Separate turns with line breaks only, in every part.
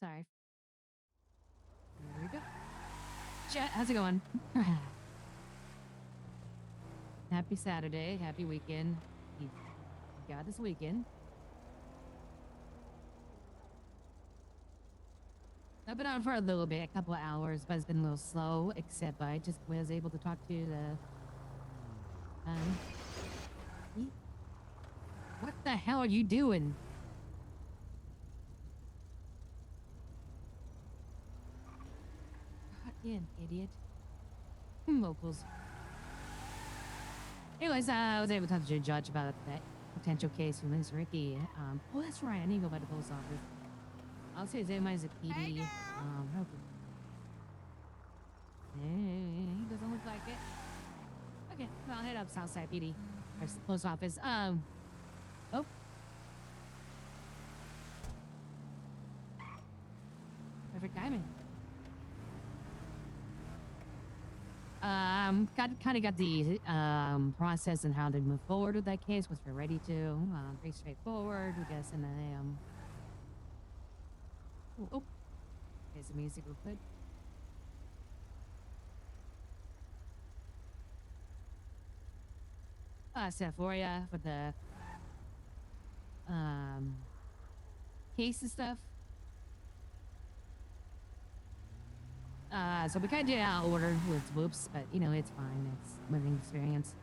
Sorry. There we go. Chat, how's it going? Happy Saturday. Happy weekend. You got this weekend. I've been on for a little bit, a couple of hours, but it's been a little slow, except I just was able to talk to the... What the hell are you doing? Goddamn idiot. Locals. Anyways, I was able to talk to a judge about that potential case with Miss Ricky. Oh, that's right. I need to go by the post office. I'll say his name is a PD.
Hey,
Okay. He doesn't look like it. Okay, well, I'll head up Southside PD. Or post office. Oh. Perfect timing. Kind of got the process and how to move forward with that case, which we're ready to. Pretty straightforward. We gotta send an oh, here's the music real quick. Sephoria for the case and stuff. So we kind of did it out of order with whoops, but you know it's fine. It's learning experience.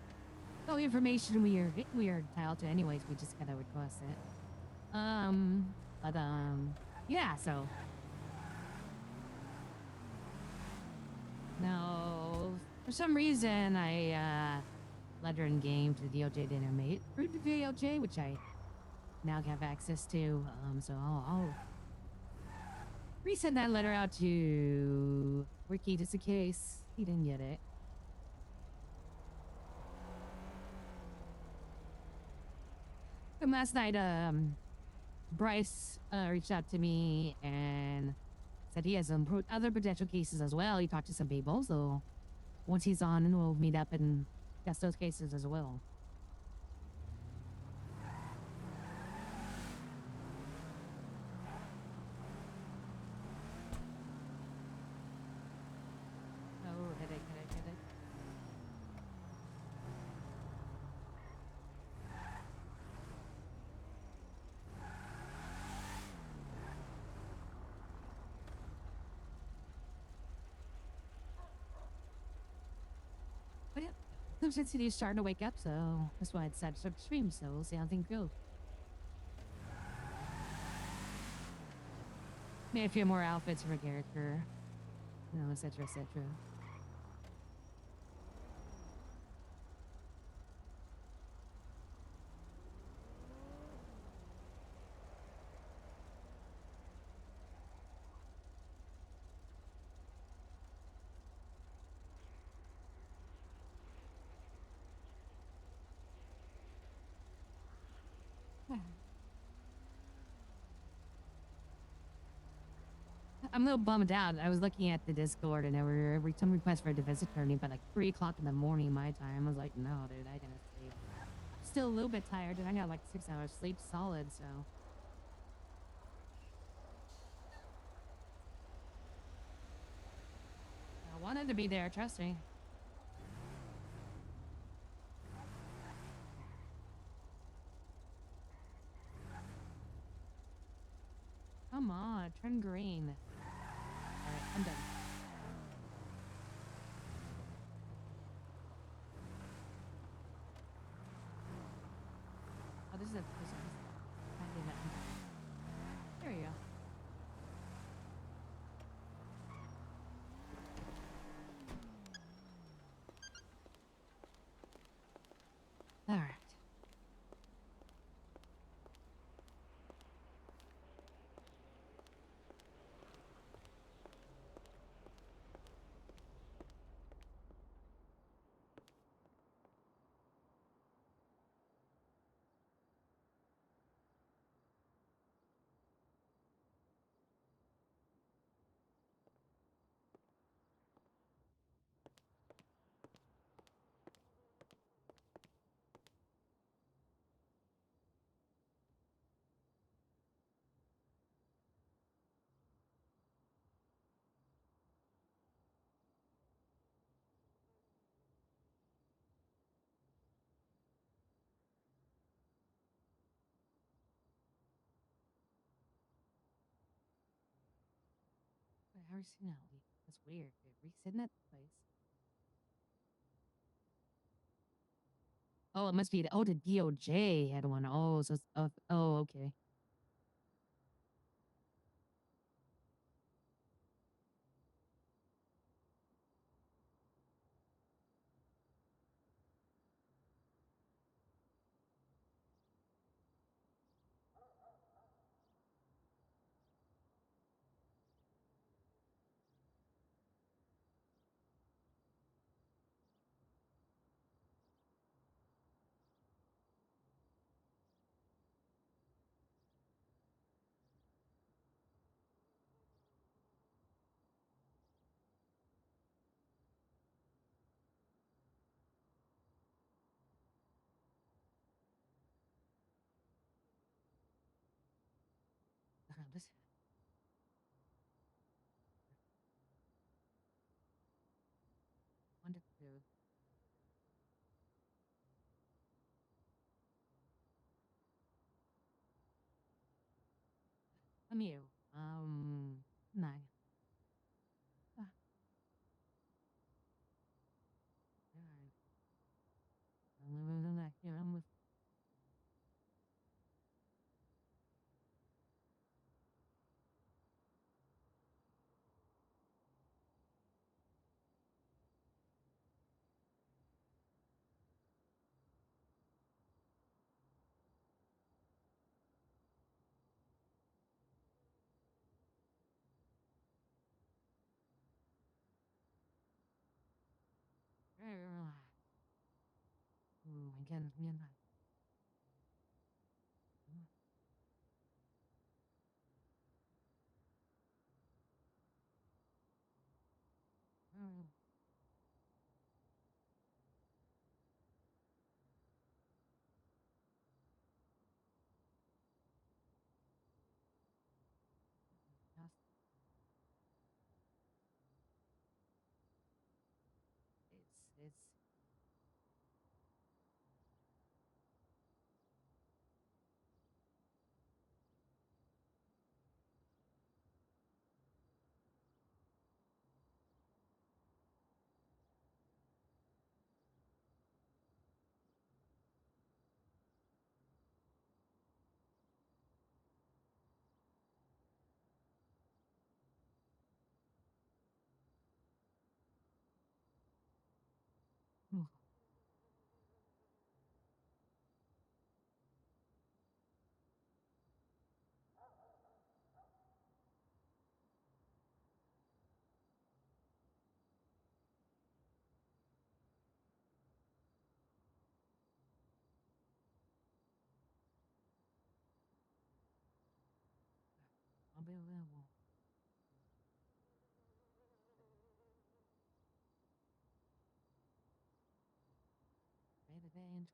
No information we are entitled to anyways. We just gotta request it. Yeah. So now, for some reason, I letter in game to the DOJ dynamite through the DOJ, which I now have access to. So I'll resend that letter out to Ricky just in case he didn't get it. And last night, Bryce reached out to me and said he has some other potential cases as well. He talked to some people, so once he's on, we'll meet up and discuss those cases as well. Oh, headache. But yeah, Clemson City is starting to wake up, so that's why I decided to start the stream, so we'll see how things go. Made a few more outfits for a character, you know, etc., etc. I'm a little bummed out. I was looking at the Discord and there were some requests for a defense attorney, but like 3 o'clock in the morning my time. I was like, no, dude, I gotta sleep. I'm still a little bit tired, and I got like 6 hours sleep solid, so. I wanted to be there, trust me. Come on, turn green. Alright, I'm done. Oh, this is a prison. There you go. Alright. personality. That's weird. They're resetting that place. Oh, it must be the DOJ had one. Oh, so it's, okay. This wanted to. Amigo. Nine. Ah, alright. I'm with. Again, me and that. Just, it's. Oh, I'll be available. Right advantage.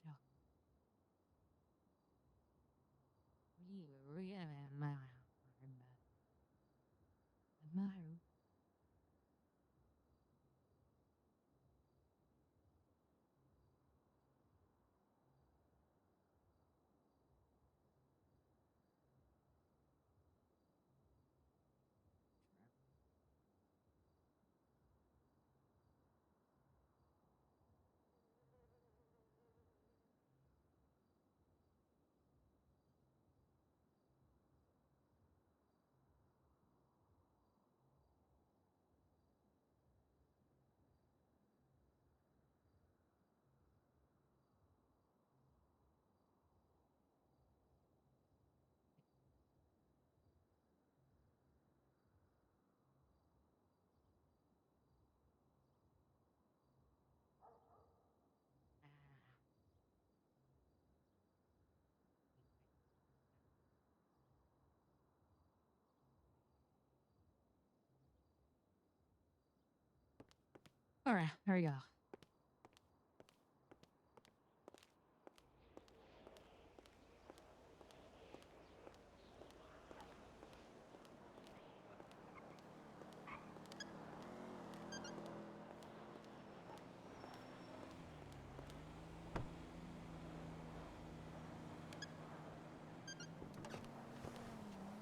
Show. We admire. Admire. All right, here we go.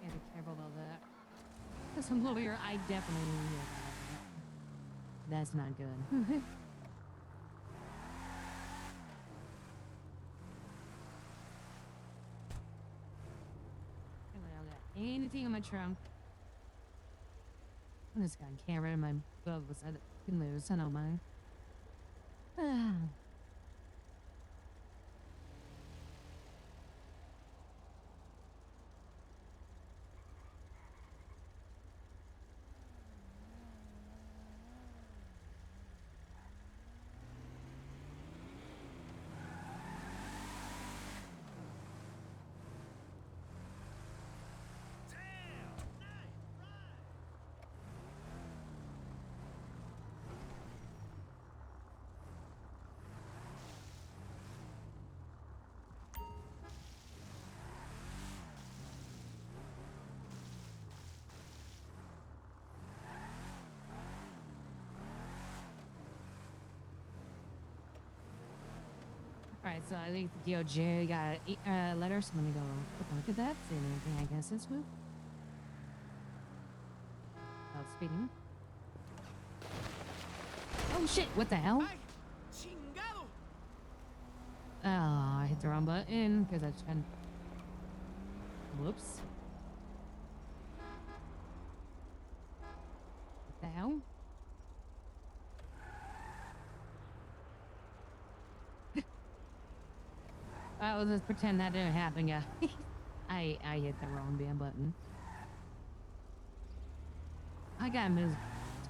Yeah, be careful about that. As a lawyer, I definitely knew that. That's not good. I don't got anything in my trunk. I just got a camera in my glove beside it. Can lose. I don't mind. Alright, so I think the DOJ got a letter, so let me go look at that. See anything I guess this with? About speeding. Oh shit, what the hell? Oh, I hit the wrong button because I just kind of... Whoops. What the hell? I'll just pretend that didn't happen, guys. I hit the wrong damn button. I gotta move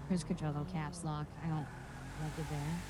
cruise control to caps lock. I don't like it there.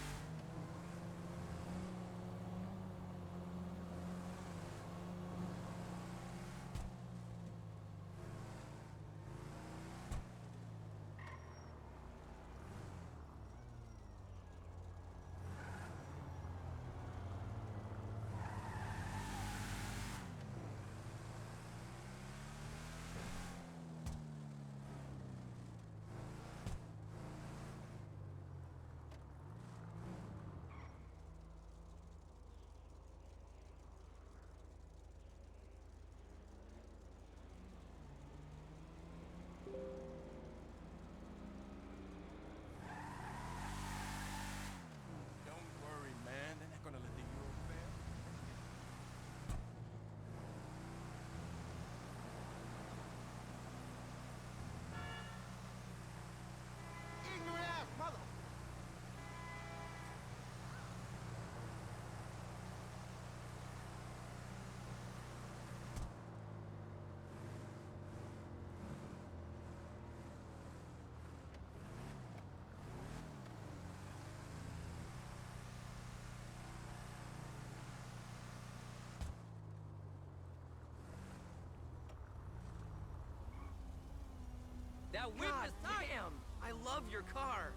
That whip is damn! I love your car.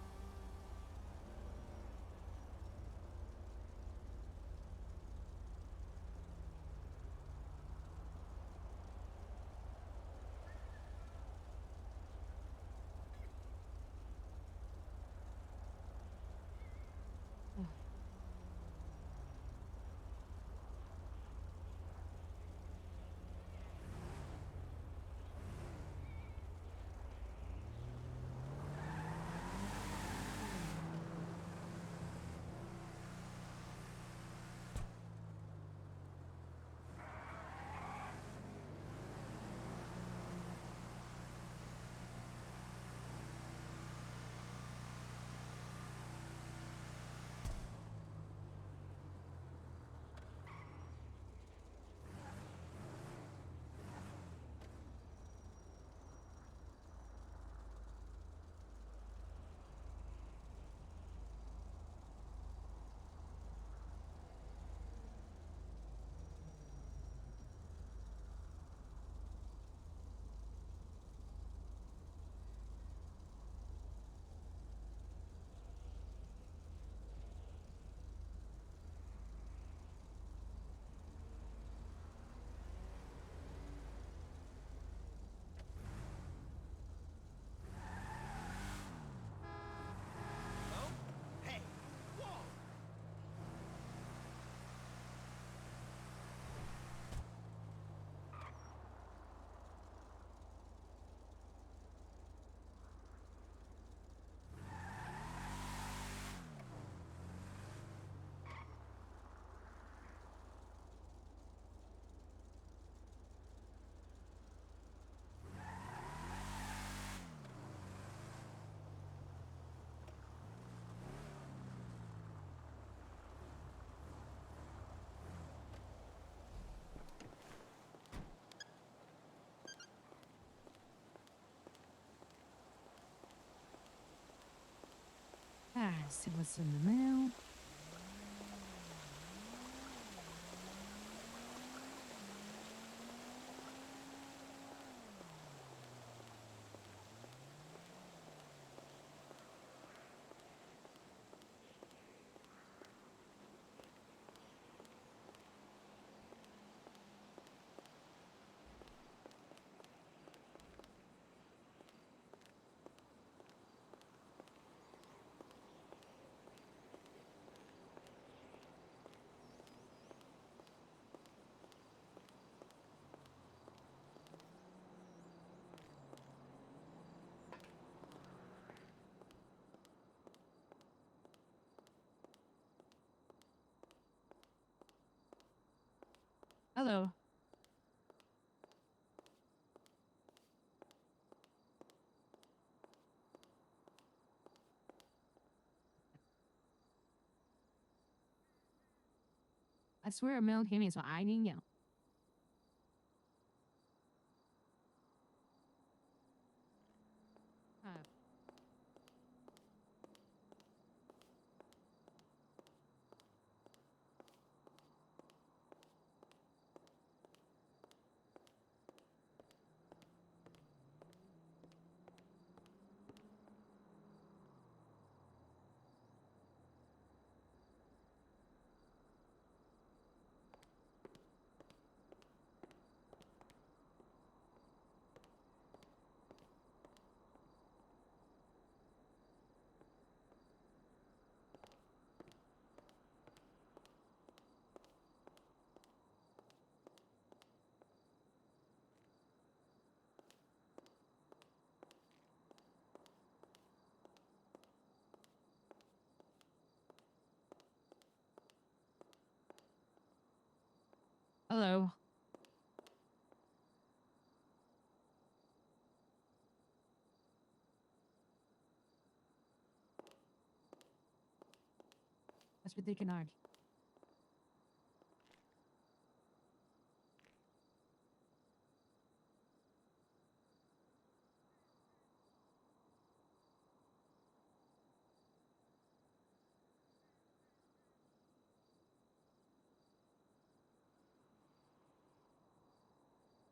see what's in the mail. Hello. I swear a mail came in, so I didn't get. Hello. That's what they can argue.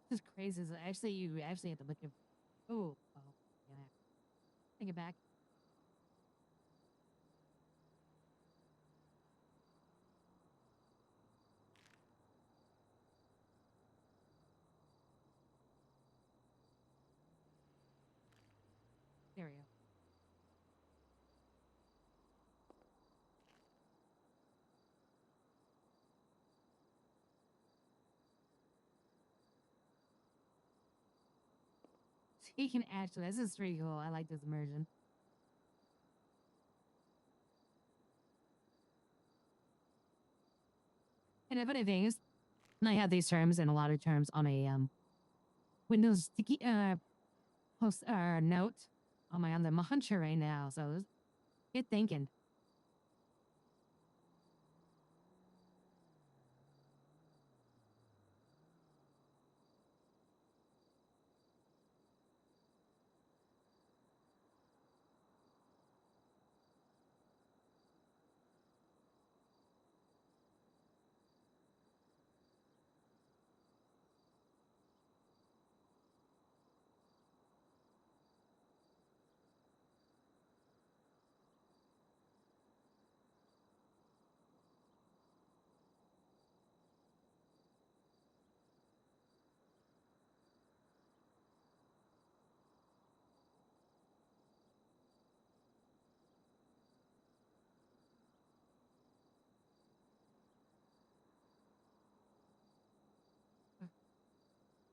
This is crazy. Actually, you actually have to look at. Oh, yeah. Take it back. There we go. He can actually. This is pretty cool. I like this immersion. And the funny thing is, and I have these terms and a lot of terms on a Windows sticky post note on the Muncher right now. So get thinking.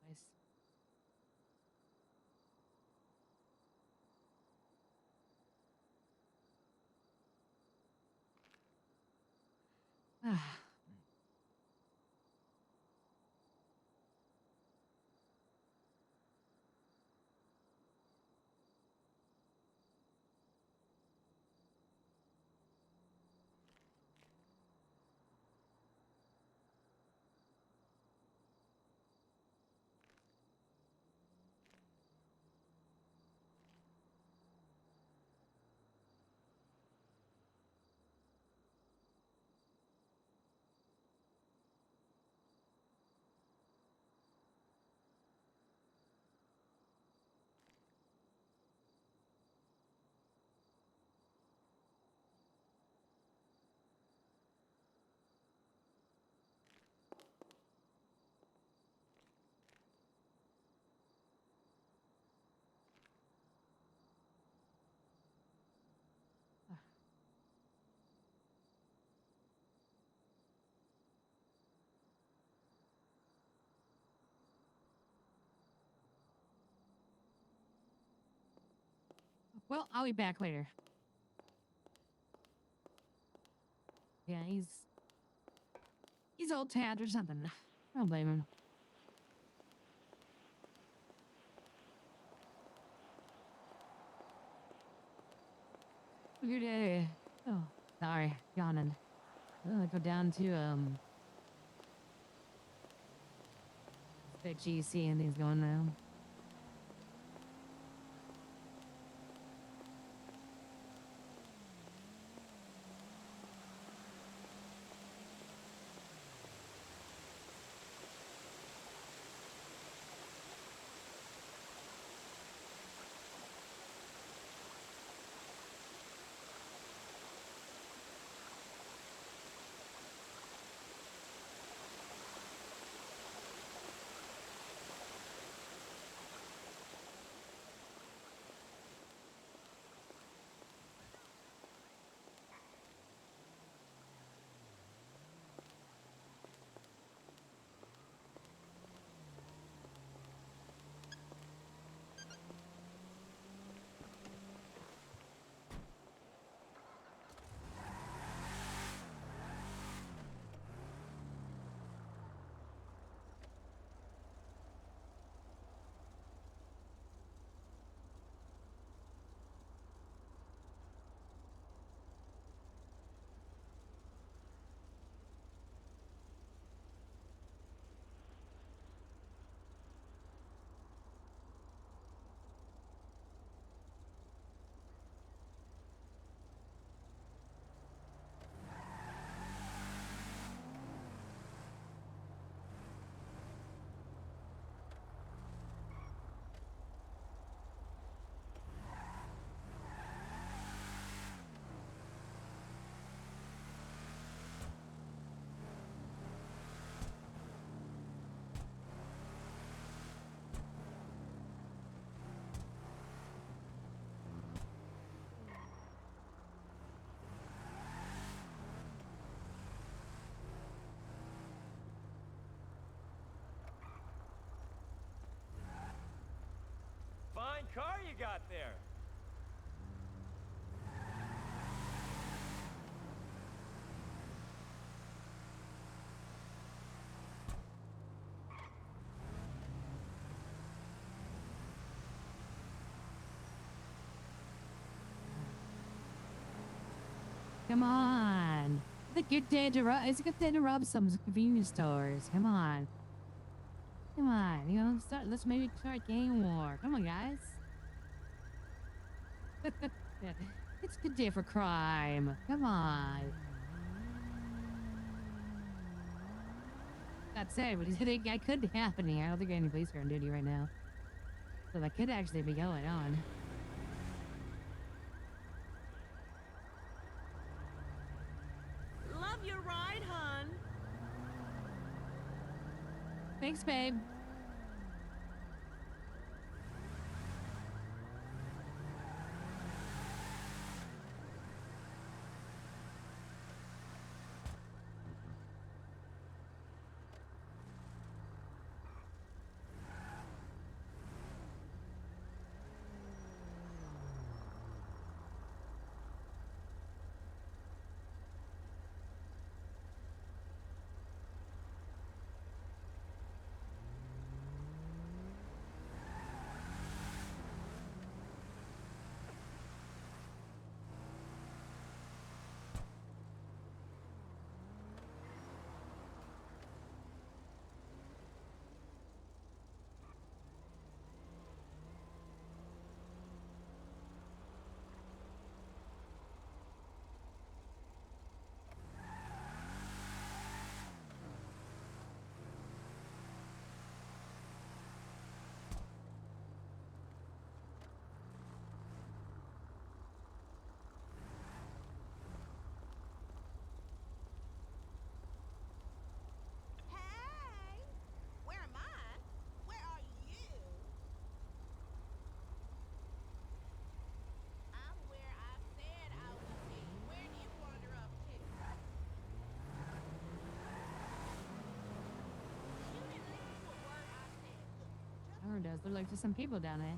Nice. Ah. Well, I'll be back later. Yeah, he's old tad or something. I don't blame him. Good day. Oh, sorry, yawning. Oh, I go down to big GC and things going now.
Fine car you got there.
Come on. It's a good day to rub. It's a good day to rub some convenience stores. Come on. Come on. You know, let's maybe start game war. Come on, guys. Yeah, it's a good day for crime. Come on. That said, what do you think I could be happening? I don't think any police are on duty right now. So that could actually be going on.
Love your ride, hon.
Thanks, babe.
Hey! Where am I? Where are you? I'm where I said I would be. Where do you wander up to? You didn't listen to a word I said. Look, just
Sure does. Look like there's some people down there.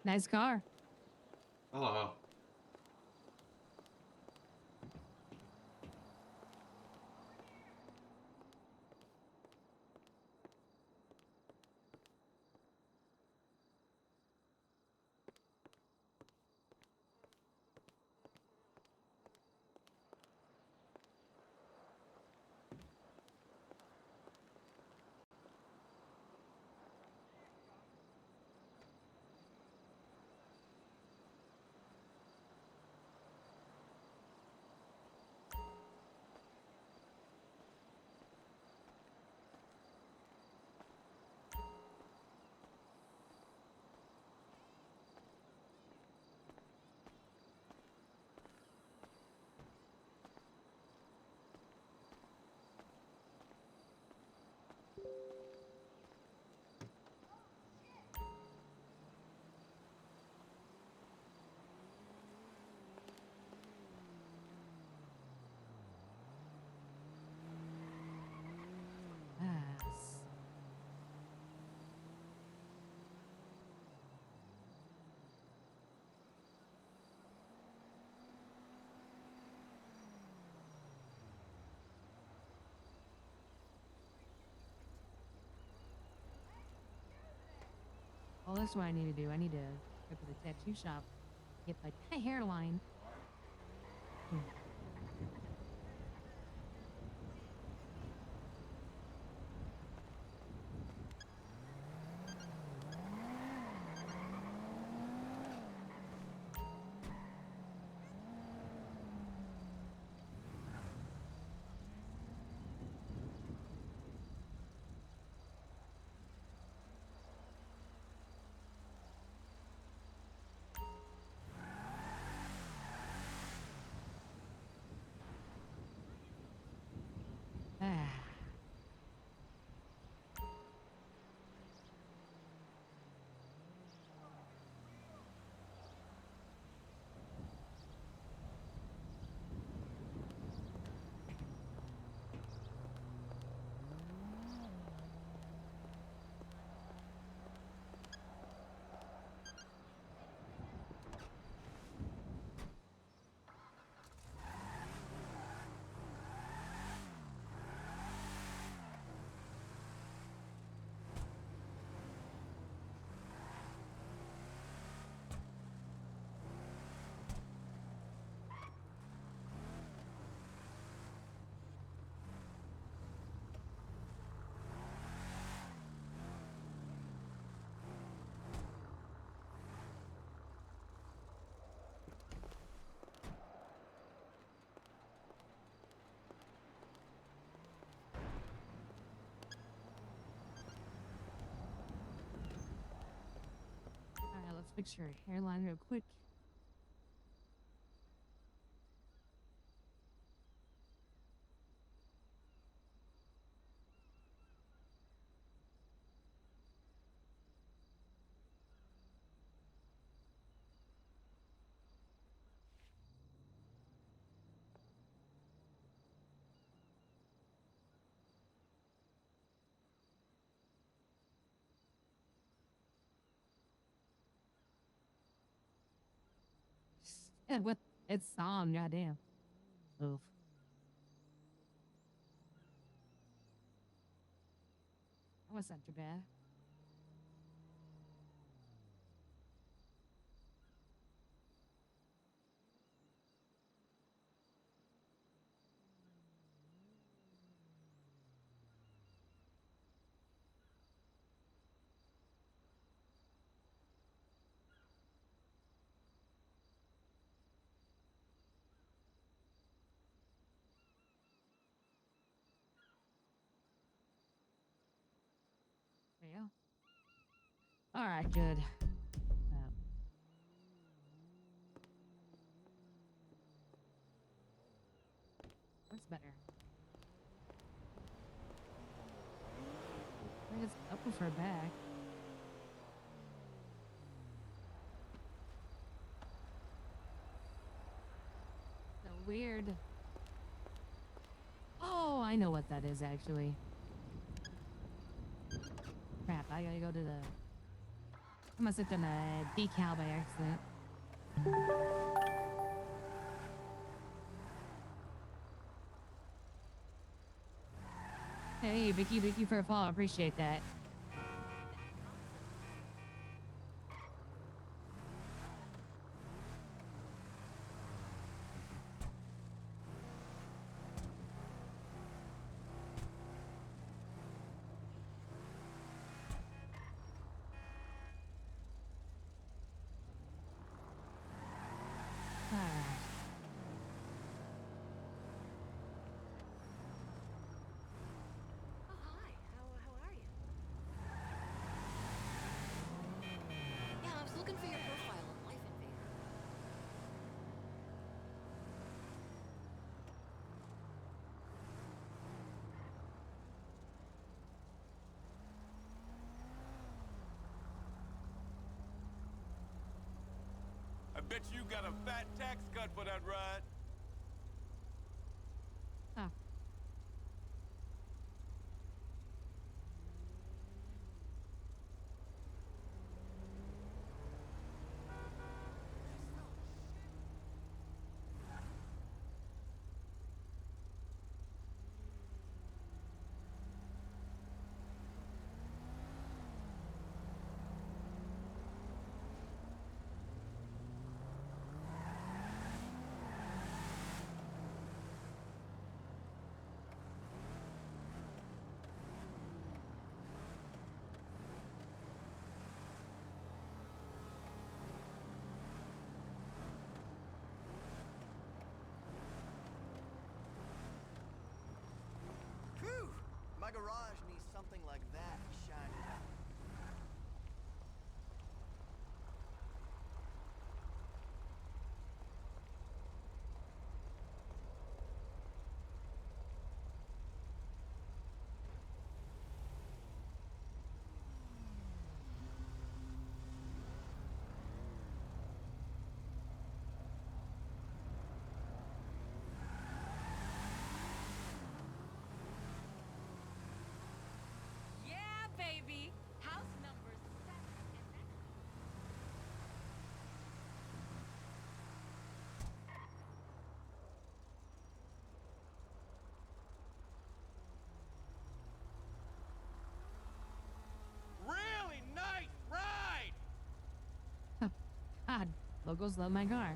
Nice car.
Oh.
Yes. Well, that's what I need to do. I need to go to the tattoo shop, get like a hairline. Hmm. Ah. All right, let's fix your hairline real quick. Yeah, what? It's on, goddamn. Oof. That was not too bad. There you go. All right, good. What's better? I think it's up with her back. So weird. Oh, I know what that is actually. Crap, I gotta go to the I must have done a decal by accident. Hey, Vicky, thank you for a follow. Appreciate that. All right.
Oh, hi. How are you? Yeah, I was looking for your profile on Life Invader.
I bet you got a fat tax cut for that ride.
Oh,
Whew! My garage needs something like that to shine it up.
Yeah, baby. House number 7. And that's
Really nice ride!
God, locals love my car.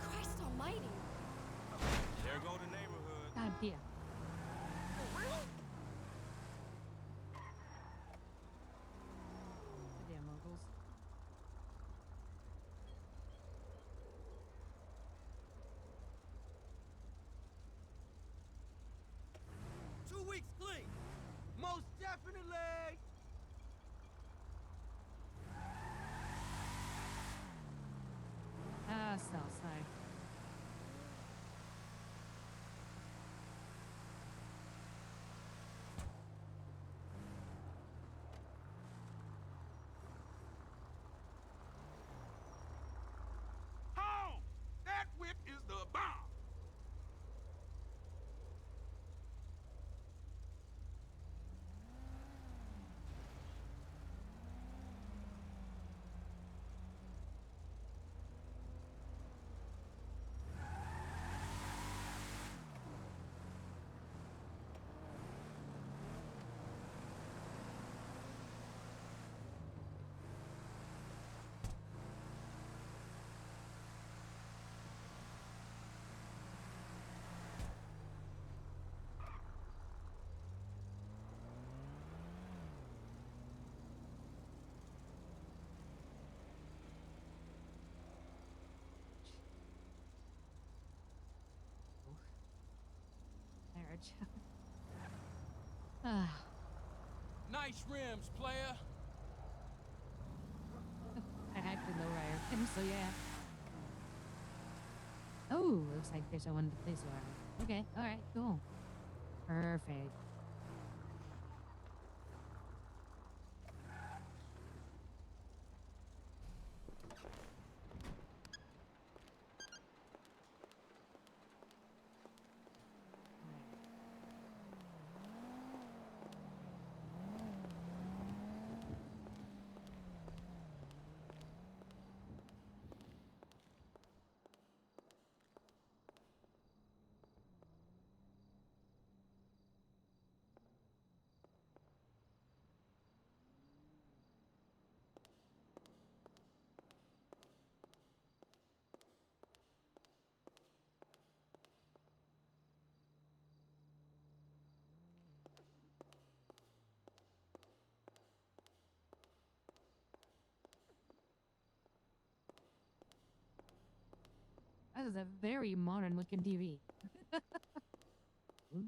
Christ almighty.
There go the neighborhood.
God damn.
For real?
The damn locals.
2 weeks clean. Most definitely.
garbage. Ah,
Nice rims, player.
I hacked the lowrider. So yeah. Oh, looks like there's someone to place around. Okay, alright, cool. Perfect. That is a very modern looking TV. Hmm?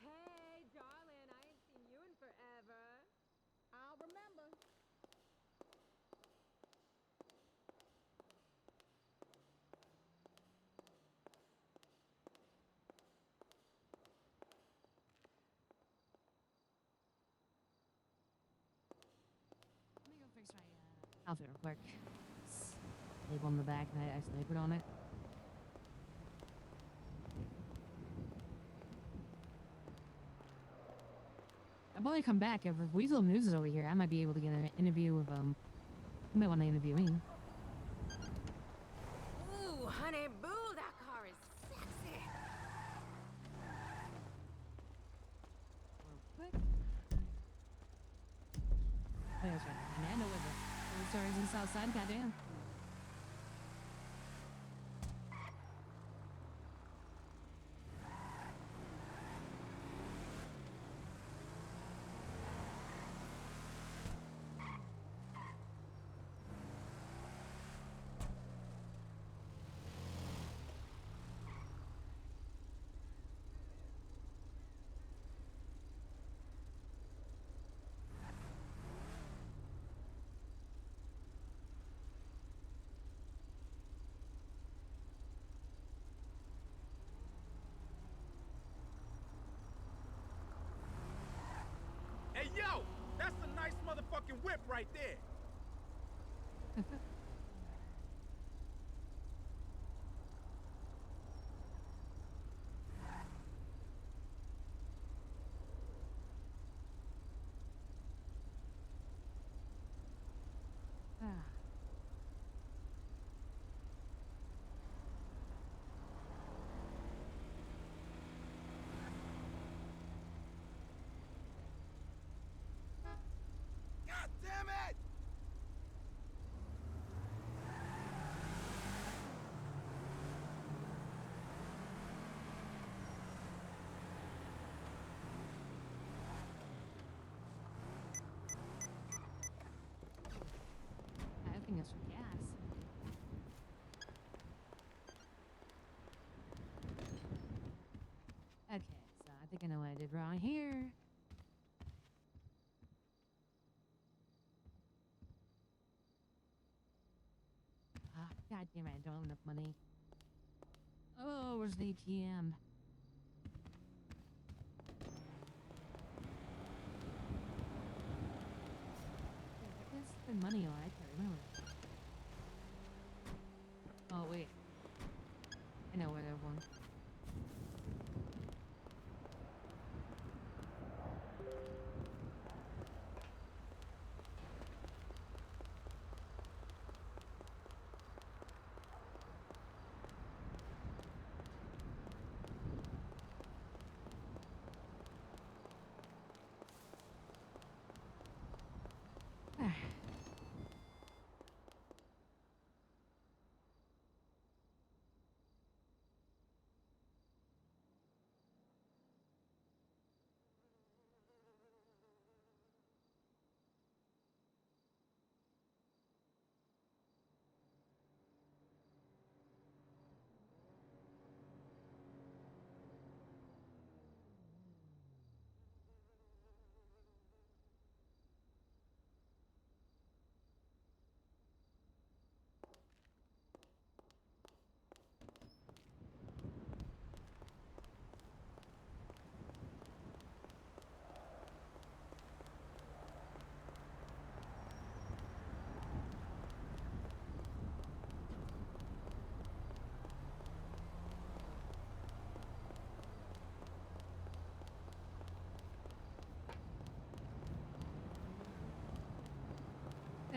Hey, darling, I ain't seen you in forever. I'll remember.
Let me go fix my outfit real quick. It's label on the back and I accidentally put on it. I'll probably come back if Weasel News is over here. I might be able to get an interview with you might want to interview me.
Ooh, honey boo, that car is sexy.
Real quick. Oh, yeah, that's right. I mean, I know where the store is in Southside. Goddamn.
Hey, yo! That's a nice motherfucking whip right there.
Ah.
God damn it!
I think that's for gas. Okay, so I think I know what I did wrong here. Ah, God damn it, I don't have enough money. Oh, where's the ATM? What is the money on? I can't remember. Oh, wait. I know where they're going.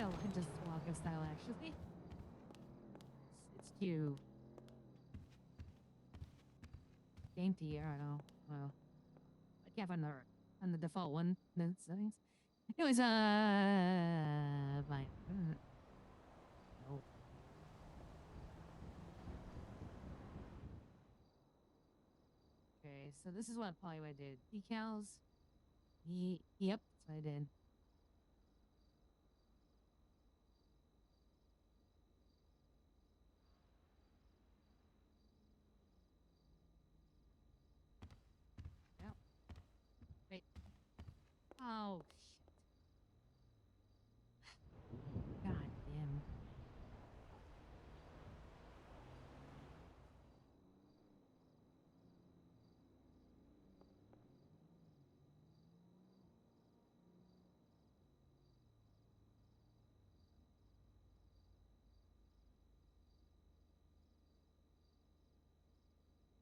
like just walking style actually. It's too dainty. I don't know. Well, I can't find the default one. The settings. Anyways, fine. No. Okay, so this is what probably what I did. Decals. Yep, that's what I did. Yep. Wait. Oh shit. God damn.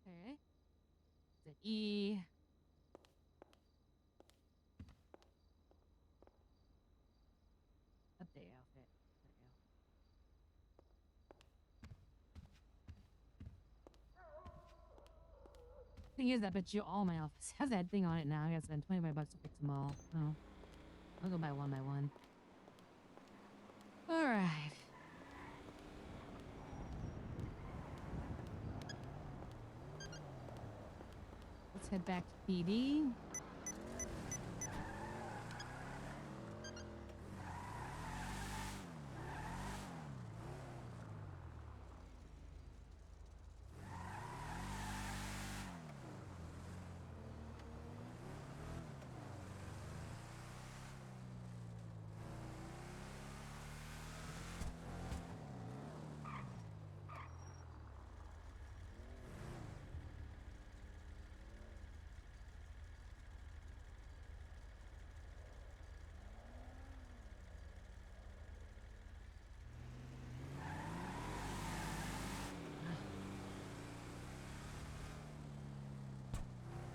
Okay. Is it E? Update outfit. There we go. Thing is, I bet you all my outfits have that thing on it now. I gotta spend $25 to fix them all. Oh, I'll go by one. All right. Let's head back to PD.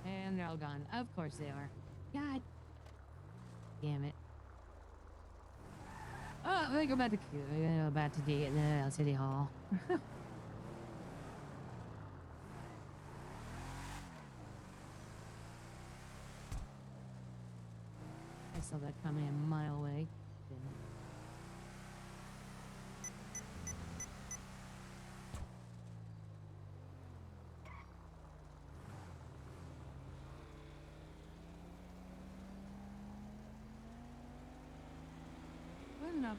And they're all gone. Of course they are. God damn it. Oh, we go back to Q. We go back to the City Hall. I saw that coming a mile away. Didn't. What enough?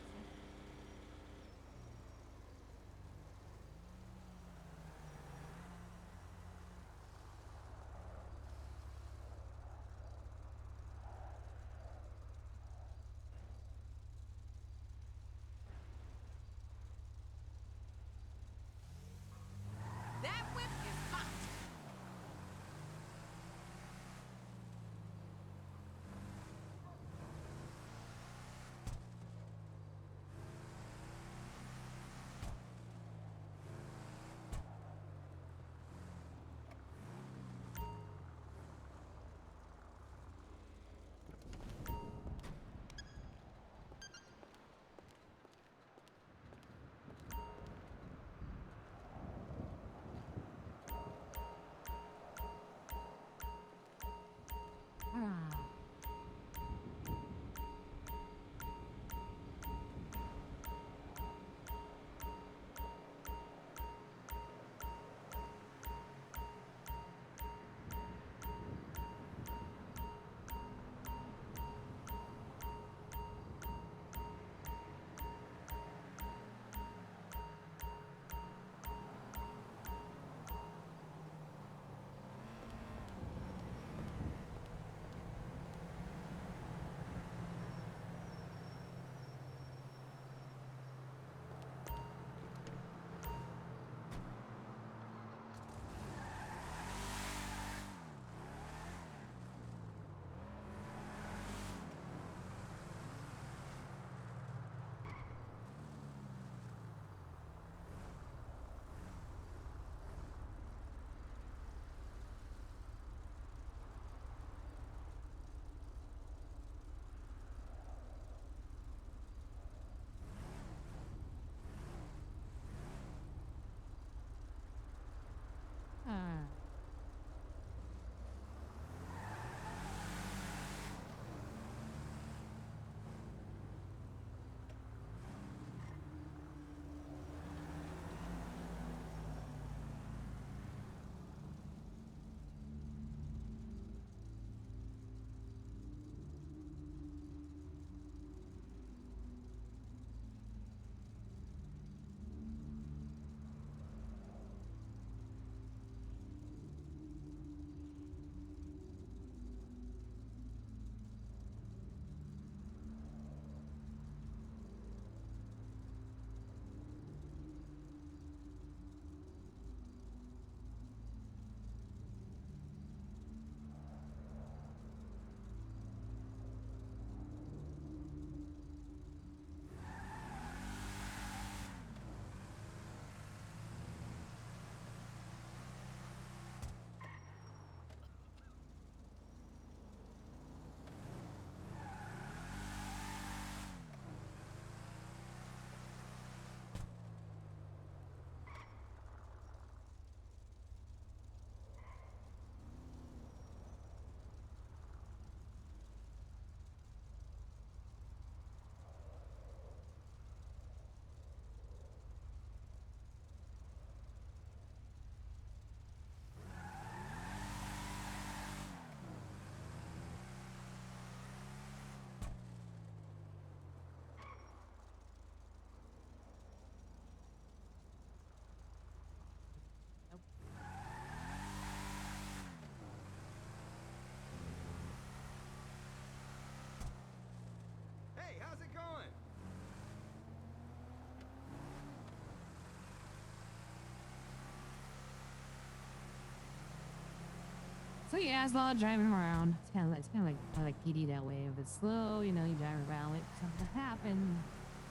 So yeah, it's a lot of driving around. It's kind of like PD that way. If it's slow, you know, you drive around, wait for something to happen.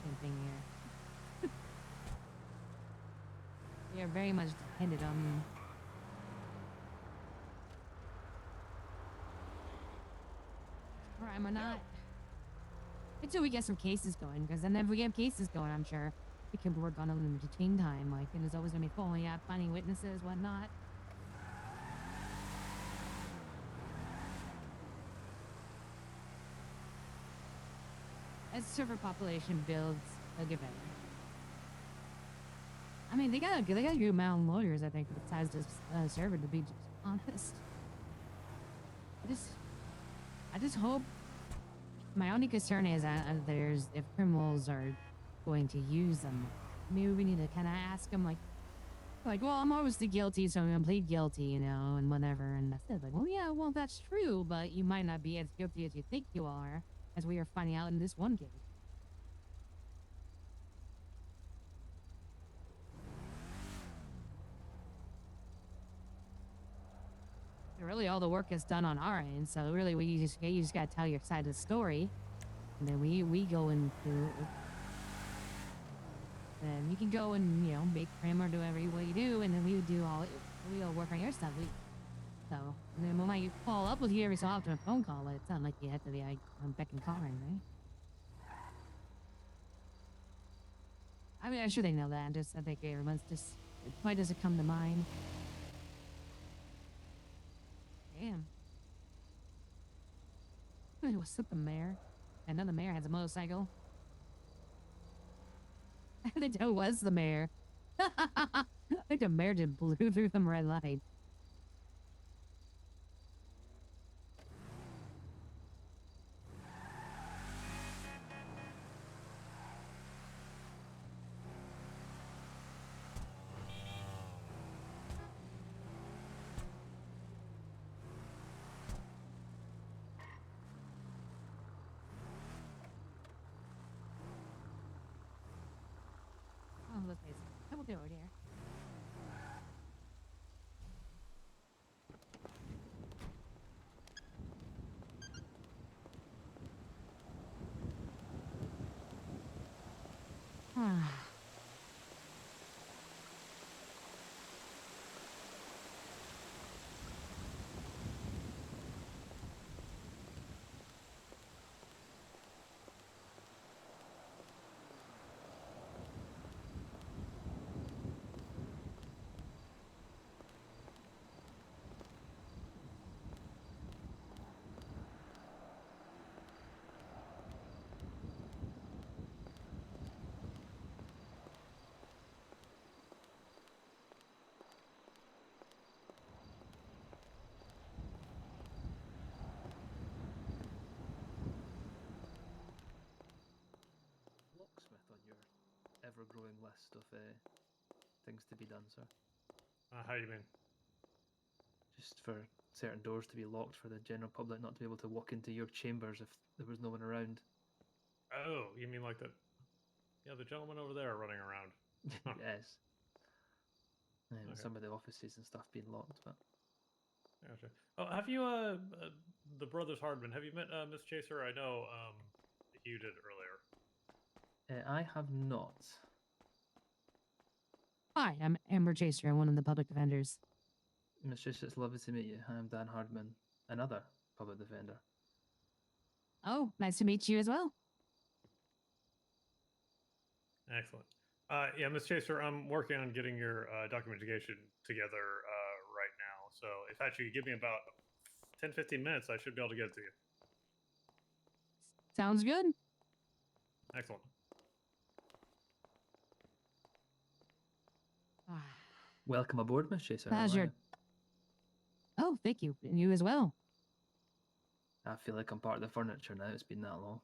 Same thing here. We are very much dependent on crime or not. Until we get some cases going, because then if we get cases going, I'm sure we can work on them in between time. Like, and there's always gonna be following up, finding witnesses, whatnot. As server population builds, they'll get better. I mean, they got a good amount of lawyers, I think, besides this server, to be just honest. I just hope. My only concern is if criminals are going to use them, maybe we need to kind of ask them like, well, I'm obviously guilty, so I'm gonna plead guilty, you know, and whatever, and that's it. Like, well, yeah, well, that's true, but you might not be as guilty as you think you are, as we are finding out in this one case. Really, all the work is done on our end, so really, you just gotta tell your side of the story, and then we go into. Then you can go and, you know, make prim or do whatever you do, and then we all work on your stuff. So and then we might follow up with you every so often a phone call, but it's not like you have to be like on beck and call or anything. I mean, I'm sure they know that. I think everyone's just, why does it come to mind? Damn. What's with the mayor? Another mayor has a motorcycle. I think it was the mayor. I think the mayor just blew through some red lights. Oh, look, guys. I will do it here.
Locksmith on your ever-growing list of things to be done, sir.
How do you mean?
Just for certain doors to be locked for the general public not to be able to walk into your chambers if there was no one around.
Oh, you mean like the gentleman over there running around?
Yes. And
Okay.
some of the offices and stuff being locked, but
Gotcha. Oh, have you the brothers Hardman? Have you met Miss Chaser? I know Hugh did earlier.
I have not.
Hi, I'm Amber Chaser, one of the public defenders.
Miss Chaser, it's lovely to meet you. I'm Dan Hardman, another public defender.
Oh, nice to meet you as well.
Excellent. Yeah, Miss Chaser, I'm working on getting your documentation together right now. So if actually you give me about 10-15 minutes, I should be able to get it to you.
Sounds good.
Excellent.
Welcome aboard, Miss Chaser. How are
Pleasure.
you?
Oh, thank you. And you as well.
I feel like I'm part of the furniture now. It's been that long.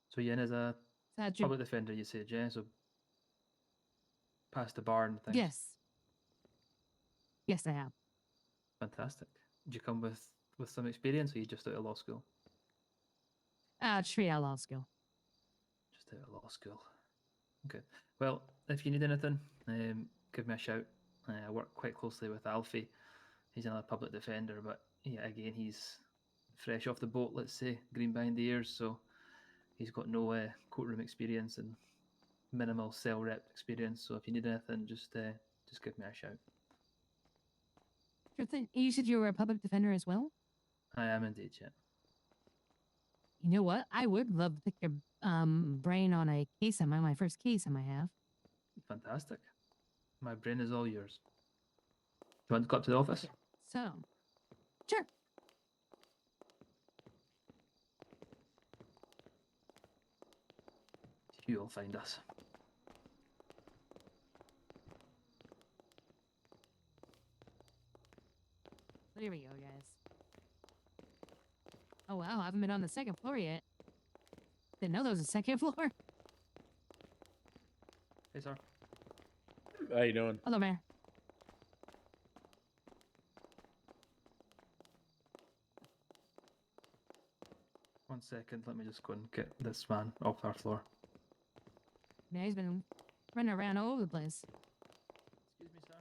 So Yen is a public defender, you said, yeah? So past the bar and things.
Yes. Yes, I have.
Fantastic. Did you come with some experience, or you just out of law school?
Straight out of law school.
Just out of law school. Okay. Well, if you need anything, give me a shout. I work quite closely with Alfie. He's another public defender, but yeah, again, he's fresh off the boat, let's say, green behind the ears, so he's got no courtroom experience and minimal cell rep experience. So if you need anything, just give me a shout.
Sure thing. You said you were a public defender as well?
I am indeed, yeah.
You know what? I would love to pick your brain on a case my first case I might have.
Fantastic. My brain is all yours. Do you want to go up to the office?
Okay. So, sure.
You'll find us.
Here we go, guys. Oh wow, I haven't been on the second floor yet. Didn't know there was a second floor.
Hey, sir.
How you doing?
Hello, Mayor.
One second, let me just go and get this man off our floor.
Yeah, he's been running around all over the place.
Excuse me, sir.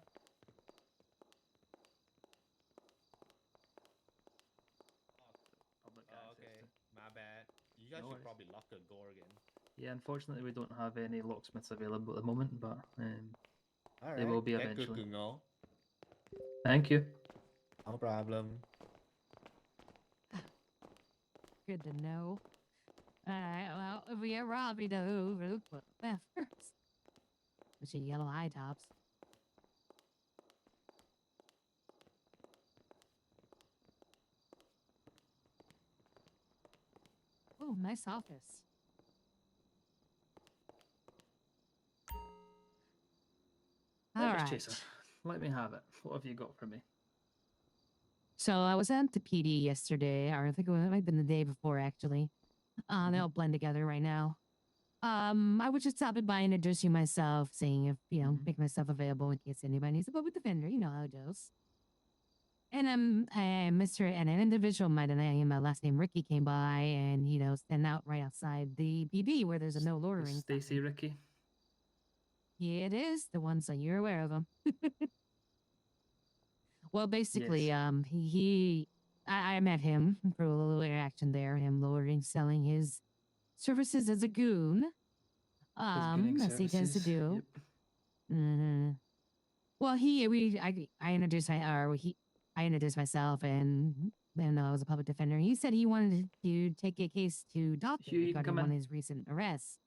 Public access
Okay,
to-
my bad. You guys
No
should
worries.
probably lock the door again.
Yeah, unfortunately, we don't have any locksmiths available at the moment, but
All
They will be eventually.
Good to know.
thank you.
No problem.
Good to know. Alright, well, if we ever rob, you know, look what that first. With your yellow high tops. Oh, nice office. All
Right, Miss
right.
Chaser, let me have it. What have you got for me?
So I was at the PD yesterday, or I think it might have been the day before, actually. They all blend together right now. I was just stopping by and introducing myself, saying if, make myself available in case anybody needs a public defender. You know how it goes. And an individual, my name, my last name Ricky, came by and, standing out right outside the PD where there's a no loitering sign.
Stacy, Ricky.
Yeah, it is. The ones that you're aware of them. Well, basically,
Yes.
I met him for a little interaction there, him lowering, selling his services as a goon.
Gooning
As he tends to
services,
do.
Yep.
hmm Well, I introduced myself and then I was a public defender. He said he wanted to take a case to doctor
Hugh, you can
regarding
come
one
in.
of his recent arrests.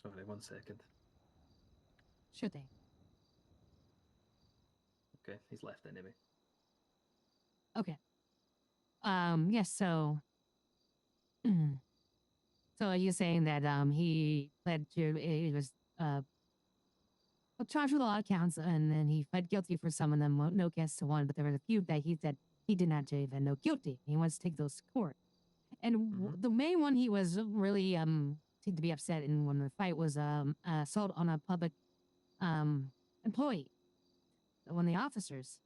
Sorry, 1 second.
Sure thing.
Okay, he's left anyway.
Okay. Yes, so so are you saying that he he was charged with a lot of counts and then he pled guilty for some of them, no guess to one, but there were a few that he said he did not even know guilty. He wants to take those to court. And the main one he was really seemed to be upset in when the fight was assault on a public employee, one of the officers.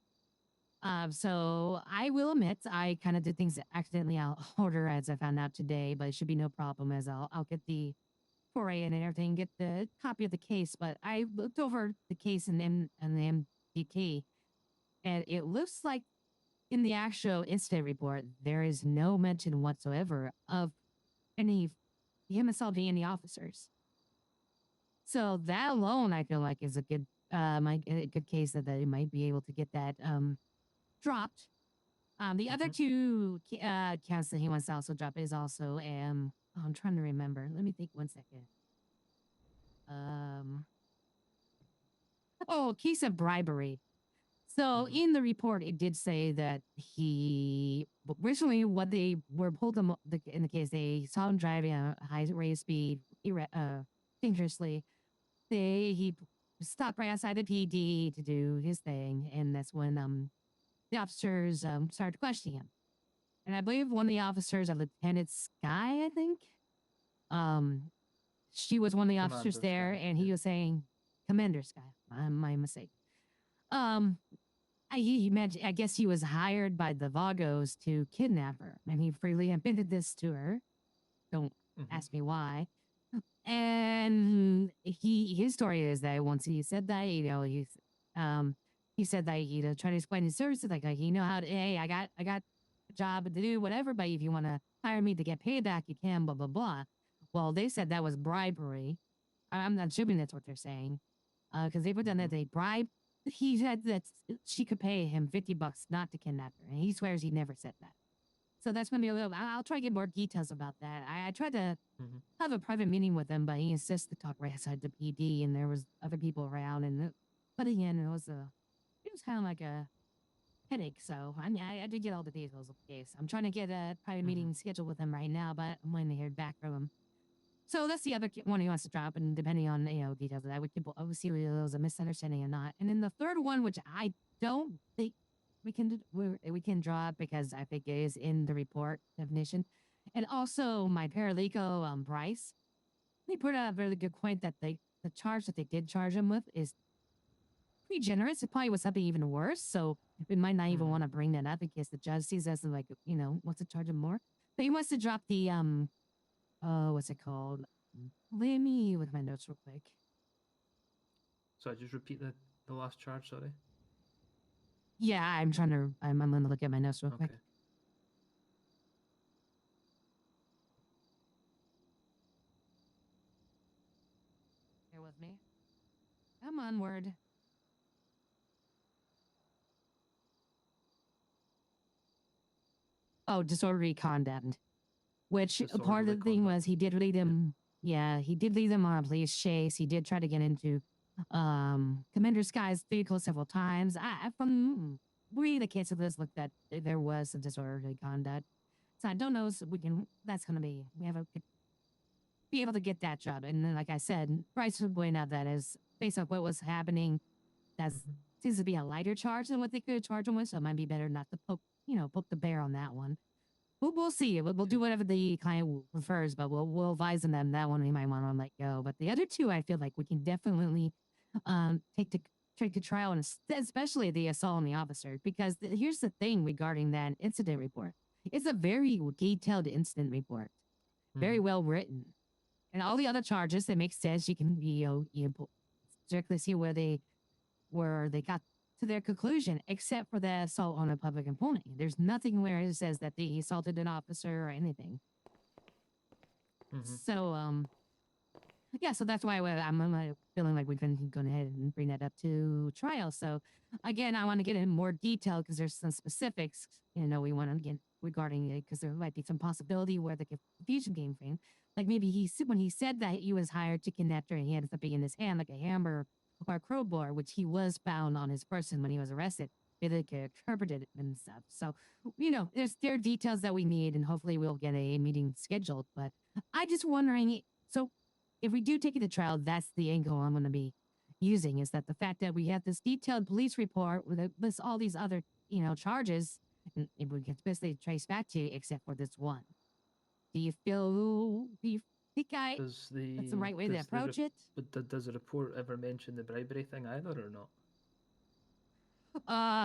So I will admit I kind of did things accidentally out of order as I found out today, but it should be no problem as I'll get the 4A and everything, get the copy of the case. But I looked over the case in the MDK, and it looks like in the actual incident report there is no mention whatsoever of him assaulting any officers. So that alone, I feel like, is a good a good case that they might be able to get that dropped. The other two counts that he wants to also drop is also I'm trying to remember. Let me think 1 second. Case of bribery. So in the report, it did say that he originally what they were pulled him in the case they saw him driving at a high rate of speed, dangerously. He stopped right outside the PD to do his thing, and that's when the officers started questioning him. And I believe one of the officers, a Lieutenant Sky, I think, she was one of the officers
Commander
there,
Sky,
and he
yeah.
was saying, Commander Sky, my mistake. I guess he was hired by the Vagos to kidnap her, and he freely admitted this to her. Don't ask me why. And his story is that once he said that, he said that trying to explain his services, like how to, hey, I got a job to do whatever, but if you want to hire me to get paid back, you can, blah blah blah. Well, they said that was bribery. I'm not assuming that's what they're saying, because they put down that they bribe. He said that she could pay him $50 not to kidnap her, and he swears he never said that. So that's gonna be a little. I'll try to get more details about that. I tried to
Mhm.
have a private meeting with him, but he insists to talk right outside the PD, and there was other people around, and putting in it was kind of like a headache. So I mean, I did get all the details of the case. I'm trying to get a private
Mhm.
meeting scheduled with him right now, but I'm waiting to hear back from him. So that's the other one he wants to drop, and depending on details of that, we can see whether it was a misunderstanding or not. And then the third one, which I don't think we can drop because I think it is in the report definition, and also my paralegal Bryce, they put out a really good point that the charge that they did charge him with is pretty generous. It probably was something even worse, so we might not even
Mhm.
want to bring that up in case the judge sees us and wants to charge him more. But he wants to drop the what's it called? Let me with my notes real quick.
So I just repeat the last charge. Sorry.
Yeah, I'm gonna look at my notes real quick.
Okay.
Bear with me. Come on, word. Oh, disorderly conduct. Which part
Disorderly
of the thing was
conduct.
he did lead them. Yeah, he did lead them on a police chase. He did try to get into Commander Sky's vehicle several times. From reading the case of this, looked that there was some disorderly conduct. So I don't know. So That's gonna be. We have a be able to get that job. And then, like I said, Bryce would point out that as based on what was happening, that
Mhm.
seems to be a lighter charge than what they could charge him with. So it might be better not to poke the bear on that one. We'll see. We'll do whatever the client prefers, but we'll advise them that one we might want to let go. But the other two, I feel like we can definitely take to trial, and especially the assault on the officer, because here's the thing regarding that incident report. It's a very detailed incident report, very
Mhm.
well written, and all the other charges that make sense. You can strictly see where they got to their conclusion, except for the assault on a public opponent. There's nothing where it says that they assaulted an officer or anything.
Mhm.
So, yeah, so that's why I'm feeling like we can go ahead and bring that up to trial. So, again, I want to get in more detail because there's some specifics, we want to get regarding it because there might be some possibility where the confusion came from. Like maybe when he said that he was hired to kidnap her and he had something in his hand, like a hammer or a crowbar, which he was found on his person when he was arrested. They could interpret it and stuff. So, there are details that we need, and hopefully we'll get a meeting scheduled. But I just wondering, so if we do take it to trial, that's the angle I'm going to be using is that the fact that we have this detailed police report with lists all these other, charges, and if we can basically trace back to except for this one. Do you think
Does
that's the
the
right way to
does the
approach it?
does the report ever mention the bribery thing either or not?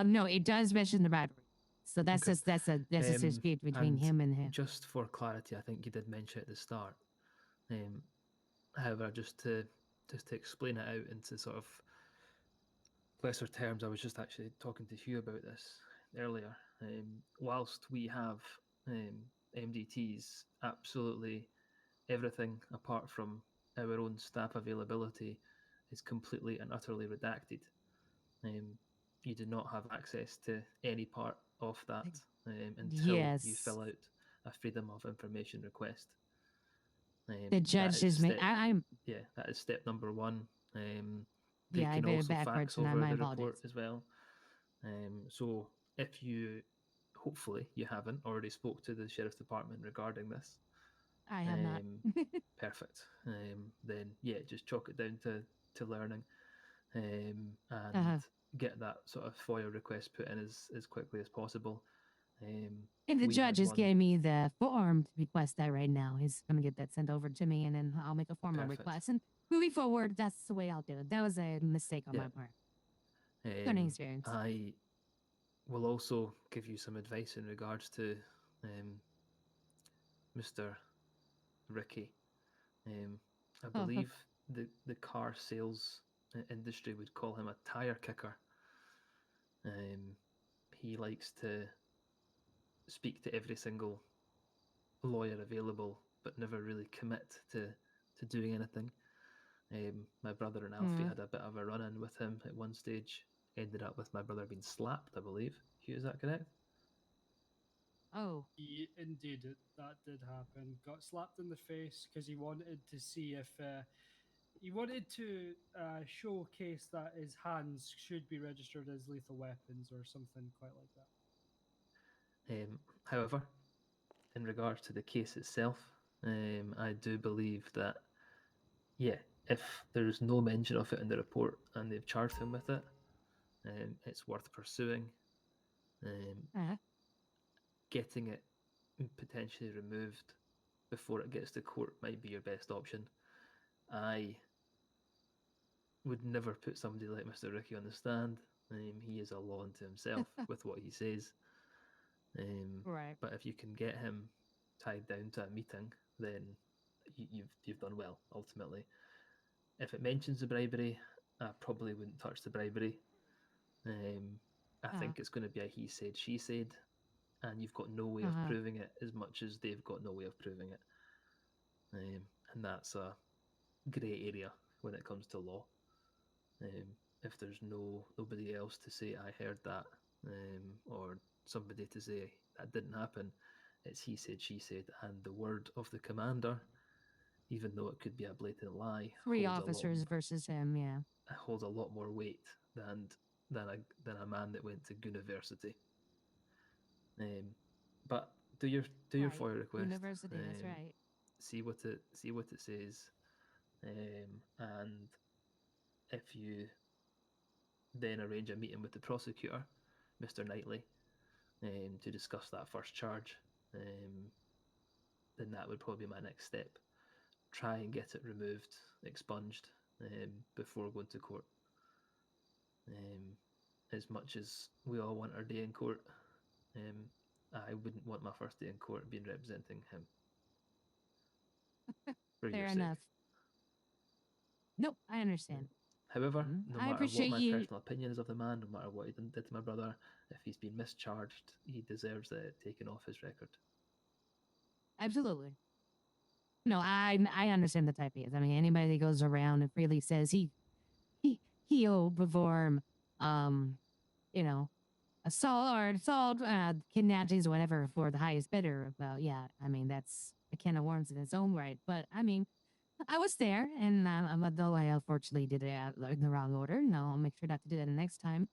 No, it does mention the battery. So that's
Okay.
that's a dispute between
And
him and him.
just for clarity, I think you did mention at the start. Um, However, just to explain it out into sort of lesser terms, I was just actually talking to Hugh about this earlier. Whilst we have MDTs, absolutely everything apart from our own staff availability is completely and utterly redacted. Um, you do not have access to any part of that until you
Yes,
fill out a freedom of information request.
the
That
judge
is
is made.
step
I'm
that is step number one. They
Yeah, I
can
did it
also
backwards,
fax
and
over
my
the
apologies.
report as well. So if you, hopefully you haven't already spoke to the sheriff's department regarding this,
I have not.
perfect. Then yeah, just chalk it down to learning, and
uh-huh.
get that sort of FOIA request put in as quickly as possible.
And the
We
judge
had
is
one.
getting me the form to request that right now. He's going to get that sent over to me, and then I'll make a formal
Perfect.
request. And moving forward, that's the way I'll do it. That was a mistake on
Yeah.
my part. Learning experience.
I will also give you some advice in regards to Mr. Ricky. I believe the car sales industry would call him a tire kicker. He likes to speak to every single lawyer available, but never really commit to doing anything. My brother and Alfie had a bit of a run-in with him at one stage. Ended up with my brother being slapped, I believe. Hugh, is that correct?
Oh.
Indeed, that did happen. Got slapped in the face because he wanted to see if he wanted to showcase that his hands should be registered as lethal weapons or something quite like that.
However, in regards to the case itself, I do believe that, yeah, if there's no mention of it in the report and they've charged him with it, it's worth pursuing. Getting it potentially removed before it gets to court might be your best option. I would never put somebody like Mr. Ricky on the stand. He is a law unto himself with what he says.
Right.
But if you can get him tied down to a meeting, then you've done well ultimately. If it mentions the bribery, I probably wouldn't touch the bribery. I think it's going to be a he said, she said, and you've got no way of proving it as much as they've got no way of proving it. And that's a grey area when it comes to law. If there's nobody else to say I heard that, or somebody to say that didn't happen, it's he said, she said, and the word of the commander, even though it could be a blatant lie,
3 officers versus him, yeah,
holds a lot more weight than a man that went to university. But do your FOIA request.
University, that's right.
See what it says, and if you then arrange a meeting with the prosecutor, Mr. Knightley, to discuss that first charge, then that would probably be my next step. Try and get it removed, expunged, before going to court. As much as we all want our day in court, I wouldn't want my first day in court being representing him.
Fair enough. Nope, I understand.
However, no
I
matter
appreciate
what my
you.
personal opinion is of the man, no matter what he did to my brother, if he's been mischarged, he deserves it taken off his record.
Absolutely. No, I understand the type he is. I mean, anybody that goes around and freely says he'll perform, assault, kidnappings, whatever for the highest bidder. Well, yeah, I mean that's a can of worms in its own right. But I mean, I was there, and though I unfortunately did it in the wrong order, no, I'll make sure not to do that the next time.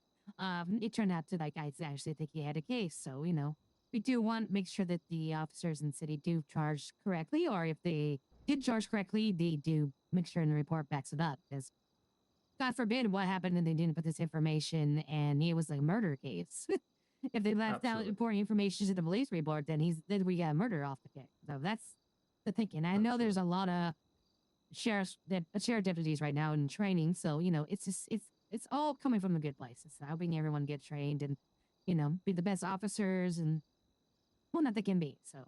It turned out to I actually think he had a case, so we do want to make sure that the officers in the city do charge correctly, or if they did charge correctly, they do make sure in the report backs it up. Because God forbid what happened and they didn't put this information and it was a murder case. If they left out important information to the police report, then we got murder off the case. So that's the thinking. I know there's a lot of sheriff deputies right now in training, so it's all coming from a good place. It's helping everyone get trained and be the best officers and that they can be. So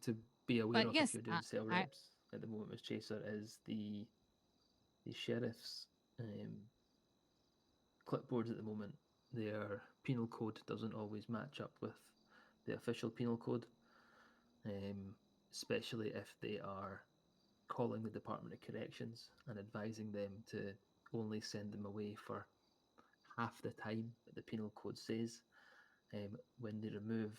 to be aware of,
yes,
if you're doing cell reps at the moment, Ms. Chaser, is the sheriff's clipboards at the moment. Their penal code doesn't always match up with the official penal code, especially if they are calling the Department of Corrections and advising them to only send them away for half the time that the penal code says. When they remove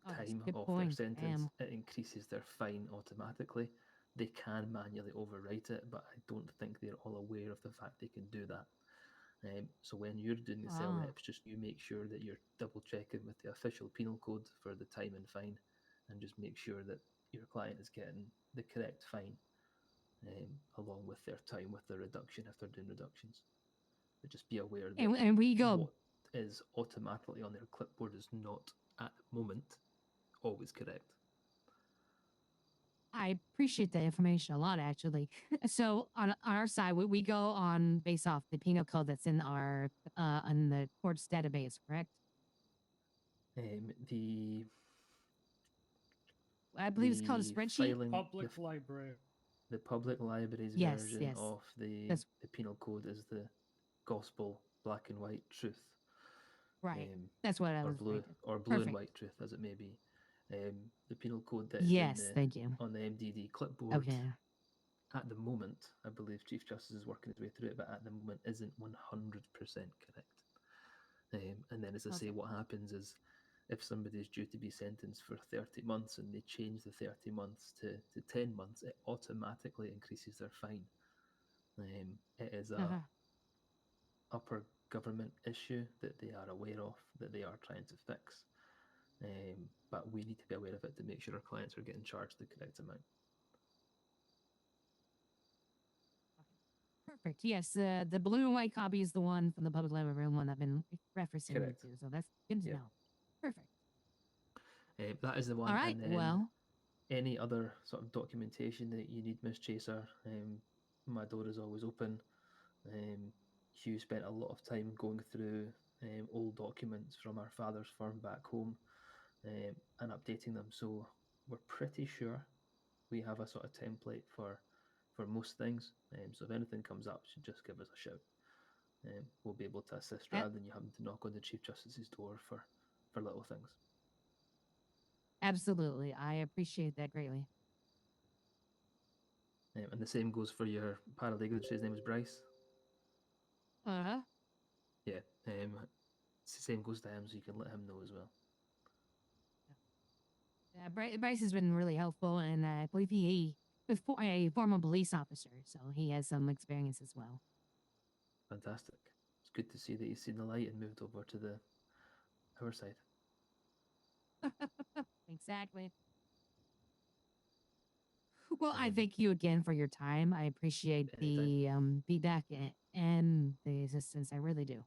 time off their sentence, it increases their fine automatically. They can manually overwrite it, but I don't think they're all aware of the fact they can do that. So when you're doing the cell reps, just you make sure that you're double checking with the official penal code for the time and fine, and just make sure that your client is getting the correct fine, along with their time with the reduction if they're doing reductions. But just be aware that
and we go
what is automatically on their clipboard is not at the moment always correct.
I appreciate that information a lot, actually. So on our side, we go on based off the penal code that's in our on the court's database, correct? I believe it's called a
The
spreadsheet.
filing,
Public library.
the public library's
Yes,
version
yes.
of the
That's
penal code is the gospel black and white truth,
right. That's what I
or
was
blue
referring to.
or blue and
Perfect.
white truth, as it may be. The penal code that is
Yes, thank you.
on the MDD clipboard.
Okay.
At the moment, I believe Chief Justice is working his way through it, but at the moment isn't 100% correct. And then, as I say,
Okay.
what happens is if somebody is due to be sentenced for 30 months and they change the 30 months to 10 months, it automatically increases their fine. It is a upper government issue that they are aware of, that they are trying to fix. But we need to be aware of it to make sure our clients are getting charged the correct amount.
Perfect. Yes, the blue and white copy is the one from the public library, one I've been referencing you
Correct.
to. So that's good to
Yeah.
know. Perfect.
That is the one.
All right.
And then
Well,
any other sort of documentation that you need, Miss Chaser, my door is always open. Hugh spent a lot of time going through old documents from our father's firm back home and updating them. So we're pretty sure we have a sort of template for most things. So if anything comes up, just give us a shout. We'll be able to assist rather than you having to knock on the Chief Justice's door for little things.
absolutely. I appreciate that greatly.
And the same goes for your paralegal. His name is Bryce.
Uh-huh.
Yeah. It's the same goes to him, so you can let him know as well.
Yeah, Bryce has been really helpful, and I believe he was a former police officer, so he has some experience as well.
Fantastic. It's good to see that he's seen the light and moved over to our side.
Exactly. Well, I thank you again for your time. I appreciate the feedback and the assistance. I really do.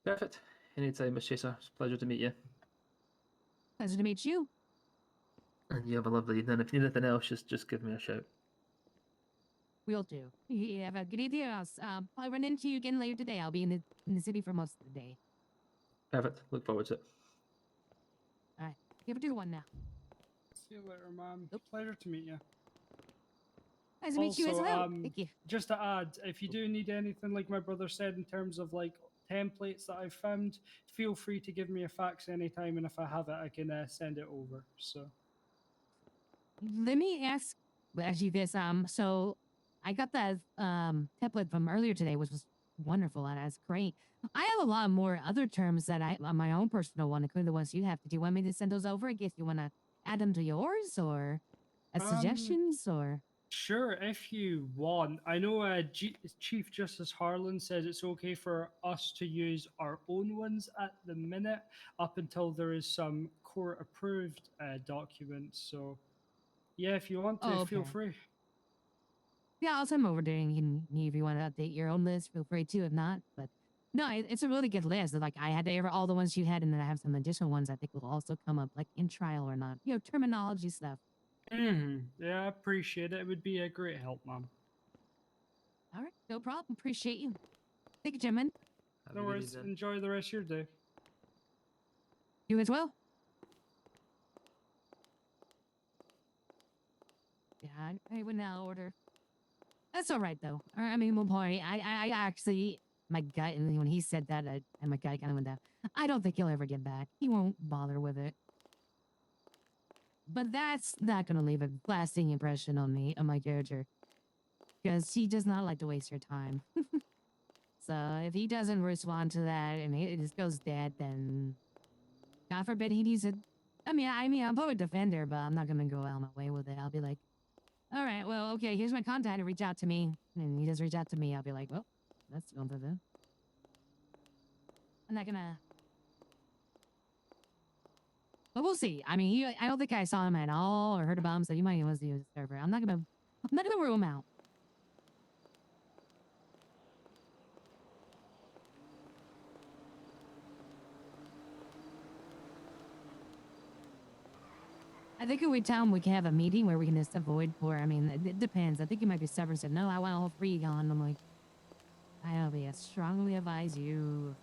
Perfect. Anytime, Miss Chaser. It's a pleasure to meet you.
Pleasure to meet you.
And you have a lovely evening. If you need anything else, just give me a shout.
We'll do. You have a good evening. I'll probably run into you again later today. I'll be in the city for most of the day.
Perfect. Look forward to it.
All right. You have a good one now.
See you later, Mom. Pleasure to meet you.
Nice to meet you as well. Thank you.
Just to add, if you do need anything, like my brother said, in terms of like templates that I've found, feel free to give me a fax anytime, and if I have it, I can send it over. So
Let me ask you this. So I got that template from earlier today, which was wonderful, and that's great. I have a lot more other terms that I on my own personal one, including the ones you have. Do you want me to send those over in case you want to add them to yours, or as suggestions, or?
Sure, if you want. I know Chief Justice Harlan says it's okay for us to use our own ones at the minute, up until there is some court-approved documents. So, yeah, if you want to, feel free.
Yeah, I'll send them over to you. If you want to update your own list, feel free to. If not, but no, it's a really good list. Like I had to air all the ones you had, and then I have some additional ones I think will also come up, like in trial or not. Terminology stuff.
Yeah, I appreciate it. It would be a great help, Mom.
All right, no problem. Appreciate you. Thank you, gentlemen.
No worries. Enjoy the rest of your day.
You as well. Yeah, I would now order. That's all right though. I mean, one point, I actually, my gut, and when he said that, and my gut kind of went down. I don't think he'll ever get back. He won't bother with it. But that's not going to leave a lasting impression on me, on my character. Because he does not like to waste your time. So if he doesn't respond to that and it just goes dead, then God forbid he needs it. I mean, I'm a public defender, but I'm not going to go out of my way with it. I'll be like, all right, well, okay, here's my contact. Reach out to me. And he does reach out to me. I'll be like, well, that's going to do. I'm not going to. But we'll see. I mean, I don't think I saw him at all or heard about him, so you might want to use the server. I'm not gonna rule him out. I think if we tell him we can have a meeting where we can just avoid I mean, it depends. I think he might be stubborn and said, no, I want all three gone. I'm like, I'll be strongly advise you.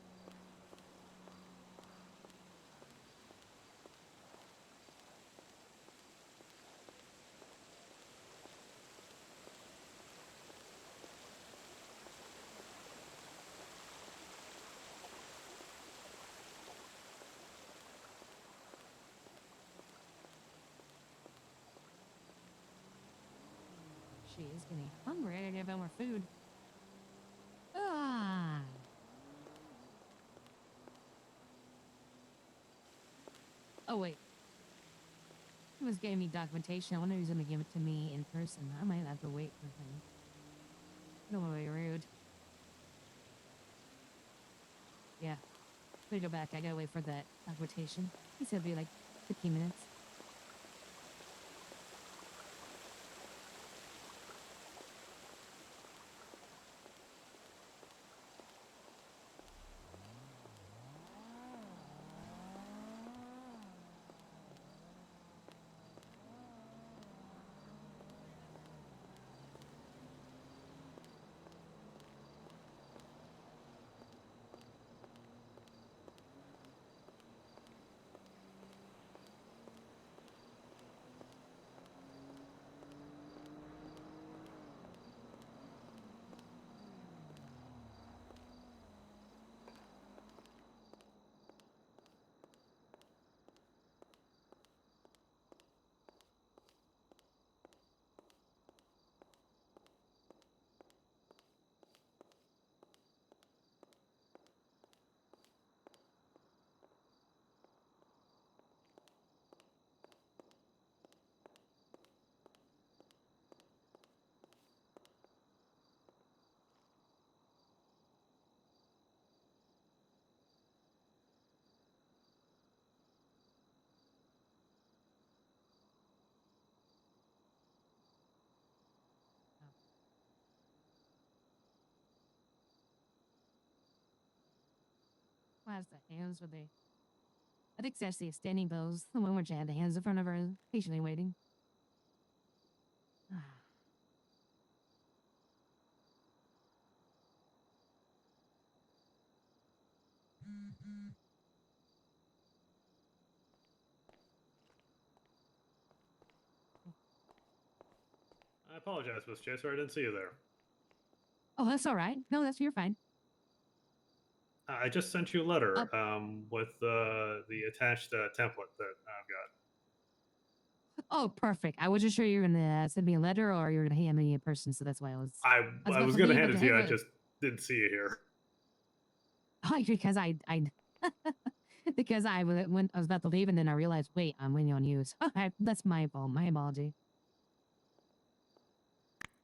She is getting hungry. I gotta give her more food. Ah. Oh, wait. He was giving me documentation. I wonder if he's gonna give it to me in person. I might have to wait for him. I don't want to be rude. Yeah. Let me go back. I gotta wait for that documentation. He said it'd be like 15 minutes. Why's the hands with the... I think it's actually a standing pose. The one where she had the hands in front of her, patiently waiting.
I apologize, Miss Chaser. I didn't see you there.
Oh, that's all right. No, you're fine.
I just sent you a letter
Oh.
with the attached template that I've got.
Oh, perfect. I wasn't sure you were gonna send me a letter or you were gonna hand me a person, so that's why I was
I
about
was
to
going to
leave,
hand
but
it to you. I
hey,
just didn't see you here.
oh, because I because when I was about to leave and then I realized, wait, I'm waiting on you. So that's my fault. My apology.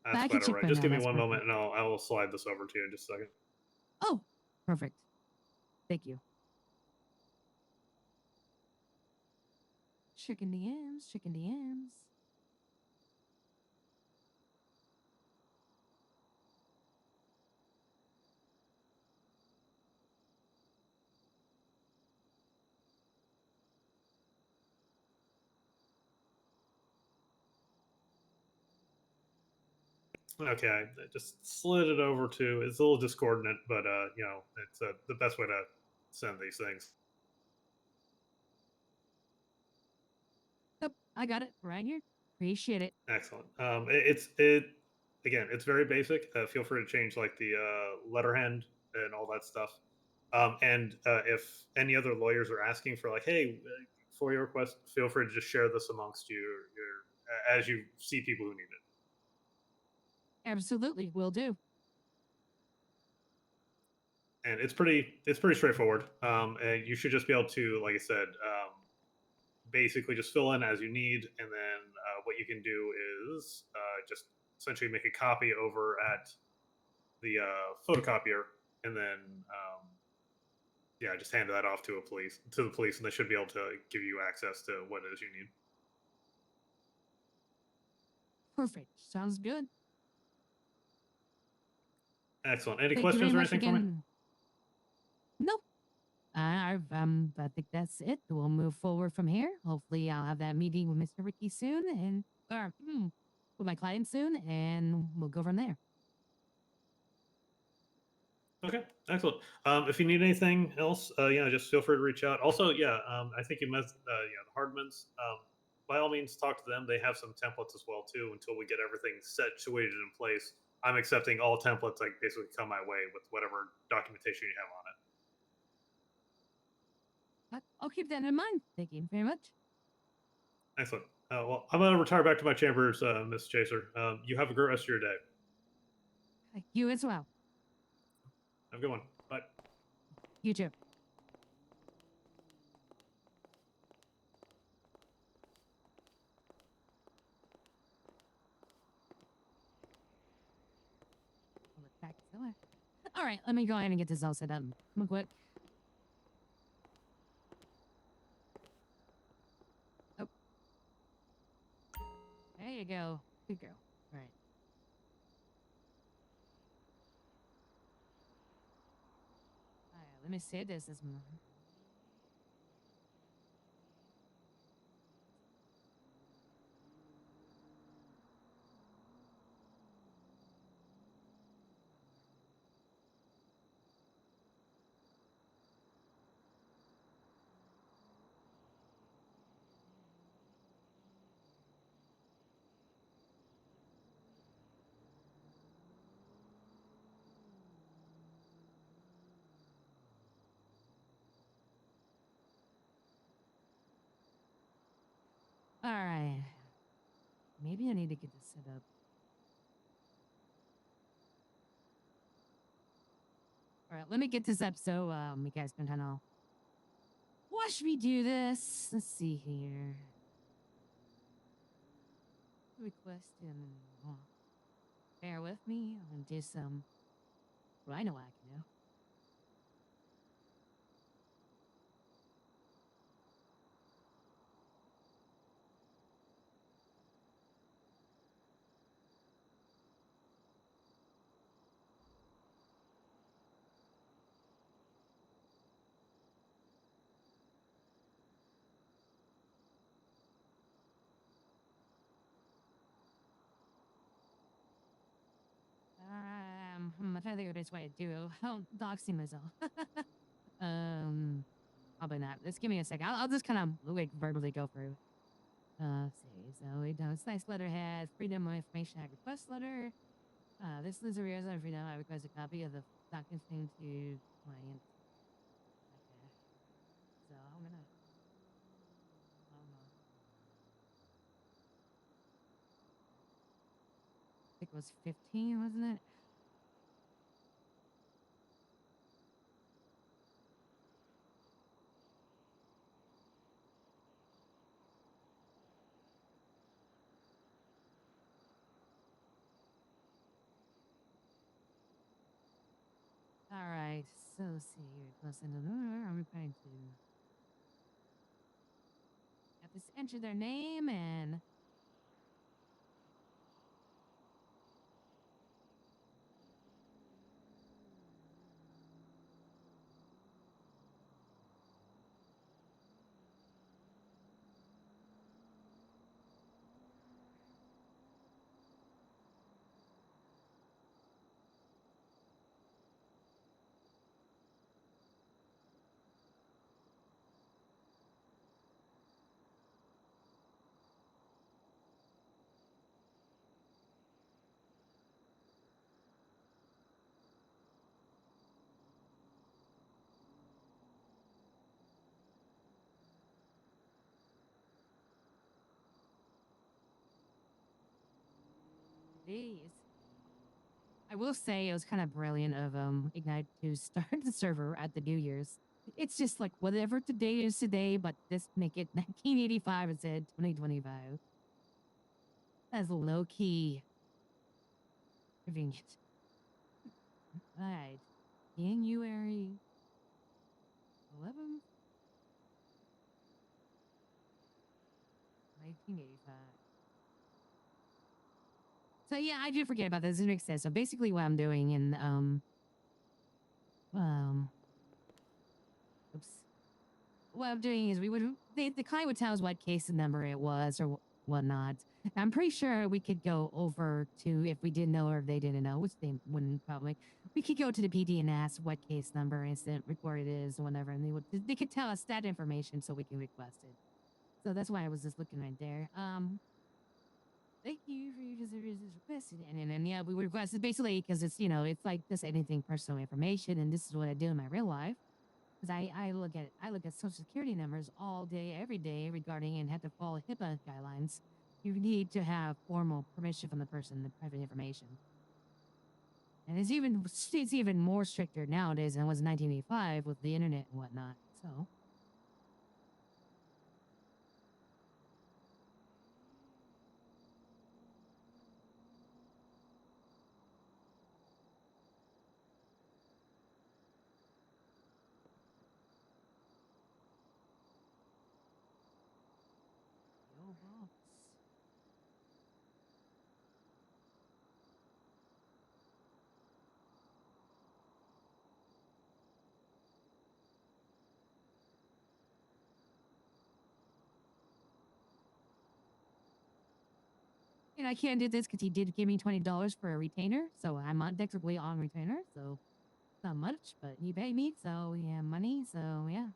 But
That's
I can
quite all
check
right.
right
Just
now.
give me
That's
one moment,
perfect.
and I will slide this over to you in just a second.
Oh, perfect. Thank you. Chicken DMs, chicken DMs.
Okay, I just slid it over to. It's a little discordant, but you know, it's the best way to send these things.
Yep, I got it right here. Appreciate it.
Excellent. Again, it's very basic. Feel free to change like the letterhead and all that stuff. And if any other lawyers are asking for like, hey, for your request, feel free to just share this amongst your as you see people who need it.
Absolutely, will do.
And it's pretty straightforward. And you should just be able to, like I said, basically just fill in as you need, and then what you can do is just essentially make a copy over at the photocopier, and then yeah, just hand that off to the police, and they should be able to give you access to what it is you need.
Perfect. Sounds good.
Excellent. Any
Thank you very
questions or
much
anything for me?
again. No, I think that's it. We'll move forward from here. Hopefully, I'll have that meeting with Mr. Ricky soon, and with my client soon, and we'll go from there.
Okay, excellent. If you need anything else, just feel free to reach out. Also, yeah, I think you met, the Hardmans. By all means, talk to them. They have some templates as well too. Until we get everything situated in place, I'm accepting all templates like basically come my way with whatever documentation you have on it.
I'll keep that in mind. Thank you very much.
Excellent. Well, I'm gonna retire back to my chambers, Miss Chaser. You have a great rest of your day.
You as well.
Have a good one. Bye.
You too. All right, let me go ahead and get this all set up. Real quick. Oh. There you go. Good girl. All right. All right, let me say this morning. All right. Maybe I need to get this set up. All right, let me get this up so you guys can kind of watch me do this. Let's see here. Request and bear with me. I'll do some. Well, I know what I can do. I'm trying to think of this way to do. I'll doxing myself. Probably not. Just give me a second. I'll just kind of like verbally go through. Let's see. So we know it's nice letterhead, freedom of information act request letter. This is a reason freedom. I request a copy of the document thing to client. Okay. So I'm gonna. I think it was 15, wasn't it? All right. So let's see here. Listen, I'm trying to have this enter their name and. Jeez. I will say it was kind of brilliant of Ignite to start the server at the New Year's. It's just like whatever today is today, but just make it 1985 instead 2025. That's low key convenient. All right, January 11th, 1985. So yeah, I do forget about this. It makes sense. So basically, what I'm doing in oops. What I'm doing is the client would tell us what case number it was or whatnot. I'm pretty sure we could go over to if we didn't know or if they didn't know, which they wouldn't probably. We could go to the PD and ask what case number incident report it is or whatever, and they could tell us that information so we can request it. So that's why I was just looking right there. Thank you for your services requested, and yeah, we requested basically because it's it's like just anything personal information, and this is what I do in my real life. because I look at social security numbers all day, every day regarding and have to follow HIPAA guidelines. You need to have formal permission from the person, the private information. And it's even more stricter nowadays than it was in 1985 with the internet and whatnot. So yo, boss. And I can't do this because he did give me $20 for a retainer, so I'm not technically on retainer, so it's not much, but he paid me, so we have money, so yeah.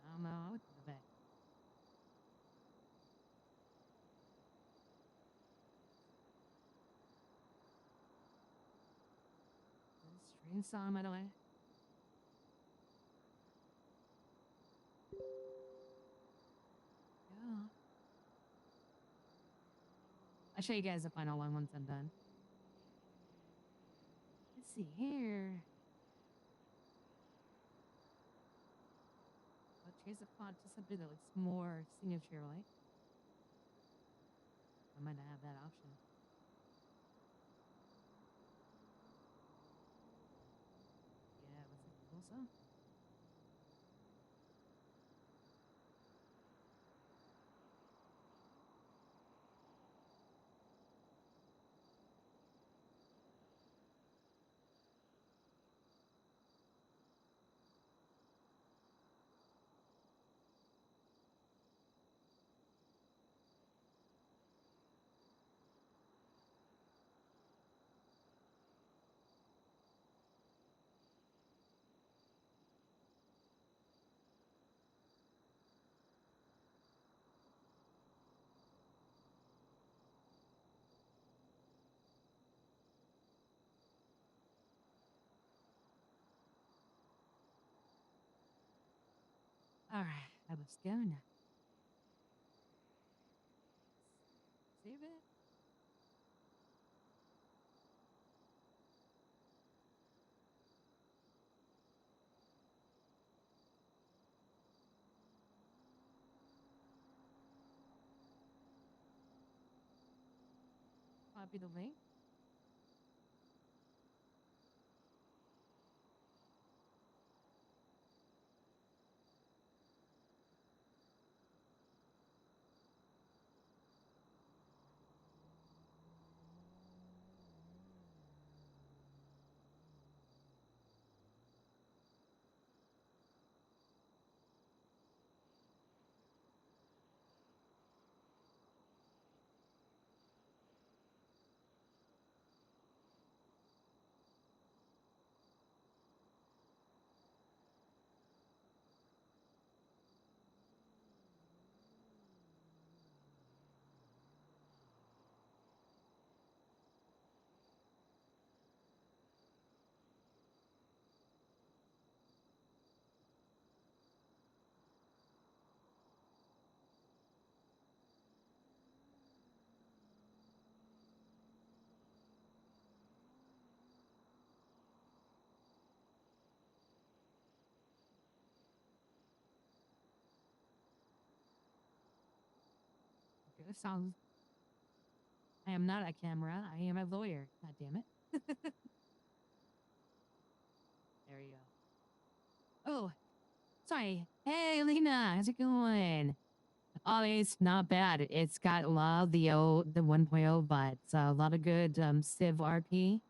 I don't know. I would do that. Strange song, by the way. Yeah. I'll show you guys the final one once I'm done. Let's see here. I'll change the font to something that looks more signature like. I might not have that option. Yeah, looks like a cool song. All right, let's go now. Save it. Copy the link. Okay, this sounds. I am not a camera. I am a lawyer. God damn it. There you go. Oh, sorry. Hey, Lena, how's it going? Oh, it's not bad. It's got a lot of the 1.0 vibes. A lot of good Civ RP.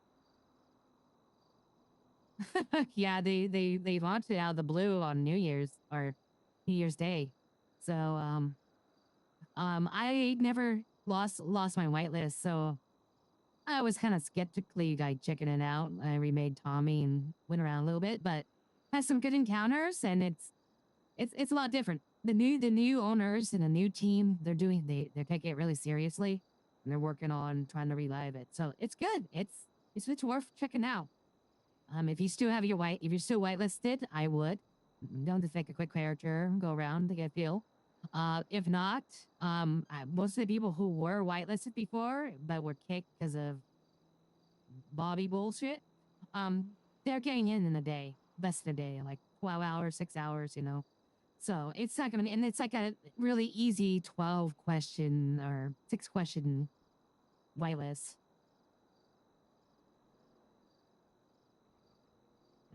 Yeah, they launched it out of the blue on New Year's or New Year's Day. So I never lost my whitelist, so I was kind of skeptically like checking it out. I remade Tommy and went around a little bit, but has some good encounters, and it's a lot different. the new owners and the new team, they're taking it really seriously, and they're working on trying to relive it. So it's good. It's worth checking out. If you still have if you're still whitelisted, I would. Don't just take a quick character, go around to get a feel. If not, most of the people who were whitelisted before but were kicked because of Bobby bullshit, they're getting in a day, best of the day, like 12 hours, 6 hours, So it's not gonna be, and it's like a really easy 12 question or 6 question whitelist.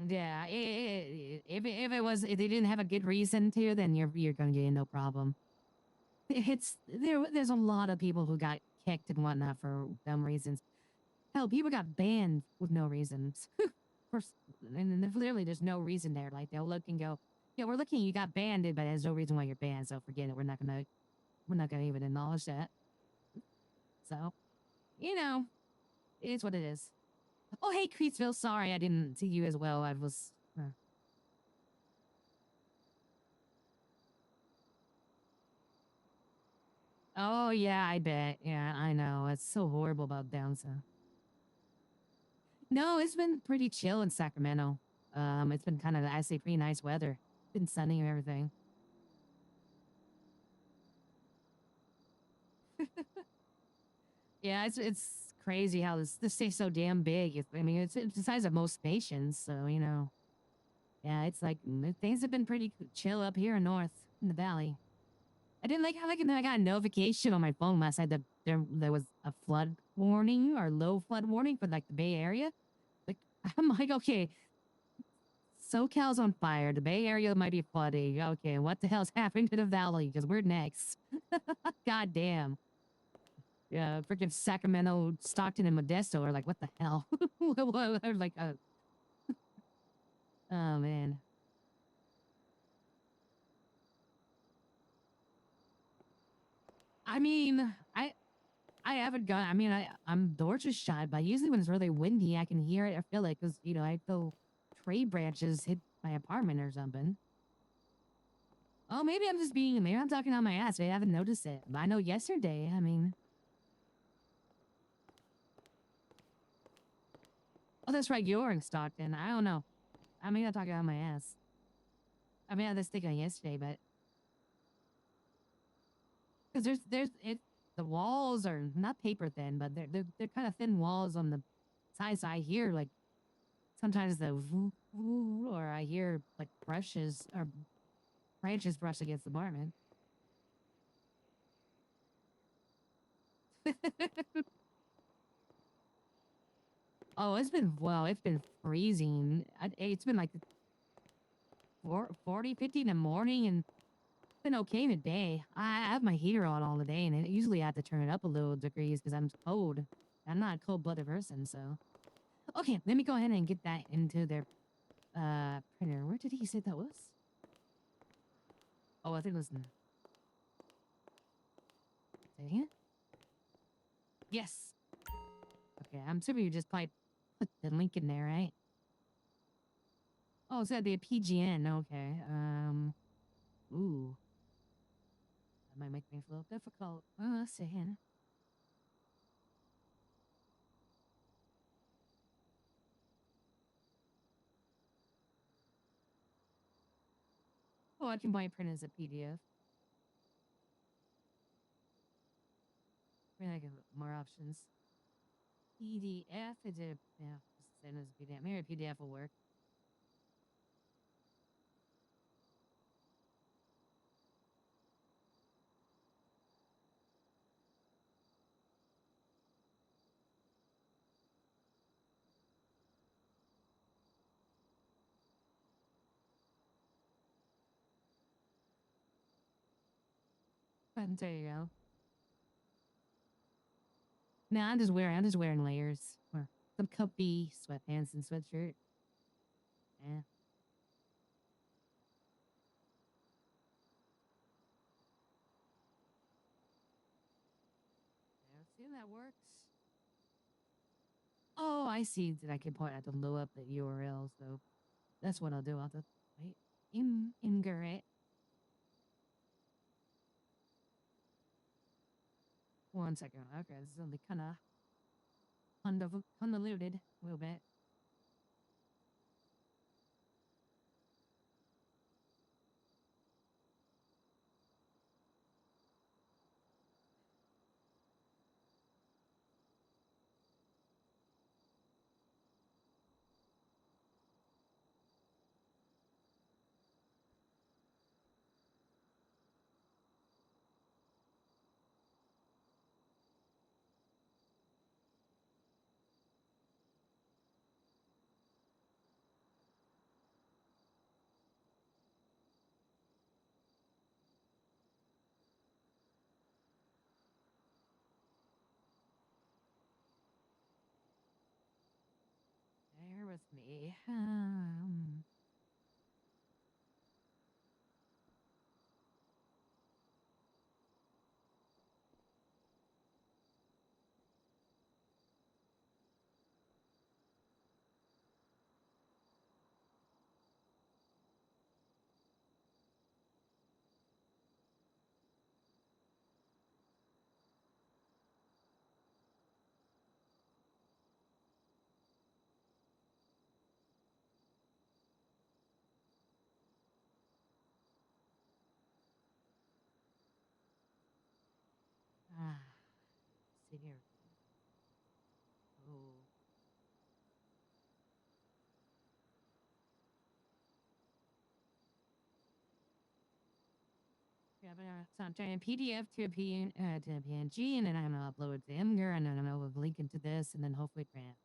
Yeah, if they didn't have a good reason to, then you're gonna get in no problem. There's a lot of people who got kicked and whatnot for dumb reasons. Hell, people got banned with no reasons. First, and then literally there's no reason there. Like they'll look and go, yeah, we're looking, you got banned, but there's no reason why you're banned, so forget it. We're not gonna even acknowledge that. So, it is what it is. Oh, hey, Creeksville, sorry I didn't see you as well. I was. Oh yeah, I bet. Yeah, I know. It's so horrible about down south. No, it's been pretty chill in Sacramento. It's been kind of, I say, pretty nice weather. Been sunny and everything. Yeah, it's crazy how this state's so damn big. I mean, it's the size of most stations, so yeah, it's like things have been pretty chill up here in north in the valley. I didn't like how I got a notification on my phone last night that there was a flood warning or low flood warning for like the Bay Area. Like I'm like, okay, SoCal's on fire. The Bay Area might be flooding. Okay, what the hell's happening to the valley? Because we're next. God damn. Yeah, freaking Sacramento, Stockton, and Modesto are like, what the hell? They're like, oh man. I mean, I haven't gone. I mean, I'm door to shut, but usually when it's really windy, I can hear it or feel it because I feel tree branches hit my apartment or something. Oh, maybe I'm talking on my ass. I haven't noticed it. But I know yesterday. I mean, oh, that's right. You're in Stockton. I don't know. I mean, I'm talking on my ass. I mean, I was thinking yesterday, but because the walls are not paper thin, but they're kind of thin walls on the sides. So I hear like sometimes the woo, woo, or I hear like brushes or branches brush against the apartment. Oh, it's been freezing. It's been like 40, 50 in the morning, and it's been okay in the day. I have my heater on all the day, and usually I have to turn it up a little degrees because I'm cold. I'm not a cold-blooded person, so. Okay, let me go ahead and get that into their printer. Where did he say that was? Oh, I think it was in. Say it? Yes. Okay, I'm assuming you just probably put the link in there, right? Oh, it's gotta be a PGN. Okay. Ooh. That might make things a little difficult. Let's see here. Oh, I can buy print as a PDF. Maybe I give more options. PDF is a yeah, just send as a PDF. Maybe a PDF will work. But there you go. Now I'm just wearing layers or some comfy sweatpants and sweatshirt. Yeah. Yeah, see that works. Oh, I see that I can point at the low up the URL, so that's what I'll do. I'll just wait. Ingrid. 1 second. Okay, this is only kind of convoluted a little bit. Bear with me. See here. Oh. Yeah, but so I'm trying PDF to a PNG, and then I'm gonna upload it to Imgur, and then I'm gonna link into this, and then hopefully grant.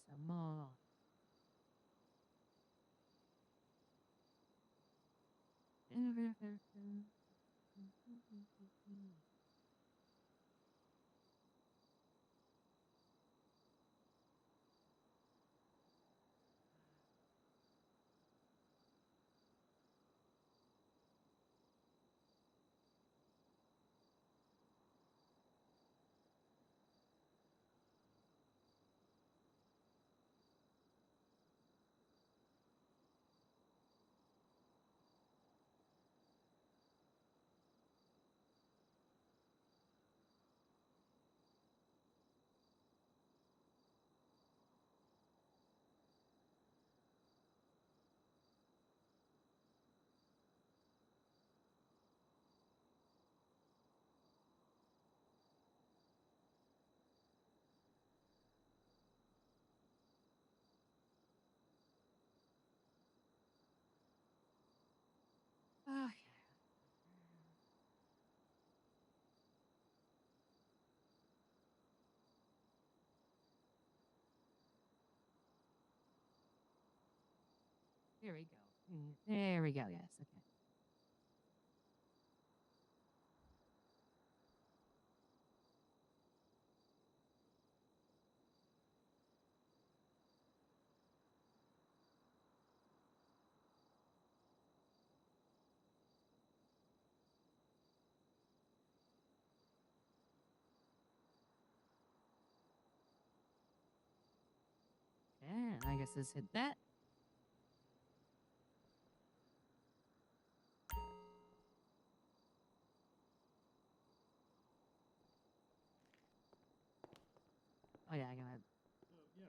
Some more. Okay. There we go. There we go. Yes. Okay. Yeah, I guess let's hit that. Oh yeah, I gotta.
So yeah,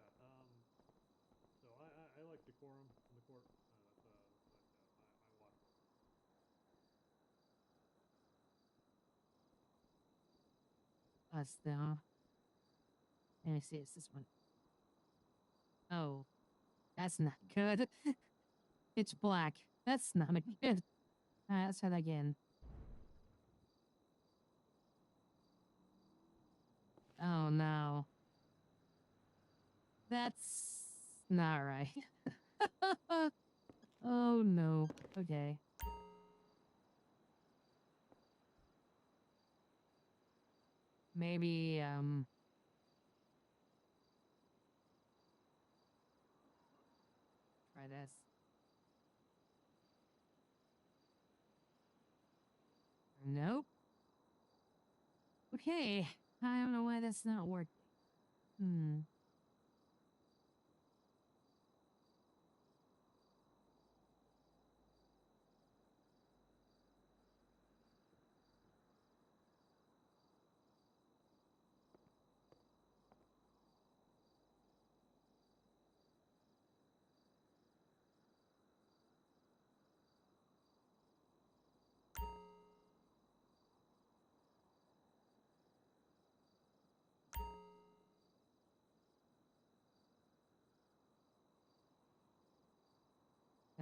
so I like decorum in the court. That's my watch.
Us though. Let me see. It's this one. Oh, that's not good. It's black. That's not good. Alright, let's try that again. Oh no. That's not right. Oh no. Okay. Maybe try this. Nope. Okay. I don't know why that's not working. Hmm.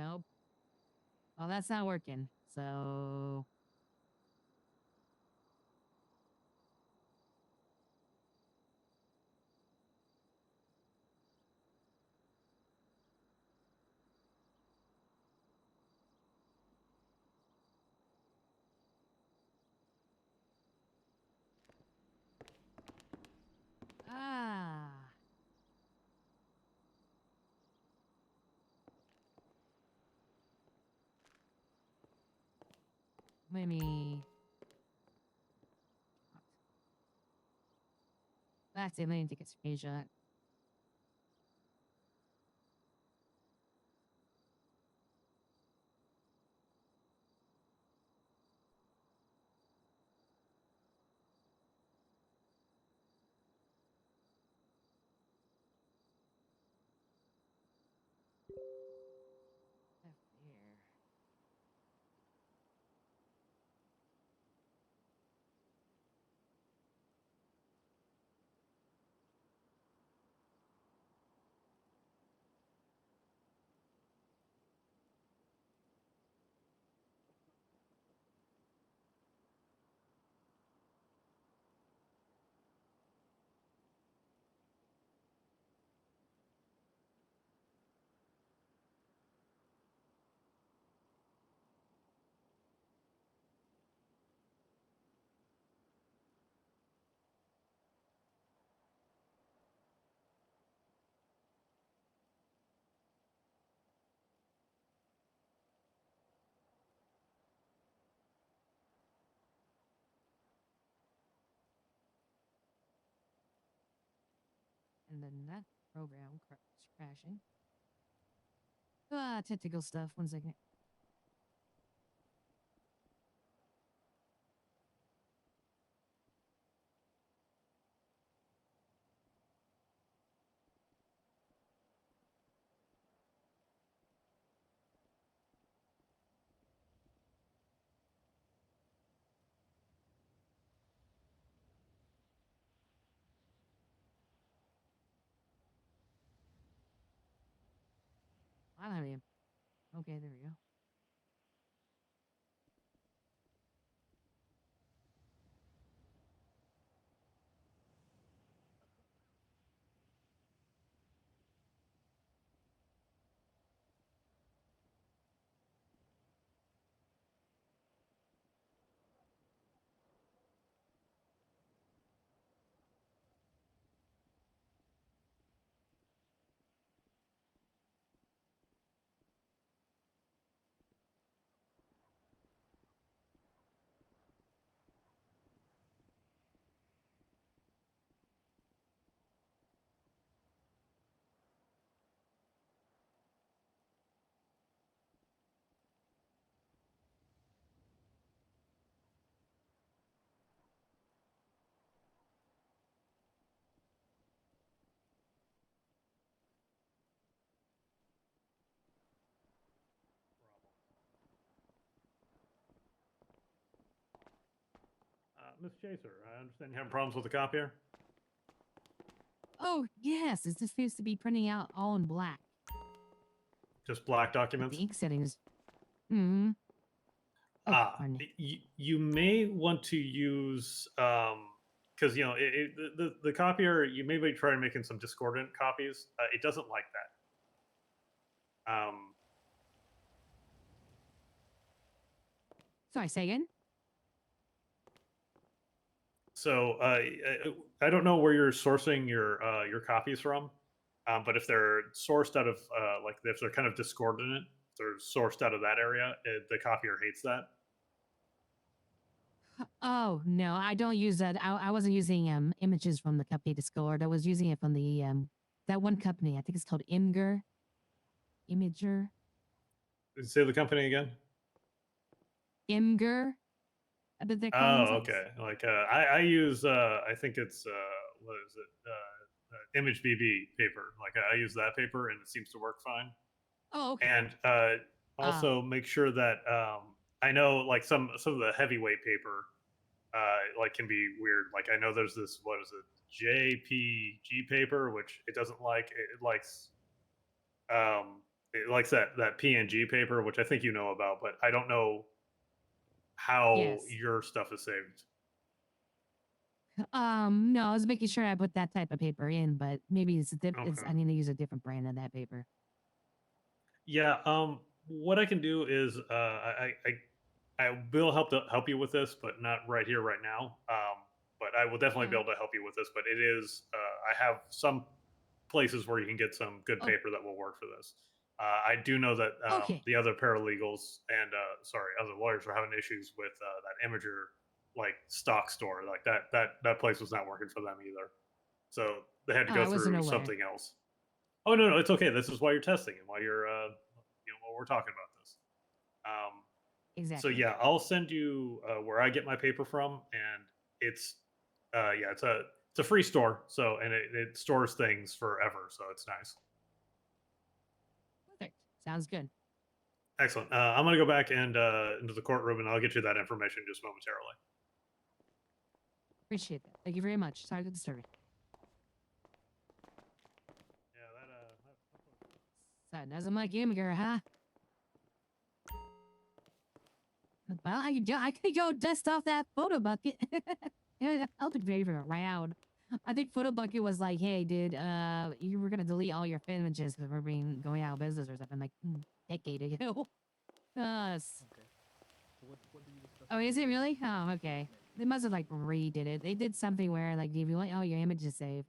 Nope. Well, that's not working. So ah. Let me. That's it. Let me take a screenshot. Left there. And then that program is crashing. Ah, technical stuff. 1 second. I don't have any. Okay, there we go.
Miss Chaser, I understand you having problems with the copier.
Oh, yes. It just seems to be printing out all in black.
Just black
But
documents.
the ink settings. Hmm. Oh, pardon me.
You may want to use because the copier, you may be trying making some discordant copies. It doesn't like that.
Sorry, say again?
So I don't know where you're sourcing your copies from, but if they're sourced out of like if they're kind of discordant, if they're sourced out of that area, the copier hates that.
Oh, no, I don't use that. I wasn't using images from the company Discord. I was using it from the that one company. I think it's called Imager.
Say the company again.
Imgur. I bet they're calling
Oh,
themselves.
okay. Like I use I think it's what is it? Image BB paper. Like I use that paper and it seems to work fine.
Oh, okay.
And also make sure that I know like some of the heavyweight paper like can be weird. Like I know there's this what is it JPG paper which it doesn't like. It likes It likes that PNG paper, which I think you know about, but I don't know how
Yes.
your stuff is saved.
No, I was making sure I put that type of paper in, but maybe it's
Okay.
I need to use a different brand of that paper.
Yeah. What I can do is I will help you with this, but not right here, right now. But I will definitely be
Yeah.
able to help you with this. But it is I have some places where you can get some good
Oh,
paper that will work for this. I do know that
okay.
the other paralegals and other lawyers were having issues with that Imager like stock store. Like that place was not working for them either. So they had to
Oh,
go
I wasn't
through
aware.
something else. Oh no, it's okay. This is why you're testing and why you're while we're talking about this. So
Exactly.
yeah, I'll send you where I get my paper from, and it's yeah, it's a free store. So and it stores things forever, so it's nice.
Perfect. Sounds good.
Excellent. I'm gonna go back and into the courtroom, and I'll get you that information just momentarily.
Appreciate that. Thank you very much. Sorry to disturb you.
Yeah,
So doesn't like you, girl, huh? Well, I could go dust off that photo bucket. Yeah, I'll be very around. I think photo bucket was like, hey, dude, you were gonna delete all your images because we're being going out of business or something like decade ago.
Okay. So what did you discuss
Oh,
with
is
them?
it really? Oh, okay. They must have like redid it. They did something where like if you want all your images saved.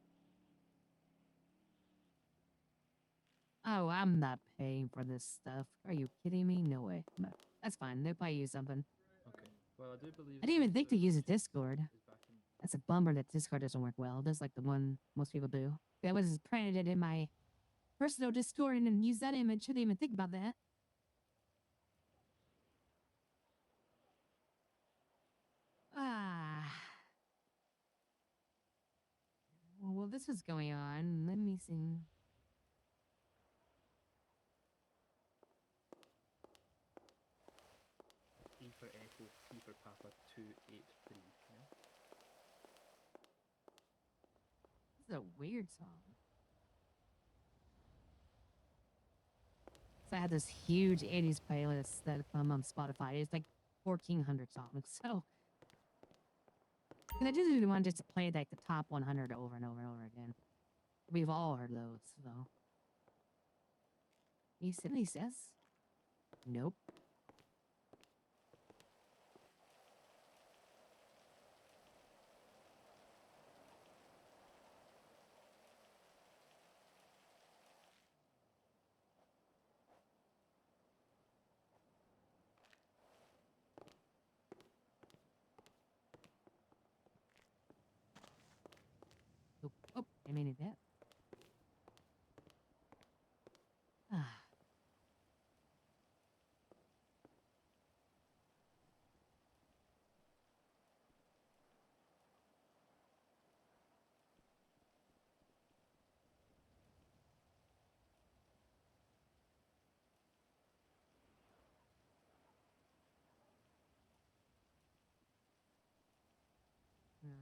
Oh, I'm not paying for this stuff. Are you kidding me? No way. No. That's fine. They'll probably use something.
Okay. Well, I do believe
I
that
didn't even think
Mr.
to use a
Chief
Discord.
is back in.
That's a bummer that Discord doesn't work well. That's like the one most people do. If I was printed it in my personal Discord and use that image. Shouldn't even think about that. Ah. Well, while this was going on, let me see.
E for Echo, P for Papa 283. Yeah.
This is a weird song. So I had this huge 80s playlist that come on Spotify. It's like 1,400 songs. So and I just really wanted just to play like the top 100 over and over and over again. We've all heard those, so. He simply says, nope. Oh, oh, I mean that. Ah. Oh, man.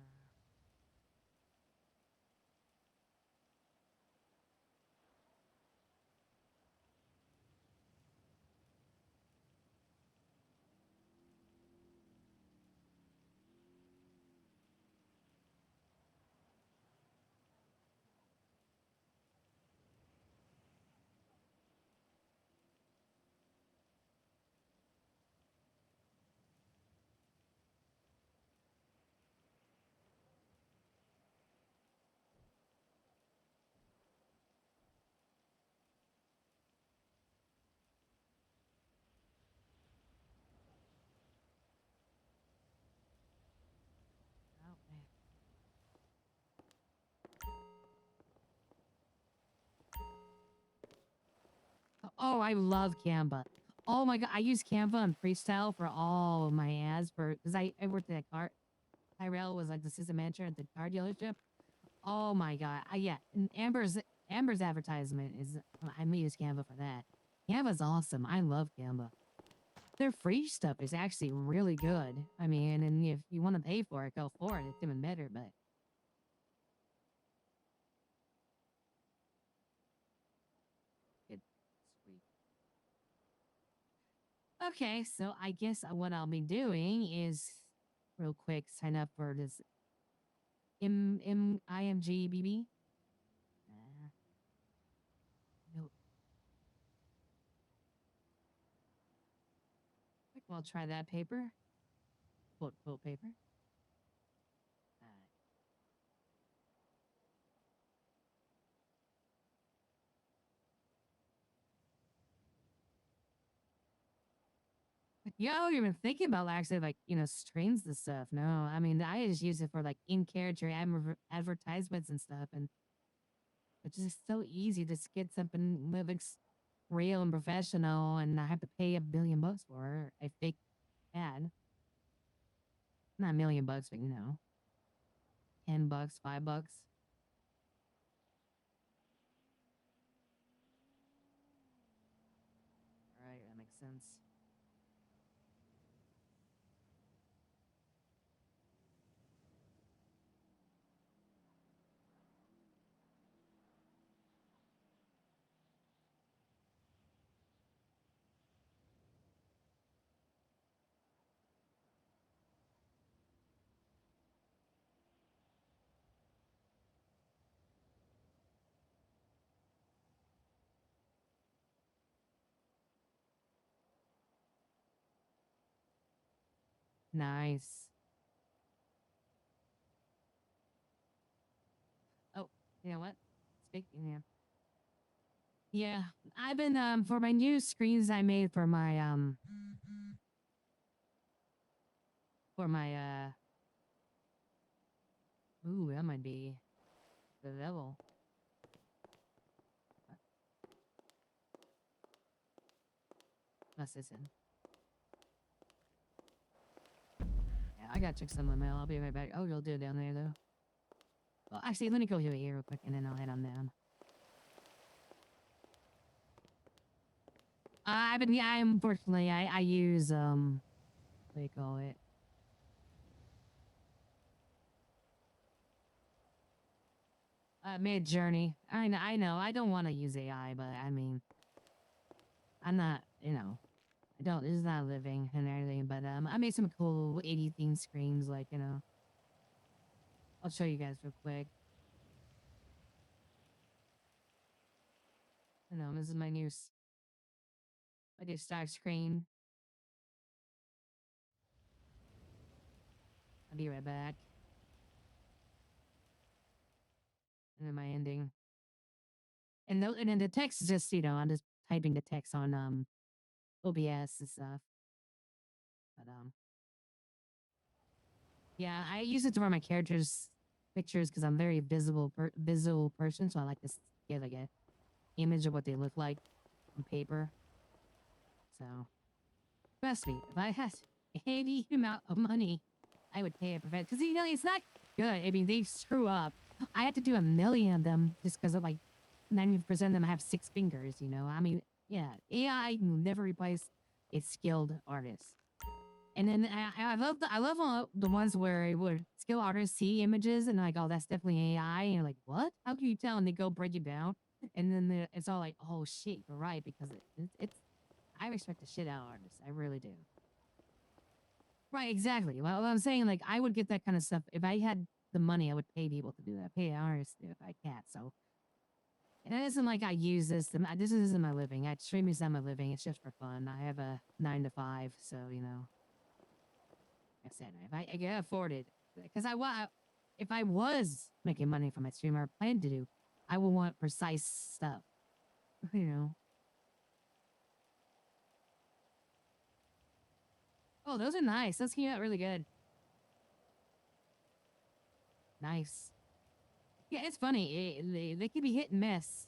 Oh, I love Canva. Oh my god, I use Canva and Freestyle for all of my ads for because I worked at a car. Tyrell was like the assistant manager at the car dealership. Oh my god, yeah. And Amber's advertisement is I may use Canva for that. Canva's awesome. I love Canva. Their free stuff is actually really good. I mean, and if you want to pay for it, go for it. It's even better. But it's sweet. Okay, so I guess what I'll be doing is real quick sign up for this IMGBB. No, I'll try that paper. Quote paper. Yeah, I wasn't even thinking about actually like, strains the stuff. No, I mean, I just use it for like in character advertisements and stuff. And it's just so easy to get something that looks real and professional and not have to pay $1 billion for a fake ad. Not $1 million, but $10, $5. All right, that makes sense. Nice. Oh, you know what? Speaking, yeah, I've been for my new screens I made for my ooh, that might be the level. Plus this in. Yeah, I gotta check some of the mail. I'll be right back. Oh, you'll do it down there though. Well, actually, let me go here real quick, and then I'll head on down. Yeah, unfortunately, I use what do you call it? Mid Journey. I know. I don't want to use AI, but I mean, I'm not. I don't. This is not living and everything. But I made some cool 80 theme screens. Like I'll show you guys real quick. This is my new stock screen. I'll be right back. And then my ending. And then the text is just I'm just typing the text on OBS and stuff. But yeah, I use it to run my characters' pictures because I'm very visual person, so I like to get like a image of what they look like on paper. So trust me, if I had any amount of money, I would pay a professional because it's not good. I mean, they screw up. I had to do 1 million of them just because of like 90% of them have 6 fingers. I mean, yeah, AI will never replace a skilled artist. And then I love all the ones where skill artists see images and like, oh, that's definitely AI. And you're like, what? How can you tell? And they go break it down, and then it's all like, oh shit, you're right because it's. I respect the shit out of artists. I really do. Right, exactly. Well, I'm saying like I would get that kind of stuff if I had the money. I would pay people to do that. Pay artists to do it if I can't. So and it isn't like I use this. This isn't my living. Streaming is not my living. It's just for fun. I have a 9 to 5, so I said, if I can afford it, because if I was making money from my stream or plan to do, I would want precise stuff. you know. Oh, those are nice. Those came out really good. Nice. Yeah, it's funny. They can be hit and miss.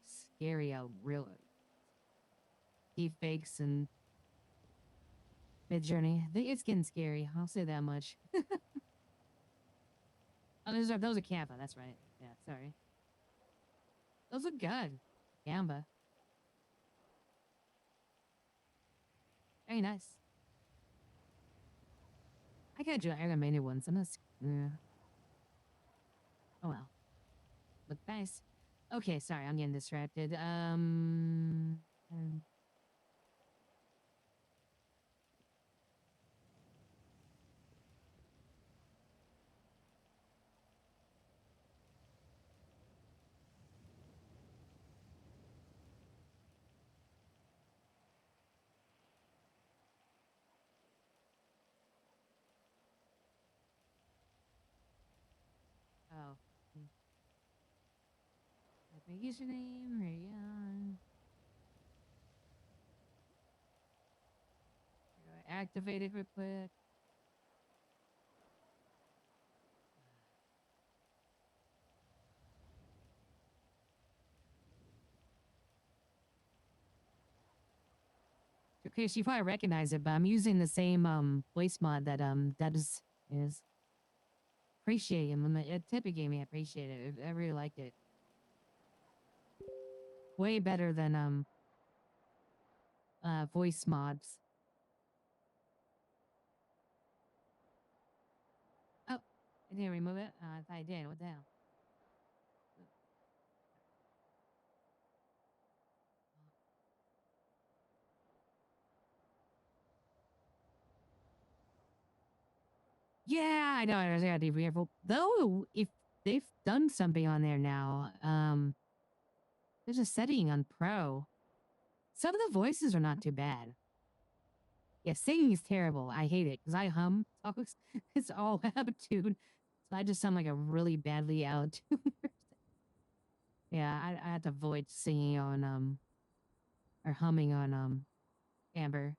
Scary how real deep fakes and mid journey. It's getting scary. I'll say that much. Oh, those are Canva. That's right. Yeah, sorry. Those look good. Canva. Very nice. I gotta do animated ones. I'm not. Yeah. Oh well. Look nice. Okay, sorry, I'm getting distracted. Oh. Like my username, Rayon. Activate it real quick. Okay, so you probably recognize it, but I'm using the same voice mod that Debs is. Appreciate him. Tippy gave me. I appreciate it. I really liked it. Way better than voice mods. Oh, I didn't remove it. I thought I did. What the hell? Yeah, I know. I gotta be careful. Though, if they've done something on there now, there's a setting on Pro. Some of the voices are not too bad. Yeah, singing is terrible. I hate it because I hum. It's all out of tune. So I just sound like a really badly out tune person. Yeah, I had to avoid singing on or humming on Amber.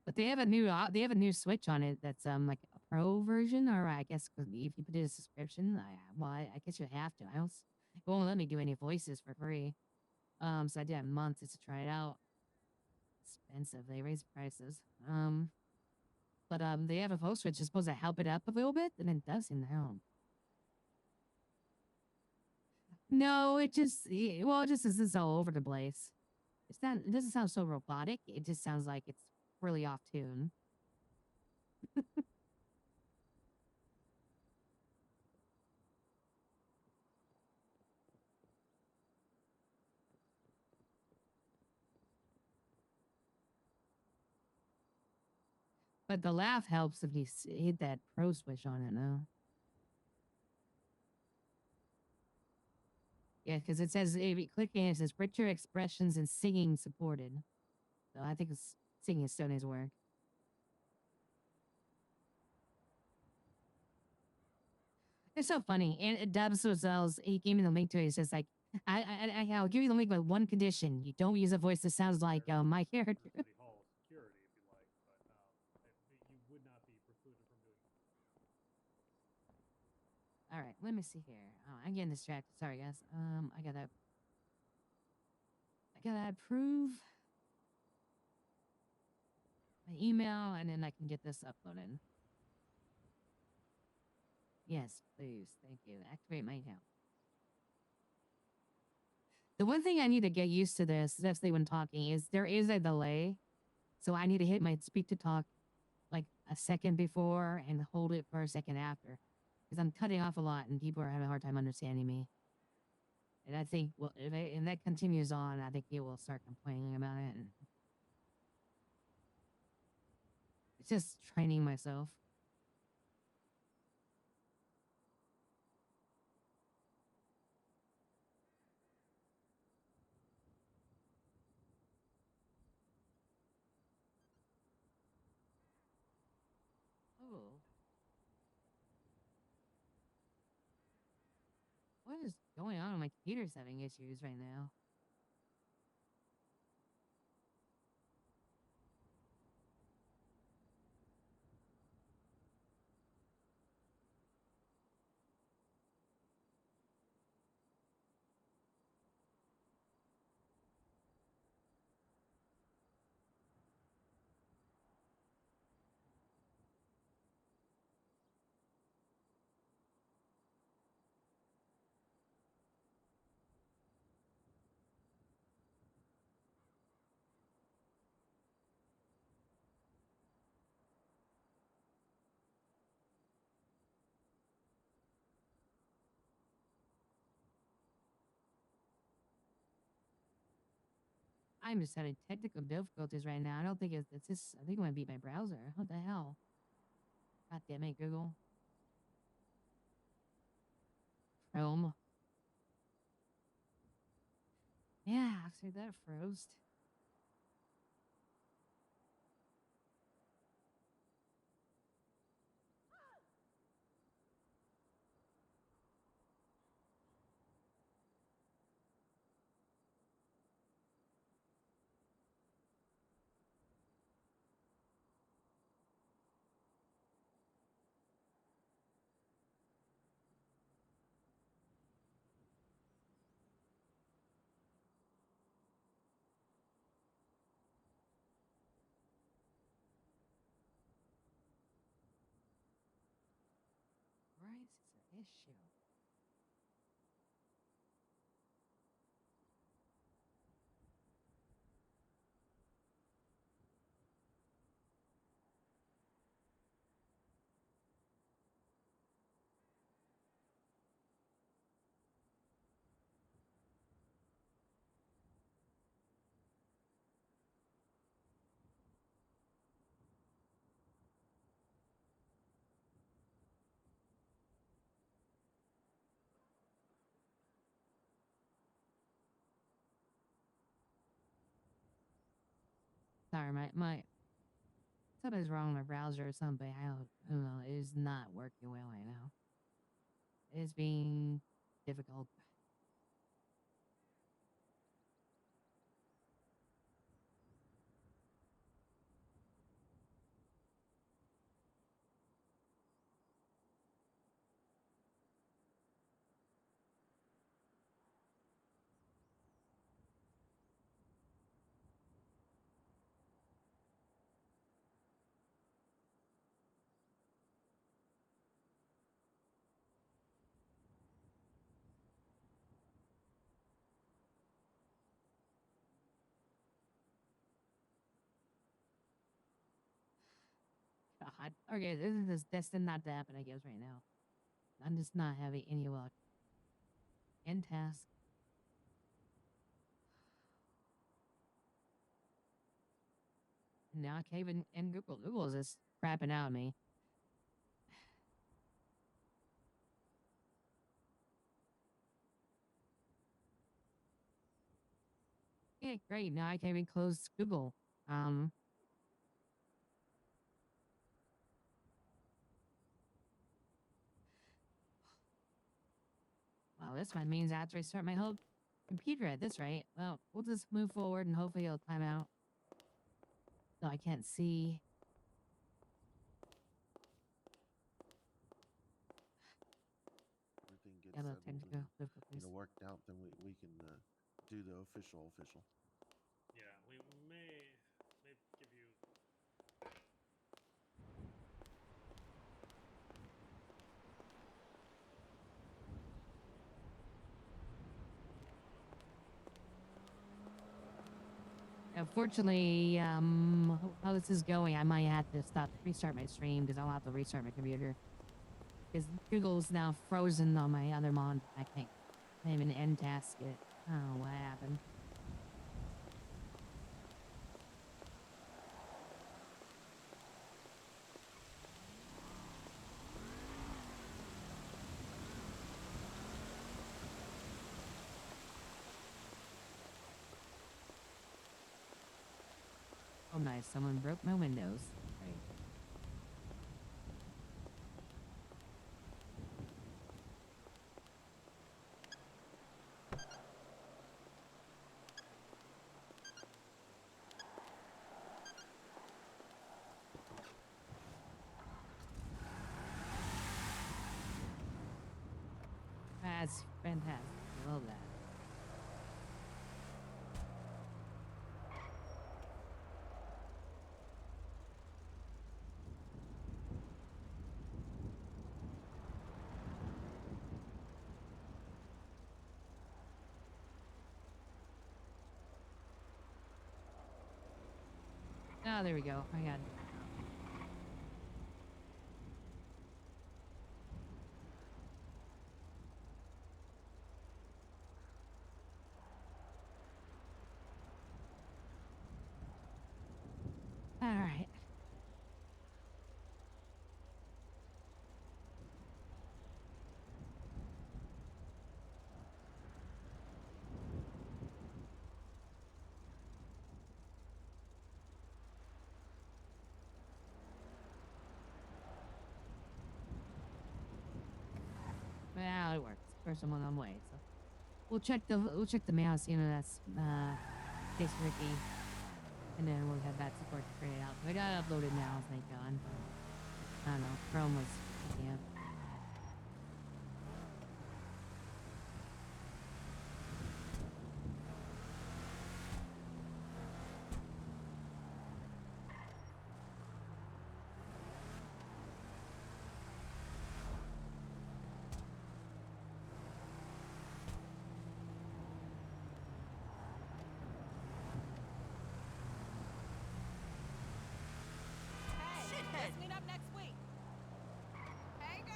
But they have a new Switch on it that's like a pro version, or I guess if you put in a subscription, I guess you have to. It won't let me do any voices for free. So I did have months just to try it out. Expensive. They raised prices. But they have a post which is supposed to help it up a little bit, and it doesn't help. No, it just is all over the place. It doesn't sound so robotic. It just sounds like it's really off tune. But the laugh helps if you hit that pro switch on it now. Yeah, because it says if you click in, it says richer expressions and singing supported. So I think singing still needs work. It's so funny. And Dubs was he gave me the link to it. It's just like I'll give you the link with one condition: you don't use a voice that sounds like my character.
City Hall security, if you like, but you would not be precluded from doing.
All right, let me see here. Oh, I'm getting distracted. Sorry, guys. I gotta approve my email, and then I can get this uploaded. Yes, please. Thank you. Activate my account. The one thing I need to get used to this, especially when talking, is there is a delay. So I need to hit my speak to talk like a second before and hold it for a second after. Because I'm cutting off a lot and people are having a hard time understanding me. And I think, well, if that continues on, I think people will start complaining about it. And it's just training myself. Oh. What is going on? My computer's having issues right now. I'm just having technical difficulties right now. I don't think it's just. I think it might be my browser. What the hell? God damn it, Google. Chrome. Yeah, after that froze. Right, it's an issue. Sorry, my something's wrong with my browser or something. I don't know. It is not working well right now. It is being difficult. God. Okay, this is just destined not to happen, I guess, right now. I'm just not having any luck. End task. Now I can't even in Google. Google is just crapping out on me. Yeah, great. Now I can't even close Google. Well, this one means I have to restart my whole computer at this rate. Well, we'll just move forward and hopefully it'll time out. So I can't see.
Everything gets
Yeah, the
settled
technical
and
difficulties.
worked out, then we can do the official.
Yeah, we may give you.
Unfortunately, how this is going, I might have to restart my stream because I'll have to restart my computer. Because Google's now frozen on my other mod. I can't even end task it. Oh, what happened? Oh, nice. Someone broke my windows. Great. That's fantastic. I love that. Oh, there we go. I got it. All right. Well, it works. First one on way, so we'll check the mail, see if that's case Ricky, and then we'll head back to court to print it out. I got it uploaded now, thank God. But I don't know. Chrome was picking up.
Hey, let's meet up next week. Hey, girl.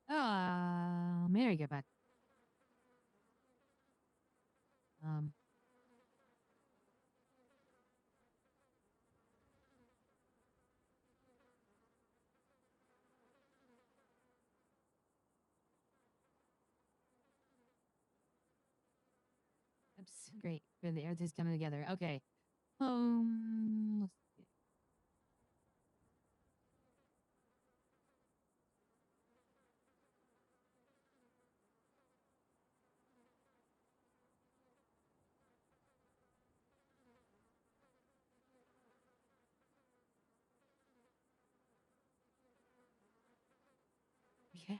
Oh. Mary get back. Oops, great. Good, the everything's coming together. Okay. Let's see. Yeah.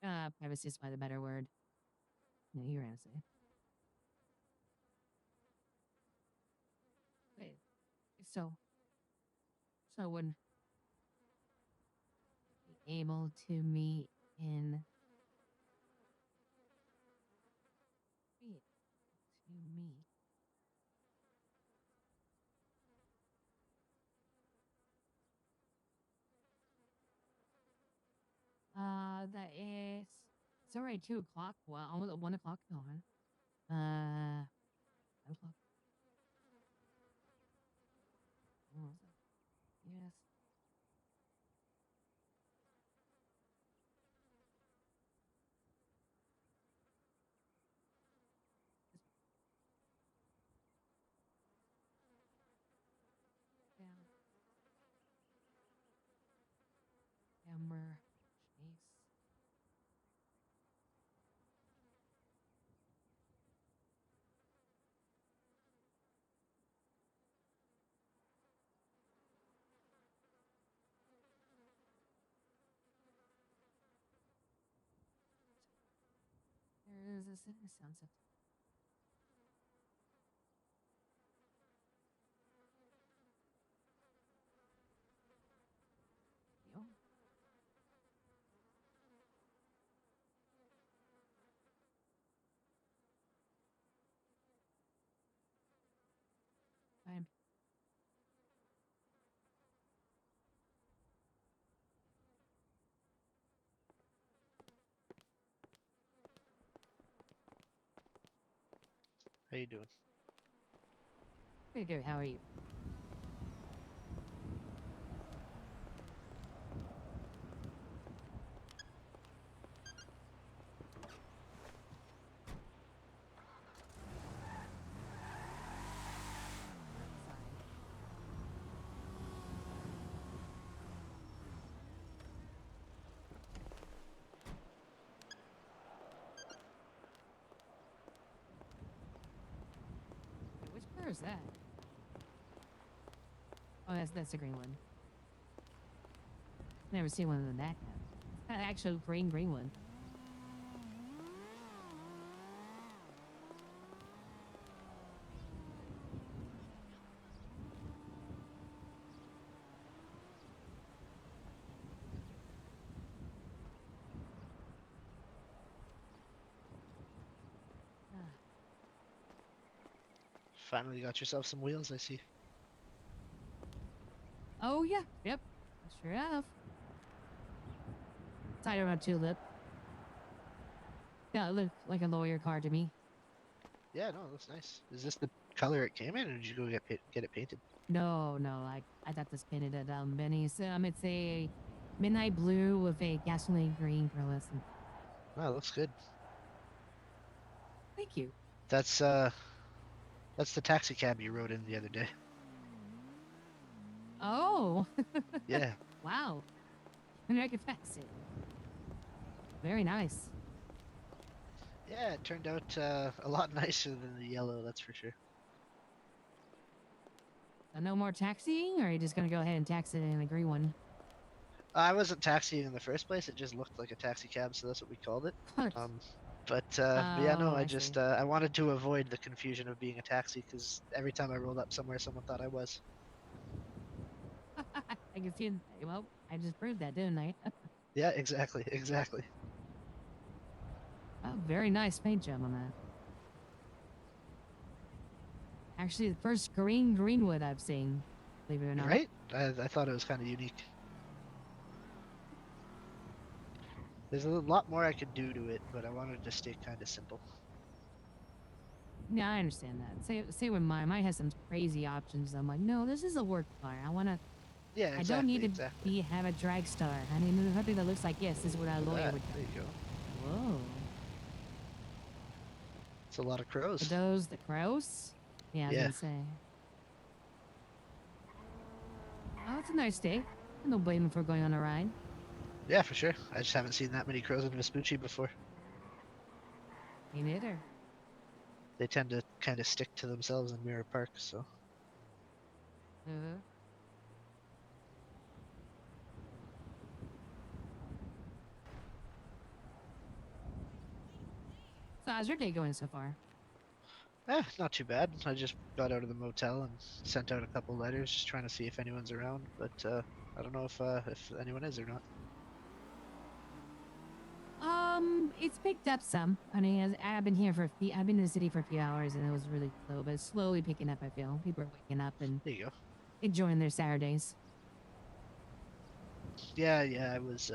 Privacy is probably the better word. Yeah, you're gonna say. Wait, so would be able to meet in meet to meet. That is it's already 2 o'clock. Well, almost 1 o'clock gone. 5 o'clock. Oh, yes. Yeah. Amber. Chase. There is a sound set. Yo. Fine.
How you doing?
Pretty good. How are you? Wait, which car is that? Oh, that's the green one. Never seen one of that. An actual green one. Ah.
Finally got yourself some wheels, I see.
Oh yeah, yep, sure have. Tied around tulip. Yeah, it looked like a lawyer car to me.
Yeah, no, it looks nice. Is this the color it came in, or did you go get it painted?
No, I got this painted at Benny's. It's a midnight blue with a gasoline green pearlescent.
Oh, it looks good.
Thank you.
That's the taxi cab you rode in the other day.
Oh.
Yeah.
Wow. I can fix it. Very nice.
Yeah, it turned out a lot nicer than the yellow, that's for sure.
So no more taxiing, or are you just gonna go ahead and taxi it in a green one?
I wasn't taxiing in the first place. It just looked like a taxi cab, so that's what we called it. But yeah, no,
Oh,
I
I
just
see.
I wanted to avoid the confusion of being a taxi because every time I rolled up somewhere, someone thought I was.
I can see. Well, I just proved that, didn't I?
Yeah, exactly, exactly.
Oh, very nice paint job on that. Actually, the first greenwood I've seen, believe it or not.
Right? I thought it was kind of unique. There's a lot more I could do to it, but I wanted to stay kind of simple.
Yeah, I understand that. Say with mine. Mine has some crazy options. I'm like, no, this is a work car. I wanna.
Yeah, exactly.
I don't need to have a drag star. I need something that looks like, yes, this is what a lawyer would do.
There you go.
Whoa.
It's a lot of crows.
Are those the crows? Yeah, I was gonna say. Oh, it's a nice day. No blaming for going on a ride.
Yeah, for sure. I just haven't seen that many crows in Vespucci before.
Me neither.
They tend to kind of stick to themselves in Mirror Park, so.
How's your day going so far?
Not too bad. I just got out of the motel and sent out a couple letters, just trying to see if anyone's around. But I don't know if anyone is or not.
It's picked up some. I mean, I've been here for I've been in the city for a few hours, and it was really slow, but it's slowly picking up. I feel people are waking up and
There you go.
enjoying their Saturdays.
Yeah, I was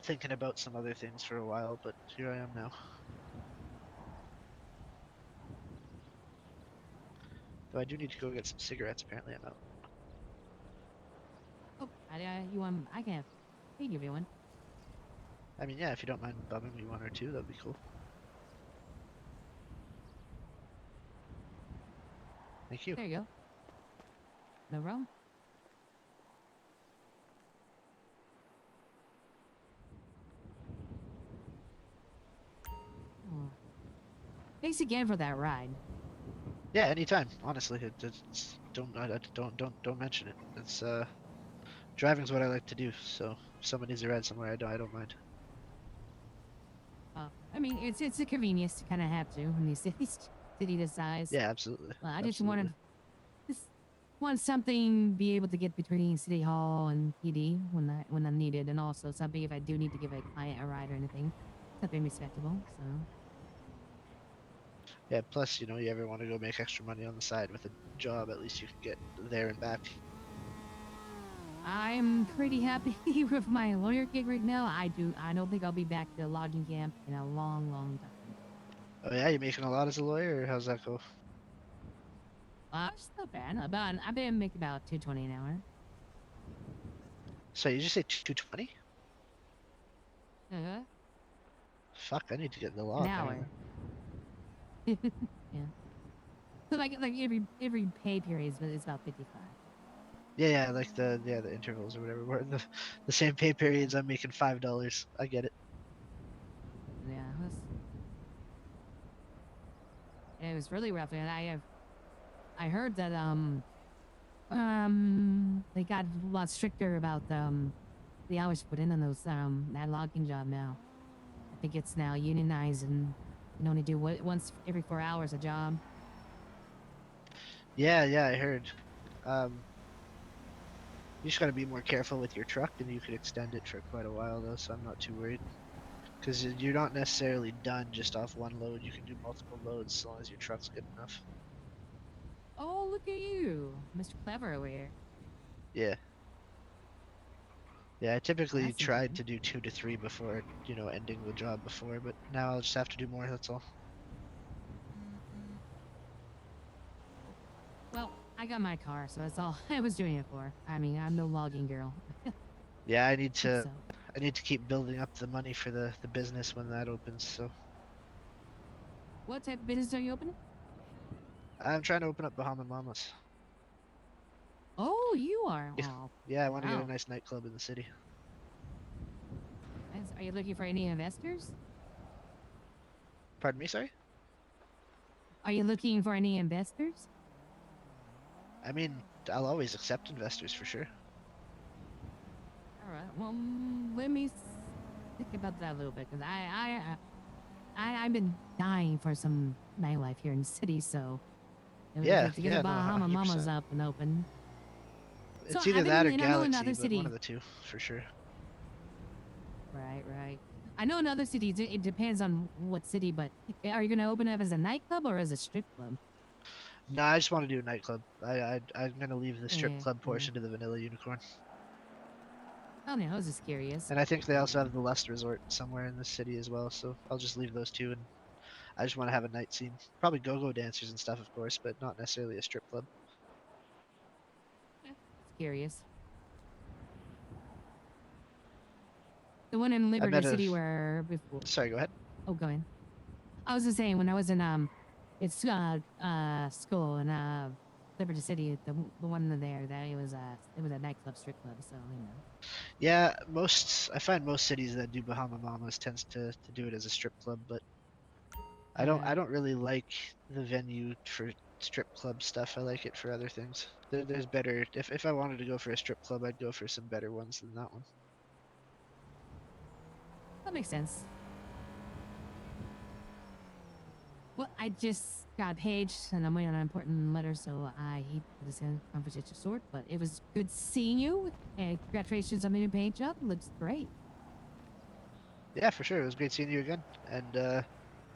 thinking about some other things for a while, but here I am now. Though I do need to go get some cigarettes. Apparently, I'm out.
Oh, you want? I can give you one.
I mean, yeah, if you don't mind bumming me one or two, that'd be cool. Thank you.
There you go. No problem. Oh. Thanks again for that ride.
Yeah, anytime. Honestly, don't mention it. It's driving's what I like to do. So if someone needs a ride somewhere, I don't mind.
I mean, it's a convenience to kind of have to when you city this size.
Yeah, absolutely.
Well, I just want something be able to get between City Hall and PD when I'm needed, and also something if I do need to give a client a ride or anything, something respectable. So.
Yeah. Plus, you ever want to go make extra money on the side with a job, at least you can get there and back.
I'm pretty happy with my lawyer gig right now. I don't think I'll be back to logging camp in a long, long time.
Oh yeah, you making a lot as a lawyer, or how's that go?
It's not bad. I've been making about $2.20 an hour.
So you just say 220?
Uh-huh.
Fuck, I need to get in the law.
An hour. Yeah. So like every pay period is about 55.
Yeah, like the intervals or whatever. We're in the same pay periods. I'm making $5. I get it.
Yeah, it was really rough, and I heard that they got a lot stricter about the hours put in on those that logging job now. I think it's now unionized, and you can only do once every 4 hours a job.
Yeah, I heard. You just gotta be more careful with your truck, and you could extend it for quite a while though. So I'm not too worried. Because you're not necessarily done just off one load. You can do multiple loads as long as your truck's good enough.
Oh, look at you, Mr. Clever over here.
Yeah. Yeah, I typically
That's
tried to do 2 to 3 before, ending the job before, but now I'll just have to do more, that's all.
Well, I got my car, so that's all I was doing it for. I mean, I'm no logging girl.
Yeah, I need to keep building up the money for the business when that opens, so.
What type of business are you opening?
I'm trying to open up Bahama Mamas.
Oh, you are?
Yeah,
Oh,
yeah, I want to get
wow.
a nice nightclub in the city.
Are you looking for any investors?
Pardon me, sorry?
Are you looking for any investors?
I mean, I'll always accept investors for sure.
All right. Well, let me think about that a little bit, because I've been dying for some nightlife here in the city, so
Yeah,
to get Bahama Mamas up and open.
It's
so
either that or
I know
Galaxy,
another
but
city.
one of the two for sure.
Right. I know in other cities it depends on what city, but are you gonna open up as a nightclub or as a strip club?
No, I just want to do a nightclub. I'm gonna leave the strip club portion to the Vanilla Unicorn.
Oh no, I was just curious.
And I think they also have the Lust Resort somewhere in the city as well, so I'll just leave those two, and I just want to have a night scene. Probably go-go dancers and stuff, of course, but not necessarily a strip club.
Just curious. The one in Liberty City where before.
Sorry, go ahead.
Oh, go ahead. I was just saying when I was in school in Liberty City, the one there that it was a nightclub, strip club, so you know.
Yeah, I find most cities that do Bahama Mamas tends to do it as a strip club, but I don't really like the venue for strip club stuff. I like it for other things. There's better. If I wanted to go for a strip club, I'd go for some better ones than that one.
That makes sense. Well, I just got paged and I'm waiting on an important letter, so I hate this conversation short, but it was good seeing you. And congratulations on the new paint job. Looks great.
Yeah, for sure. It was great seeing you again. And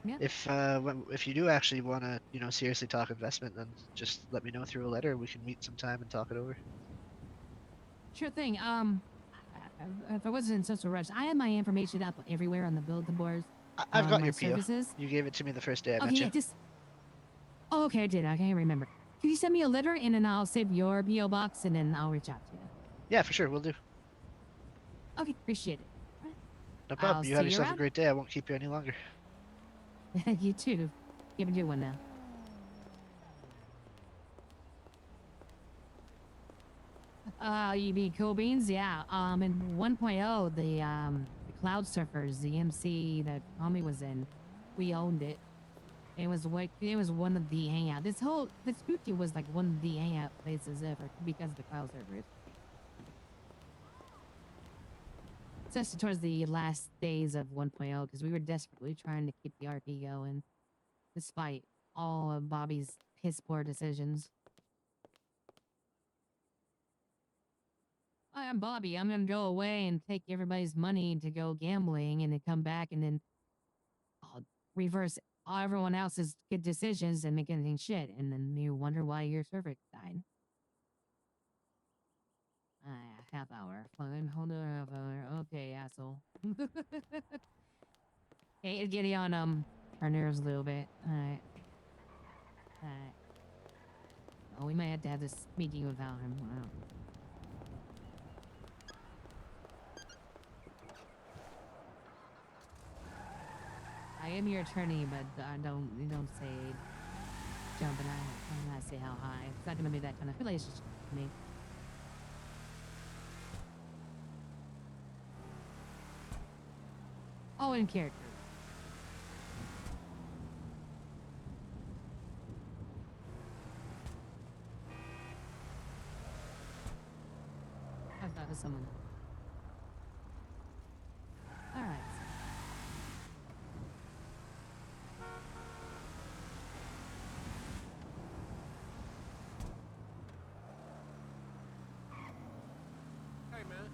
Yeah.
if you do actually want to, seriously talk investment, then just let me know through a letter. We can meet sometime and talk it over.
Sure thing. If I wasn't in such a rush, I had my information up everywhere on the bulletin boards.
I've got
My
your PO.
services.
You gave it to me the first day I
Okay,
met you.
yeah, just. Oh, okay, I did. I can't remember. Can you send me a letter and then I'll save your PO box and then I'll reach out to you.
Yeah, for sure. We'll do.
Okay, appreciate it.
No problem.
I'll
You have
see you
yourself a
around.
great day. I won't keep you any longer.
You too. Give me one now. You mean cool beans? Yeah. In 1.0, the Cloud Surfers, the MC that Tommy was in, we owned it. It was one of the hangout. This Gucci was like one of the hangout places ever because of the Cloud Surfers. Especially towards the last days of 1.0, because we were desperately trying to keep the RP going, despite all of Bobby's piss poor decisions. I'm Bobby. I'm gonna go away and take everybody's money to go gambling, and then come back and then I'll reverse everyone else's good decisions and make anything shit, and then you wonder why your server died. Half hour. Fine, hold on, half hour. Okay, asshole. Hey, it's getting on our nerves a little bit. Alright. Oh, we might have to have this meeting without him. Wow. I am your attorney, but you don't say jumping out. I'm not say how high. It's not gonna be that kind of relationship with me. Oh, in character. I've thought of someone. All right.
Hey, man.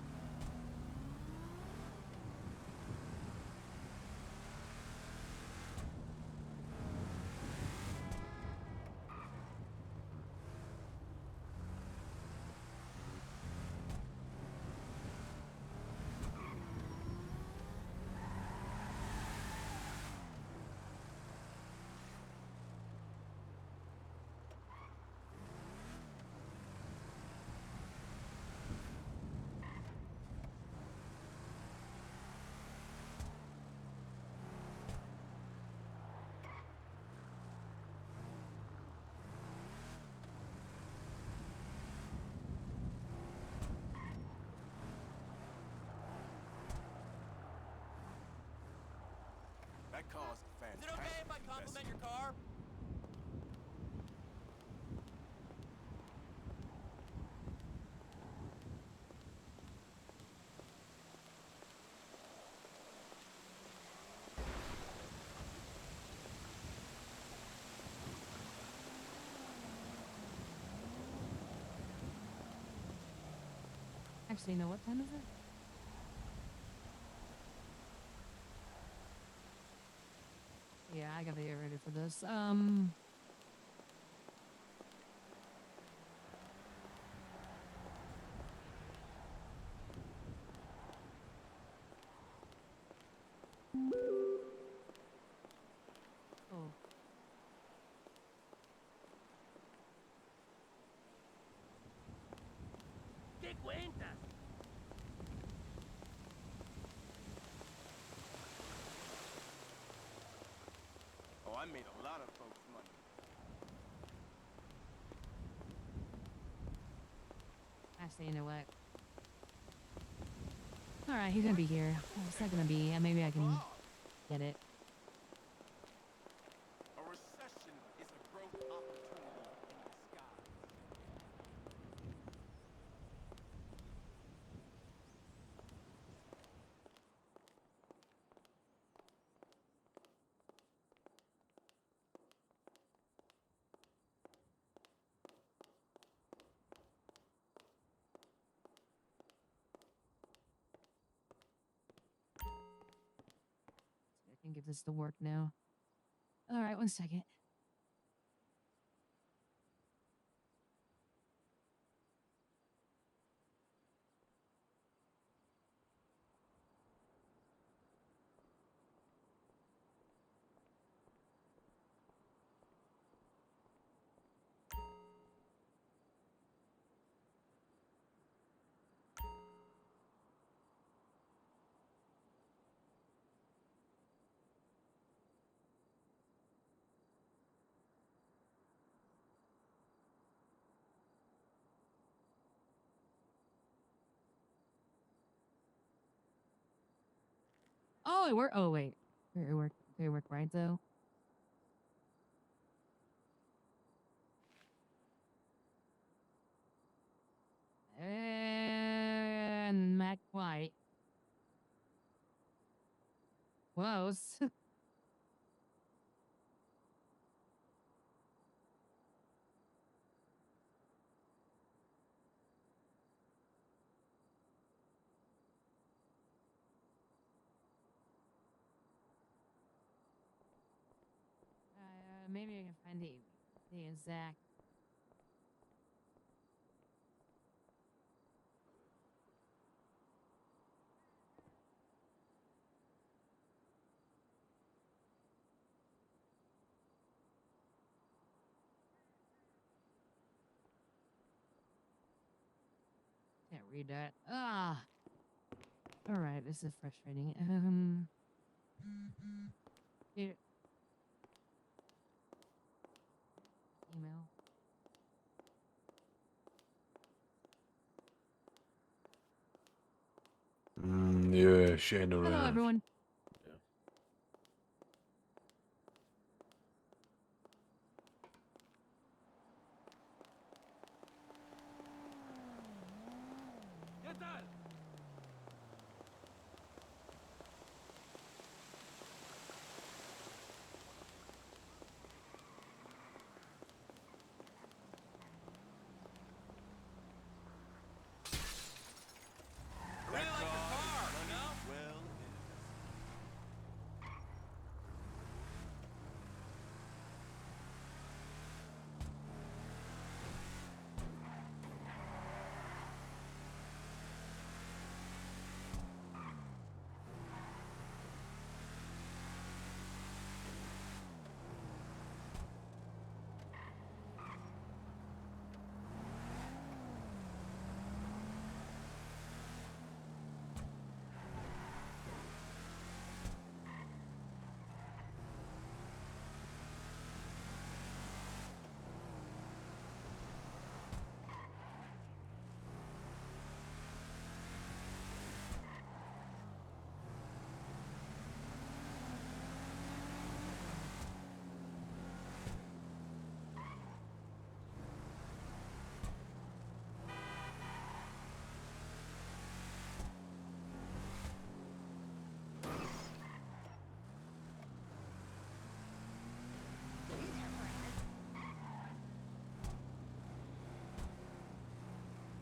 That car's fantastic.
Is it okay if I compliment your car?
Actually, no. What time is it? Yeah, I gotta get ready for this. Oh.
¿Qué cuentas?
Oh, I made a lot of folks money.
Actually, you know what? All right, he's gonna be here. It's not gonna be. Maybe I can get it.
A recession is a growth opportunity in disguise.
give this to work now. All right, 1 second. Oh, it worked. Oh, wait. It worked. It worked right, though. And Mac White. Close. Maybe I can find the exact. Can't read that. Ah. All right, this is frustrating. Here. Email.
Yeah, shane
Hello,
around.
everyone.
¿Qué tal? I really like the car, you know?
Well,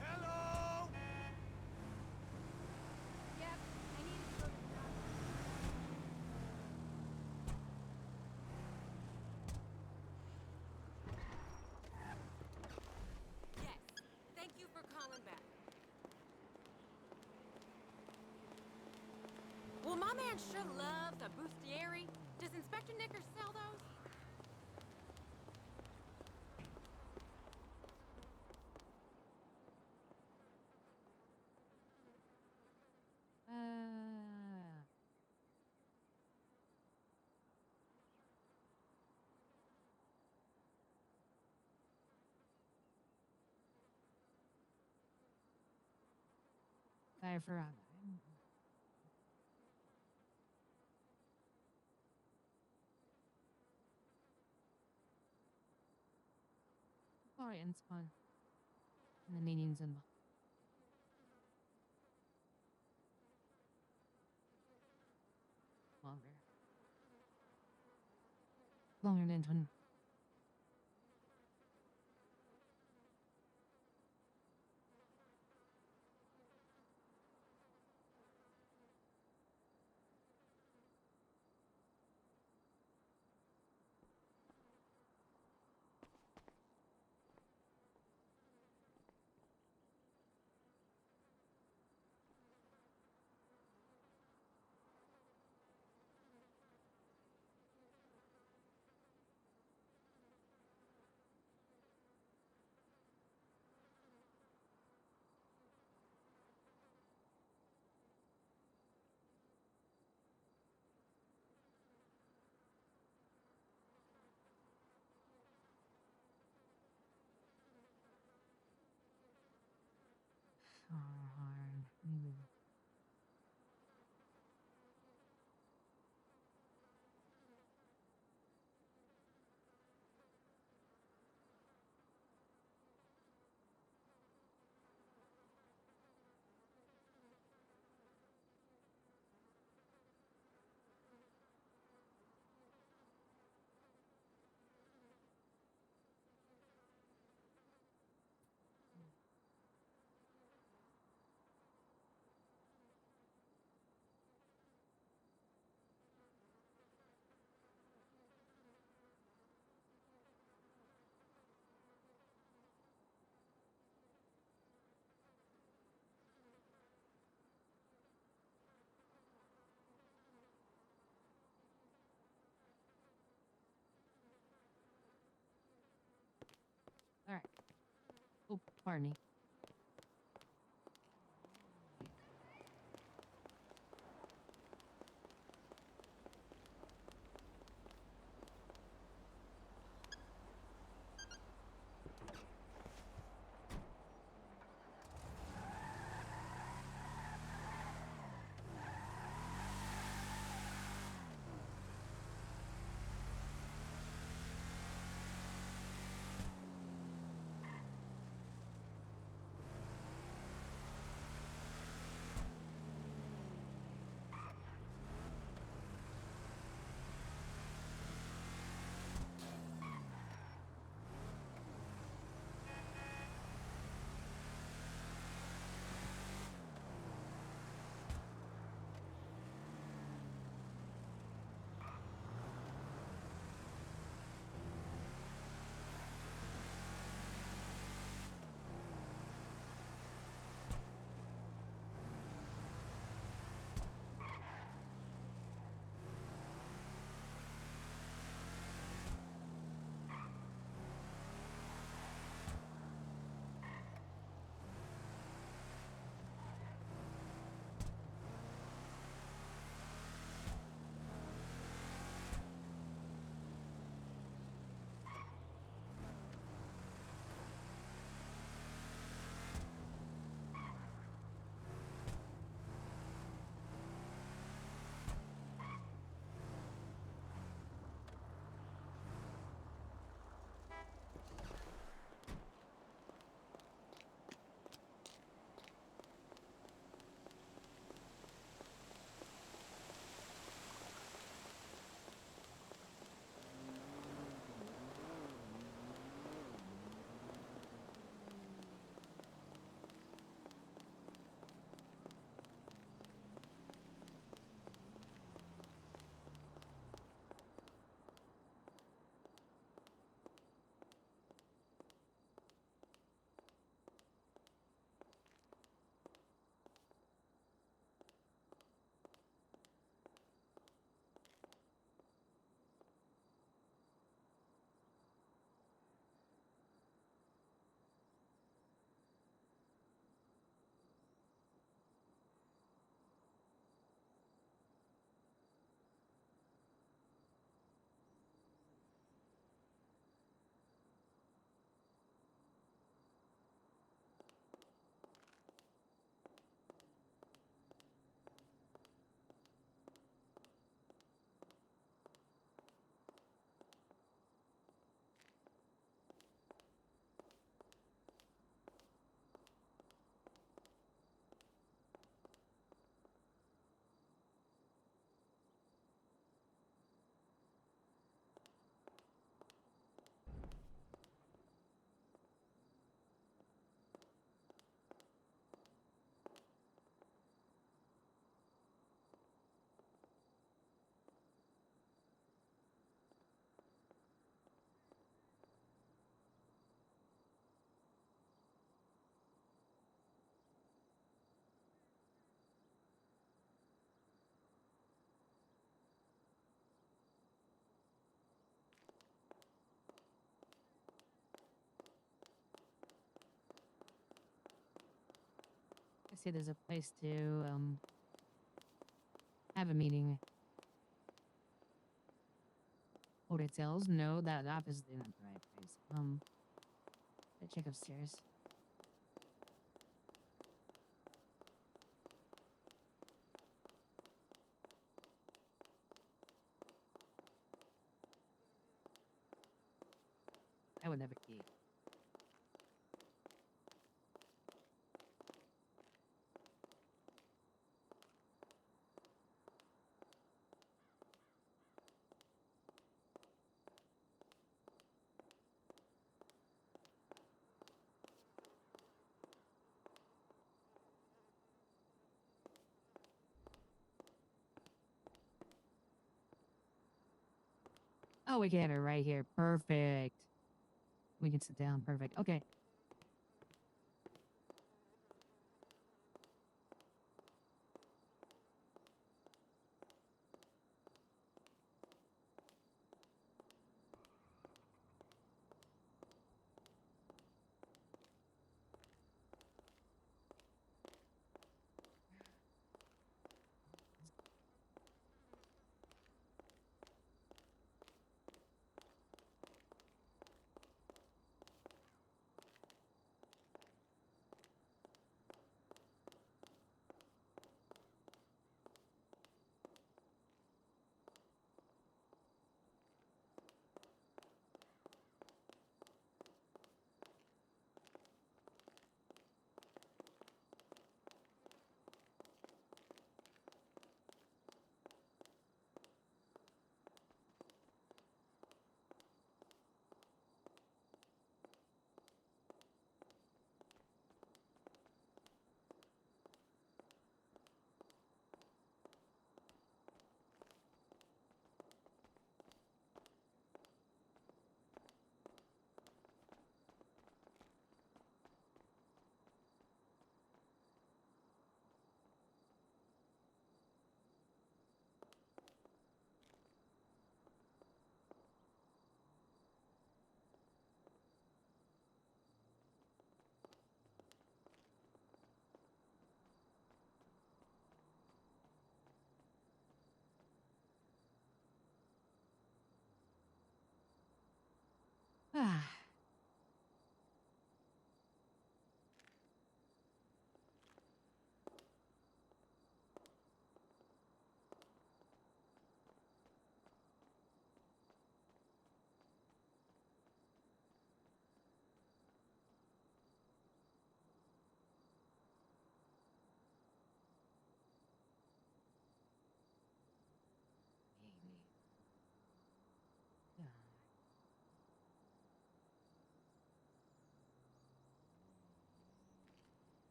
Hello!
Yep, I needed to go to the doctor.
Yes. Thank you for calling back. Well, my man sure loves a bustieri. Does Inspector Knickers sell those?
Sorry for Sorry, and spawn. And the meetings and longer. Longer than 20. All right. Oh, pardon me. I see there's a place to have a meeting. Hotels? No, that obviously not the right place. Let's check upstairs. I would never key. Oh, we get her right here. Perfect. We can sit down. Perfect. Okay.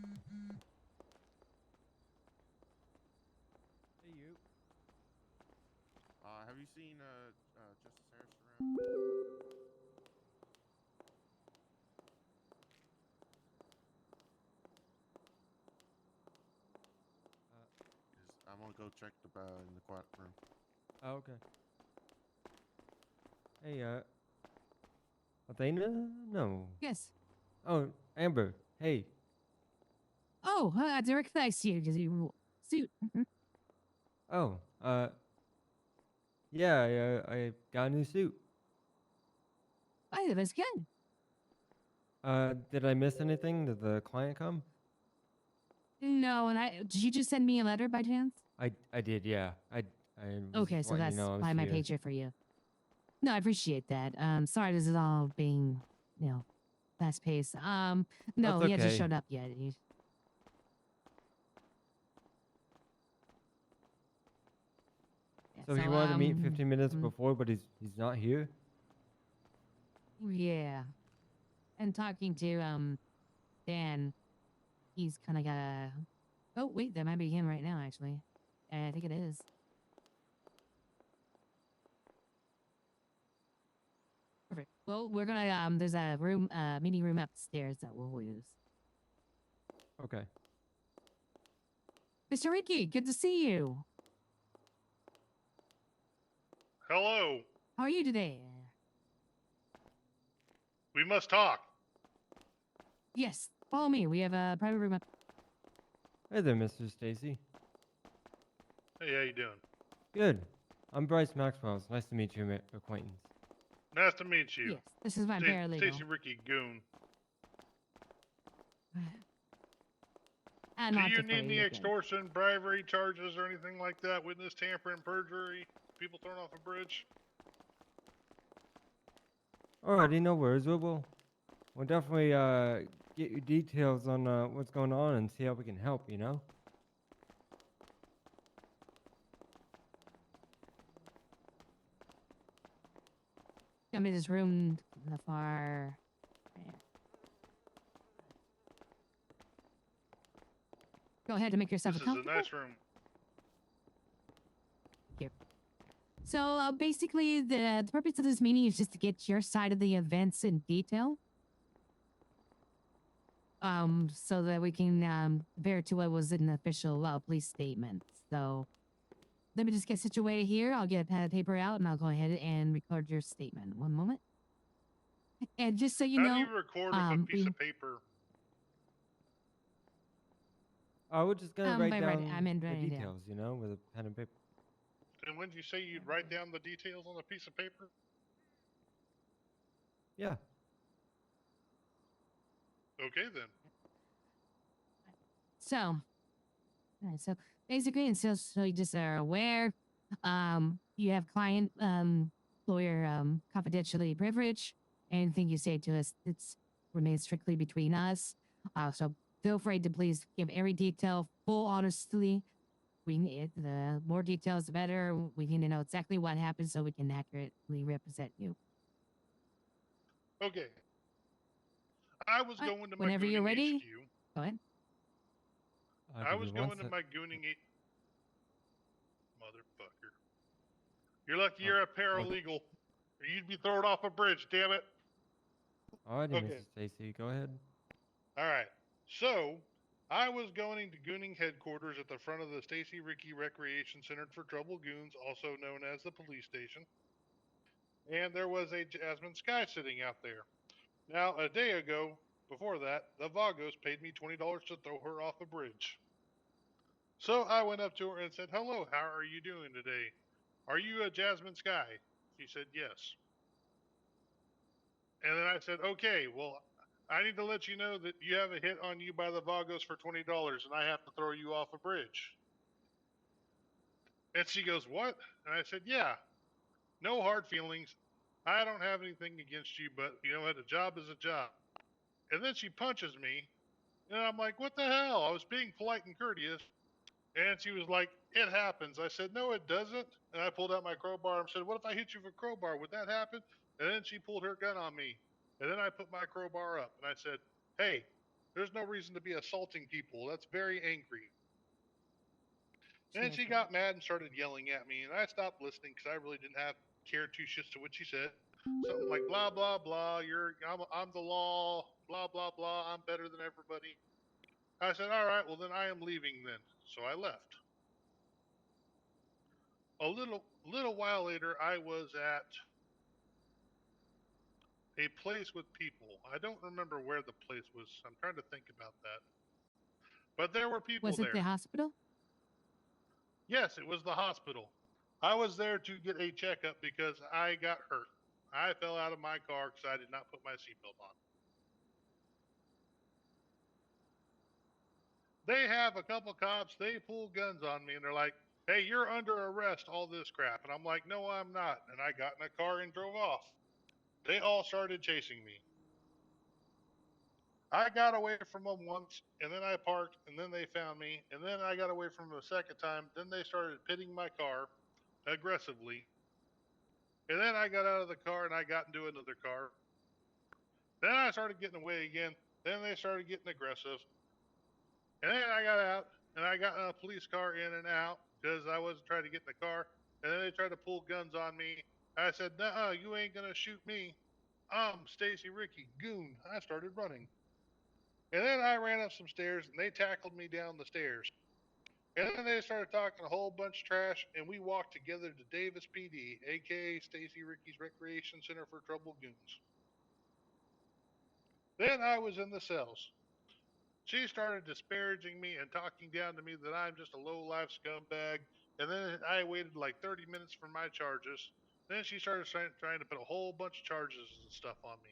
Hey, you.
Have you seen Justice Harris around? I'm gonna go check the in the quiet room.
Oh, okay. Hey, Athena? No.
Yes.
Oh, Amber. Hey.
Oh, I didn't recognize you because you suit.
Oh, yeah, I got a new suit.
Oh, that's good.
Did I miss anything? Did the client come?
No, and did you just send me a letter by chance?
I did, yeah. I was
Okay,
just
so
letting you
that's
know I was
why my
here.
picture for you. No, I appreciate that. Sorry this is all being, fast paced. No,
That's
he hasn't
okay.
showed up yet.
So he wanted to meet 15 minutes
mm,
before, but he's not here?
yeah. And talking to Dan, he's kind of got a. Oh wait, that might be him right now. Actually, I think it is. Perfect. Well, we're gonna there's a room, meeting room upstairs that we'll use.
Okay.
Mr. Ricky, good to see you.
Hello.
How are you today?
We must talk.
Yes, follow me. We have a private room up.
Hey there, Mr. Stacy.
Hey, how you doing?
Good. I'm Bryce Maxwell. It's nice to meet you, acquaintance.
Nice to meet you.
Yes, this is my paralegal.
Stacy Ricky Goon.
I'm
Do
not
you
afraid,
need any
you're good.
extortion, bribery charges, or anything like that? Witness tampering, perjury, people thrown off a bridge?
Alrighty, no worries. We'll definitely get you details on what's going on and see how we can help, you know?
I'm in this room in the far. Go ahead and make yourself
This is
comfortable.
a nice room.
Here. So basically, the purpose of this meeting is just to get your side of the events in detail. So that we can compare to what was in the official police statement. So let me just get situated here. I'll get a pad of paper out and I'll go ahead and record your statement. One moment. And just so you know,
How do you record with a piece of paper?
We're just gonna write down the
writing
details, you know, with a pen and paper.
And when did you say you'd write down the details on a piece of paper?
Yeah.
Okay, then.
So basically, and so you just are aware, you have client, lawyer, confidentiality privilege. Anything you say to us, it's remains strictly between us. So feel free to please give every detail, full honestly. We need the more details, the better. We need to know exactly what happened so we can accurately represent you.
Okay. I was going to my
Whenever you're
gooning
ready,
HQ.
go ahead.
I was going to my gooning motherfucker. You're lucky you're a paralegal, or you'd be thrown off a bridge. Damn it.
Alrighty,
Okay.
Mrs. Stacy, go ahead.
All right. So I was going to gooning headquarters at the front of the Stacy Ricky Recreation Center for Troubled Goons, also known as the police station. And there was a Jasmine Sky sitting out there. Now, a day ago, before that, the Vagos paid me $20 to throw her off a bridge. So I went up to her and said, "Hello, how are you doing today? Are you a Jasmine Sky?" She said, "Yes." And then I said, "Okay, well, I need to let you know that you have a hit on you by the Vagos for $20 and I have to throw you off a bridge." And she goes, "What?" And I said, "Yeah, no hard feelings. I don't have anything against you, but you know what? A job is a job." And then she punches me. And I'm like, "What the hell? I was being polite and courteous." And she was like, "It happens." I said, "No, it doesn't." And I pulled out my crowbar and said, "What if I hit you with a crowbar? Would that happen?" And then she pulled her gun on me. And then I put my crowbar up and I said, "Hey, There's no reason to be assaulting people. That's very angry. And then
Cheers,
she
buddy.
got mad and started yelling at me, and I stopped listening because I really didn't have care two shits to what she said. Something like blah blah blah. I'm the law. Blah blah blah. I'm better than everybody. I said, all right, well then I am leaving then. So I left. A little while later, I was at a place with people. I don't remember where the place was. I'm trying to think about that. But there were people
Was it the
there.
hospital?
Yes, it was the hospital. I was there to get a checkup because I got hurt. I fell out of my car because I did not put my seatbelt on. They have a couple cops, they pull guns on me and they're like, hey, you're under arrest, all this crap. And I'm like, no, I'm not. And I got in a car and drove off. They all started chasing me. I got away from them once, and then I parked, and then they found me, and then I got away from them a second time. Then they started pitting my car aggressively. And then I got out of the car and I got into another car. Then I started getting away again. Then they started getting aggressive. And then I got out and I got in a police car in and out because I wasn't trying to get in the car. And then they tried to pull guns on me. I said, nuh-uh, you ain't going to shoot me. I'm Stacy Ricky, goon. I started running. And then I ran up some stairs and they tackled me down the stairs. And then they started talking a whole bunch of trash, and we walked together to Davis PD, aka Stacy Ricky's Recreation Center for Troubled Goons. Then I was in the cells. She started disparaging me and talking down to me that I'm just a low-life scumbag. And then I waited like 30 minutes for my charges. Then she started trying to put a whole bunch of charges and stuff on me.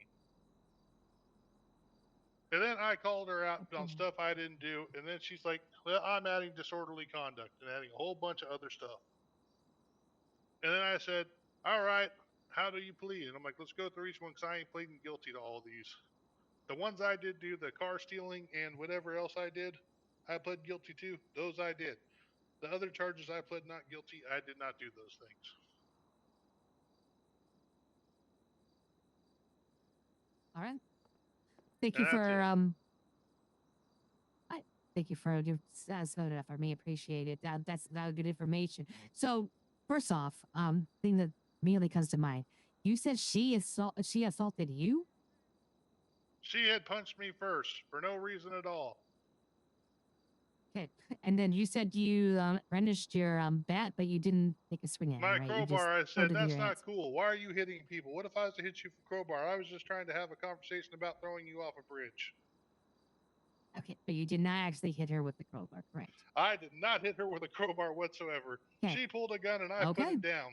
And then I called her out on stuff I didn't do. And then she's like, well, I'm adding disorderly conduct and adding a whole bunch of other stuff. And then I said, all right, how do you plead? And I'm like, let's go through each one because I ain't pleading guilty to all these. The ones I did do, the car stealing and whatever else I did, I pled guilty to. Those I did. The other charges I pled not guilty, I did not do those things.
All right. Thank
And
you
that's
for
it.
thank you for your spelling it out for me. Appreciate it. That's good information. So first off, thing that immediately comes to mind. You said she assaulted you.
She had punched me first for no reason at all.
Okay, and then you said you brandished your bat, but you didn't take a swing at
My
it, right? You just
crowbar, I
held
said,
it in
that's
your
not
hands.
cool. Why are you hitting people? What if I was to hit you for crowbar? I was just trying to have a conversation about throwing you off a bridge.
Okay, but you did not actually hit her with the crowbar, correct?
I did not hit her with a crowbar whatsoever.
Okay.
She pulled a gun and I put it down.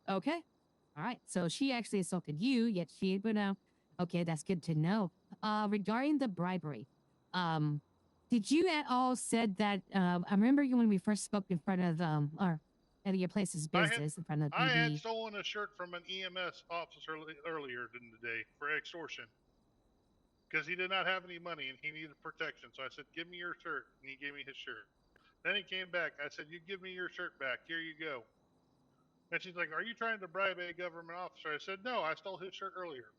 Okay. All right. So she actually assaulted you, yet she would okay, that's good to know. Regarding the bribery, did you at all said that I remember you when we first spoke in front of or at your place's business in front of
I had
PD.
stolen a shirt from an EMS officer earlier in the day for extortion because he did not have any money and he needed protection. So I said, give me your shirt. And he gave me his shirt. Then he came back. I said, you give me your shirt back. Here you go. And she's like, are you trying to bribe a government officer? I said, no, I stole his shirt earlier.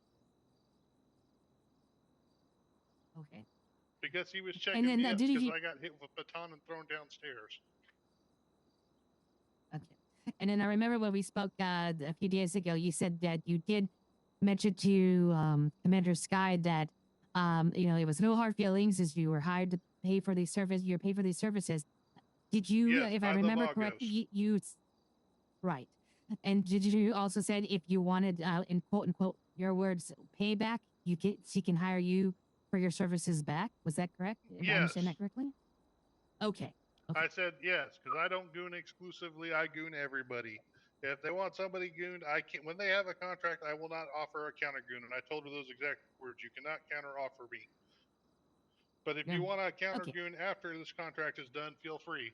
Okay.
Because he was checking me up because I got hit with a baton and thrown downstairs.
Okay. And then I remember when we spoke a few days ago, you said that you did mention to Commander Sky that it was no hard feelings as you were hired to pay for these services. You're paid for these services. Did you,
yes,
if I remember correctly, you right? And did you also said if you wanted, in quote unquote, your words, payback, she can hire you for your services back? Was that correct? If I understand that correctly? Okay.
I said yes, because I don't goon exclusively. I goon everybody. If they want somebody gooned, I can't. When they have a contract, I will not offer a counter goon. And I told her those exact words. You cannot counter offer me. But if you want a counter goon after this contract is done, feel free.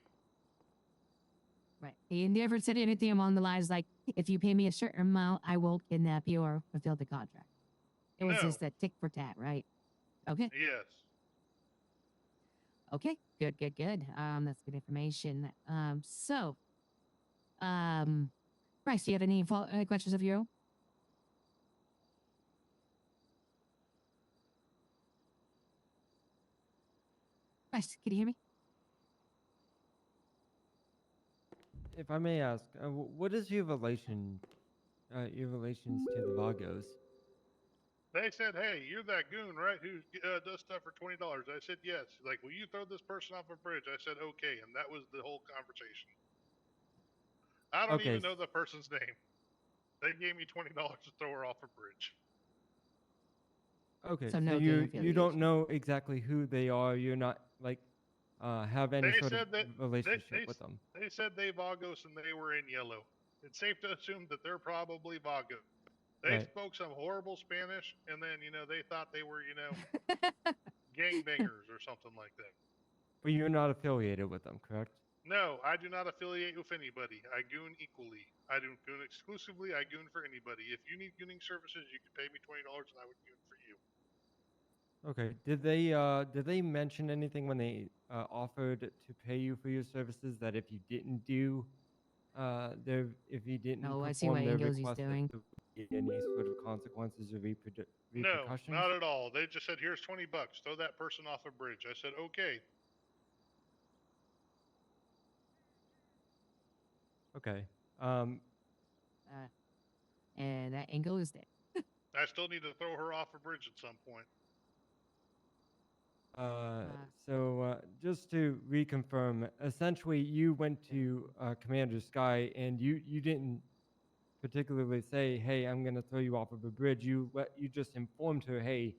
Right. You never said anything along the lines like, if you pay me a certain amount, I will kidnap you or fulfill the contract. It was just a tick for tat, right? Okay.
Yes.
Okay. Good. That's good information. Bryce, do you have any questions of your own? Can you hear me?
If I may ask, what is your relations to the Vagos?
They said, "Hey, you're that goon, right? Who does stuff for $20?" I said, "Yes." He's like, "Will you throw this person off a bridge?" I said, "Okay," and that was the whole conversation. I don't
Okay.
even know the person's name. They gave me $20 to throw her off a bridge.
Okay,
So
so
no gang
you don't
affiliation.
know exactly who they are. You're not like have any
They
sort of
said that
relationship with them.
they said they Vagos and they were in yellow. It's safe to assume that they're probably Vagos. They
Right.
spoke some horrible Spanish, and then they thought they were gangbangers or something like that.
But you're not affiliated with them, correct?
No, I do not affiliate with anybody. I goon equally. I don't goon exclusively. I goon for anybody. If you need gooning services, you can pay me $20, and I would goon for you.
Okay. Did they mention anything when they offered to pay you for your services that if you didn't do if you didn't
Oh, I see what
perform their
Anglesy's
request that
doing.
there would be any sort of consequences or
No,
repercussions?
not at all. They just said, "Here's $20. Throw that person off a bridge." I said, "Okay."
Okay.
And that Angle is dead.
I still need to throw her off a bridge at some point.
Just to reconfirm, essentially you went to Commander Sky and you didn't particularly say, "Hey, I'm going to throw you off of a bridge." You just informed her, "Hey,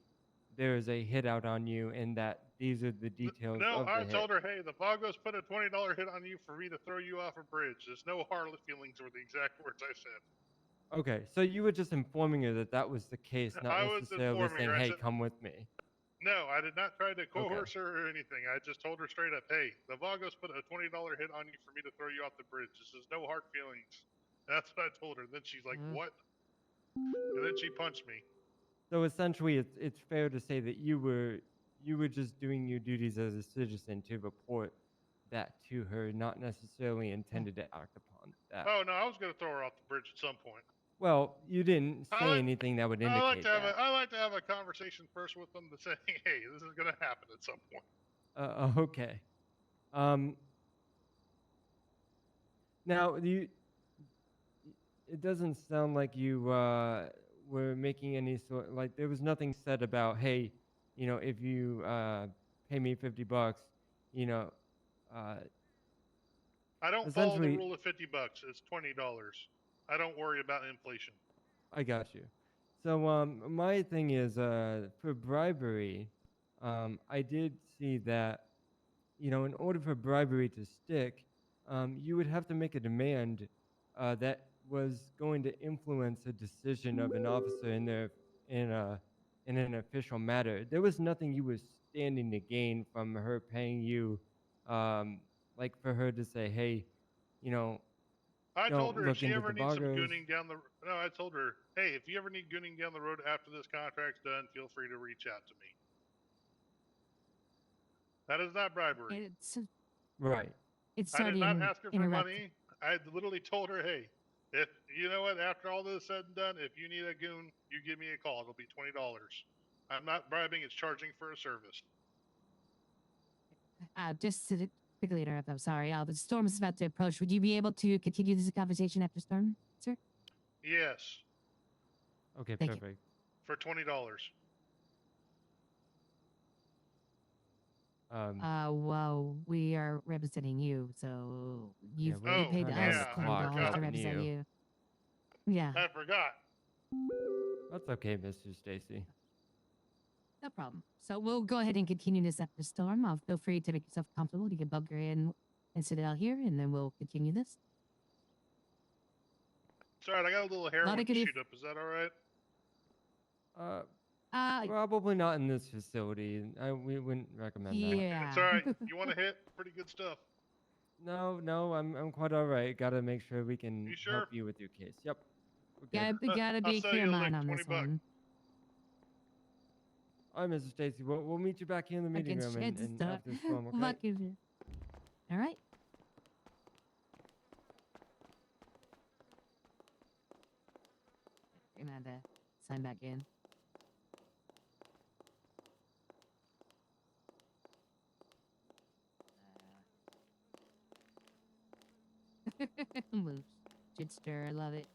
there is a hit out on you and that these are the details
No,
of the
I
hit."
told her, "Hey, the Vagos put a $20 hit on you for me to throw you off a bridge. There's no hard feelings," were the exact words I said.
Okay, so you were just informing her that that was the case, not
I was
necessarily
informing
saying,
her. I
"Hey,
said,
come with me."
no, I did not try to
Okay.
coerce her or anything. I just told her straight up, "Hey, the Vagos put a $20 hit on you for me to throw you off the bridge. This is no hard feelings." That's what I told her. Then she's like, "What?" And then she punched me.
So essentially, it's fair to say that you were just doing your duties as a citizen to report that to her, not necessarily intended to act upon that.
Oh no, I was gonna throw her off the bridge at some point.
Well, you didn't say anything that would indicate that.
I like to have a conversation first with them to say, "Hey, this is gonna happen at some point."
Okay. Now it doesn't sound like you were making any sort like there was nothing said about, "Hey, if you pay me $50, you know, uh,
I don't follow the
essentially."
rule of $50. It's $20. I don't worry about inflation.
I got you. So my thing is for bribery, I did see that in order for bribery to stick, you would have to make a demand that was going to influence a decision of an officer in a in an official matter. There was nothing you were standing to gain from her paying you, like for her to say, "Hey, you know,
I told
don't
her if
look
she
into
ever
the
needs some
Vagos."
gooning down the no, I told her, "Hey, if you ever need gooning down the road after this contract's done, feel free to reach out to me." That is not bribery.
Right.
It's
I did
sorry
not ask her for
interrupt.
money. I literally told her, "Hey, if you know what, after all this is said and done, if you need a goon, you give me a call. It'll be $20. I'm not bribing; it's charging for a service."
Just to quickly interrupt, I'm sorry. The storm is about to approach. Would you be able to continue this conversation after storm, sir?
Yes.
Okay,
Thank you.
perfect.
For $20.
Well, we are representing you, so you
we're
paid
kinda on
us
the
I
clock
$20 to
helping
represent
you.
you. Yeah,
I forgot.
That's okay, Mr. Stacy.
no problem. So we'll go ahead and continue this after storm. Feel free to make yourself comfortable. You can bunker in and sit out here, and then we'll continue this.
Sorry, I got a little heroin to shoot up. Is that all right?
Probably not in this facility. We wouldn't recommend that.
Yeah.
It's all right. You want to hit? Pretty good stuff.
No, I'm quite all right. Got to make sure we can
You sure?
help you with your case. Yep.
Yeah, we gotta be
I'll sell
clear
you a
mind
lick,
on this
20 bucks.
one.
All right, Mr. Stacy. We'll meet you back here in the meeting room and after the storm, okay?
All right. Gonna have to sign back in. Shitster, I love it.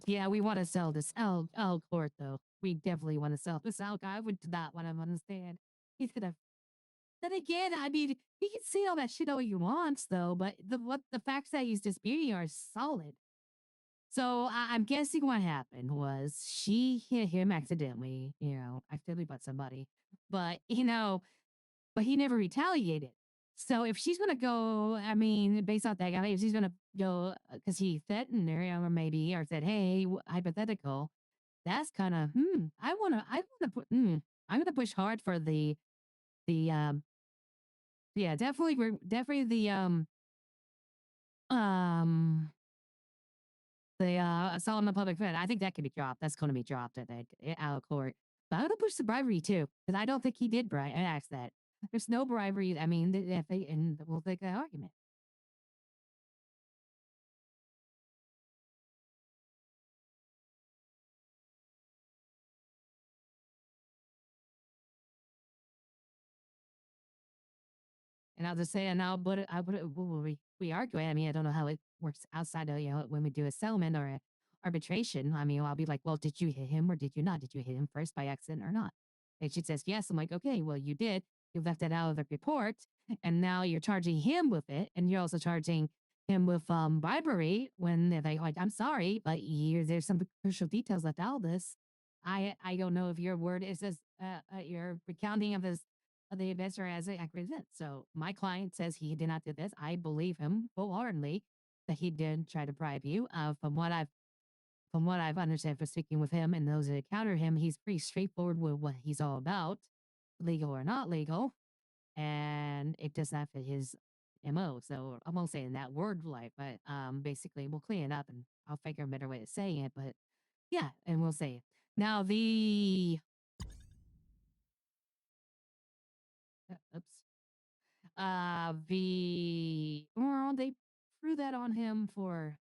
Yeah, we want to sell this Al Court though. We definitely want to sell this Al. I would not want to understand. He's gonna. Then again, I mean, he can say all that shit all he wants though, but the facts that he's disputing are solid. So I'm guessing what happened was she hit him accidentally, accidentally by somebody, but but he never retaliated. So if she's gonna go, I mean, based off that guy, if she's gonna go because he threatened her, or maybe, or said, "Hey, hypothetical," that's kind of I wanna put I'm gonna push hard for the yeah, definitely definitely um assault on the public fed. I think that can be dropped. That's going to be dropped at out of court. But I'm going to push the bribery too because I don't think he did bribe. I asked that. There's no bribery. I mean, if they, and we'll take that argument. And I'll just say, and I'll put it, we argue. I mean, I don't know how it works outside of, when we do a settlement or a arbitration. I mean, I'll be like, well, did you hit him or did you not? Did you hit him first by accident or not? And she says, yes. I'm like, okay, well, you did. You left it out of the report. And now you're charging him with it. And you're also charging him with bribery when they're like, I'm sorry, but there's some crucial details left out of this. I don't know if your word is as your recounting of his the investor as it represents. So my client says he did not do this. I believe him wholeheartedly that he did try to bribe you. From what I've understood from speaking with him and those that encounter him, he's pretty straightforward with what he's all about, legal or not legal, and it does not fit his mo. So I won't say in that word like, but basically we'll clean it up and I'll figure a better way of saying it. But yeah, and we'll say it. Now oops. Well, they threw that on him for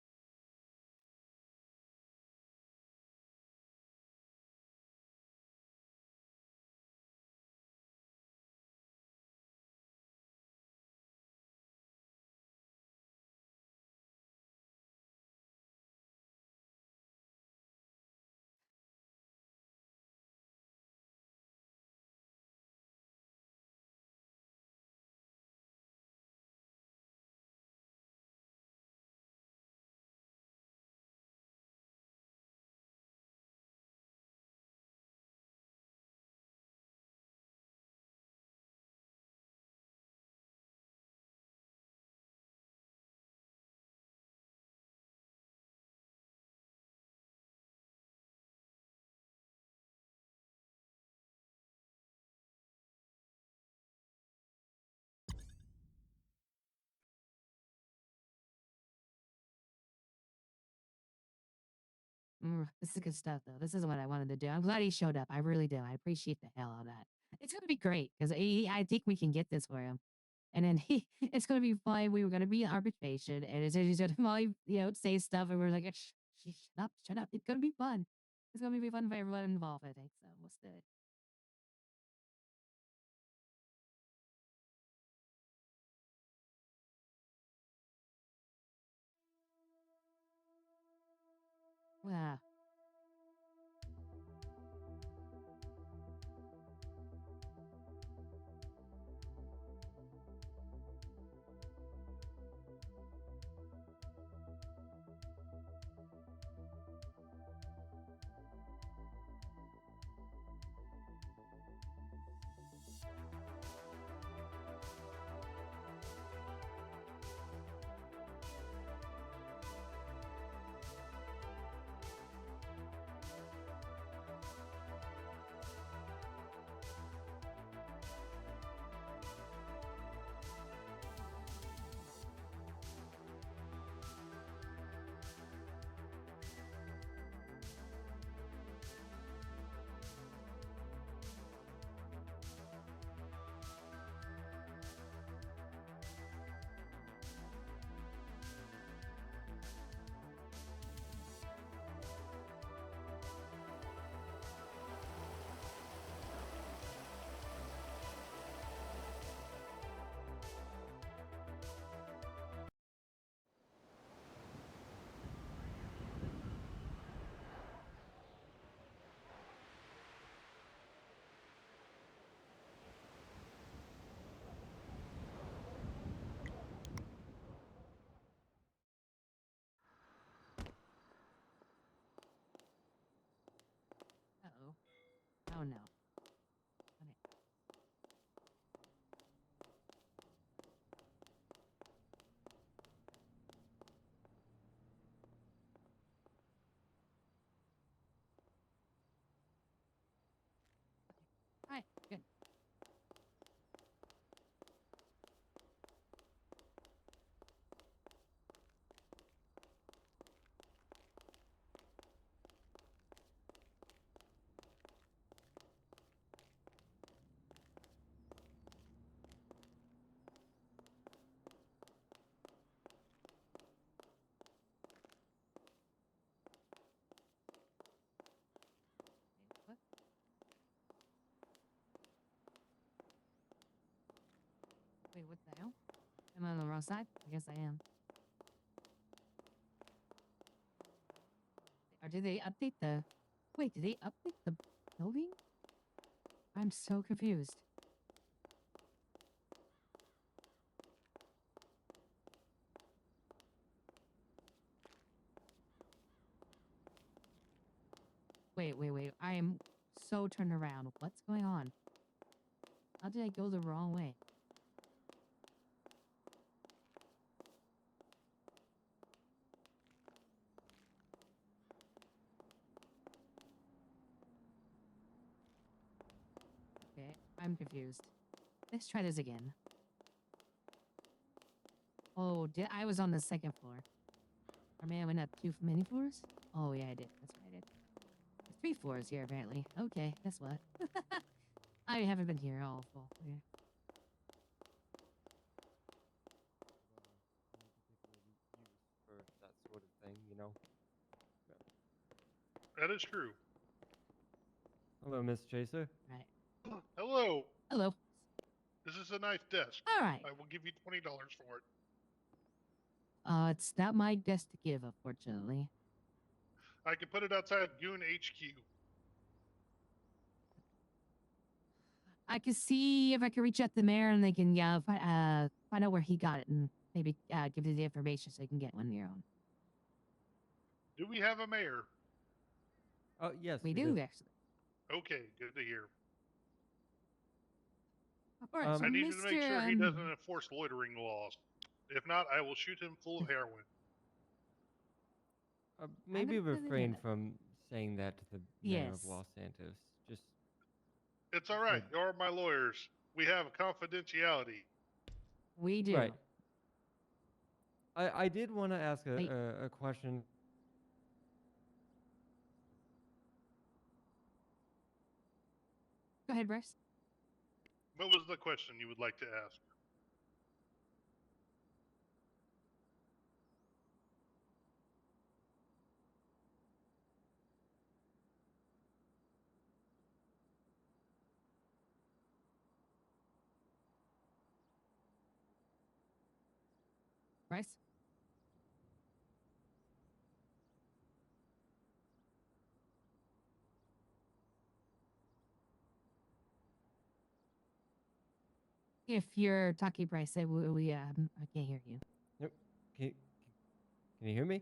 this is good stuff though. This isn't what I wanted to do. I'm glad he showed up. I really do. I appreciate the hell out of that. It's gonna be great because I think we can get this for him. And then it's gonna be fine. We were gonna be in arbitration, and he's gonna probably say stuff, and we're like, shut up, shut up. It's gonna be fun. It's gonna be fun for everyone involved. I think so. Let's do it. Yeah. Oh no. Okay. Alright, good. Wait, what? Wait, what the hell? Am I on the wrong side? I guess I am. Or did they update the... Wait, did they update the building? I'm so confused. Wait. I am so turned around. What's going on? How did I go the wrong way? Okay, I'm confused. Let's try this again. Oh, I was on the second floor. Or maybe I went up too many floors? Oh, yeah, I did. That's what I did. There's 3 floors here, apparently. Okay, guess what? I haven't been here all full. Yeah.
For that sort of thing, you know.
That is true.
Hello, Miss Chaser.
Right.
Hello.
Hello.
This is a nice desk.
All right.
I will give you $20 for it.
It's not my desk to give, unfortunately.
I can put it outside Goon HQ.
I can see if I can reach out to the mayor and they can find out where he got it and maybe give you the information so you can get one of your own.
Do we have a mayor?
Oh, yes.
We do, actually.
Okay, good to hear.
All right, so
I need
Mr.
to make sure he doesn't enforce loitering laws. If not, I will shoot him full of heroin.
Maybe
never really did
refrain
that.
from saying that to the mayor of
Yes.
Los Santos. Just
It's all right. You're my lawyers. We have confidentiality.
We do.
right. I did want to ask a question.
Go ahead, Bryce.
What was the question you would like to ask?
Bryce? If you're talking, Bryce, I can't hear you.
Yep. Can you hear me?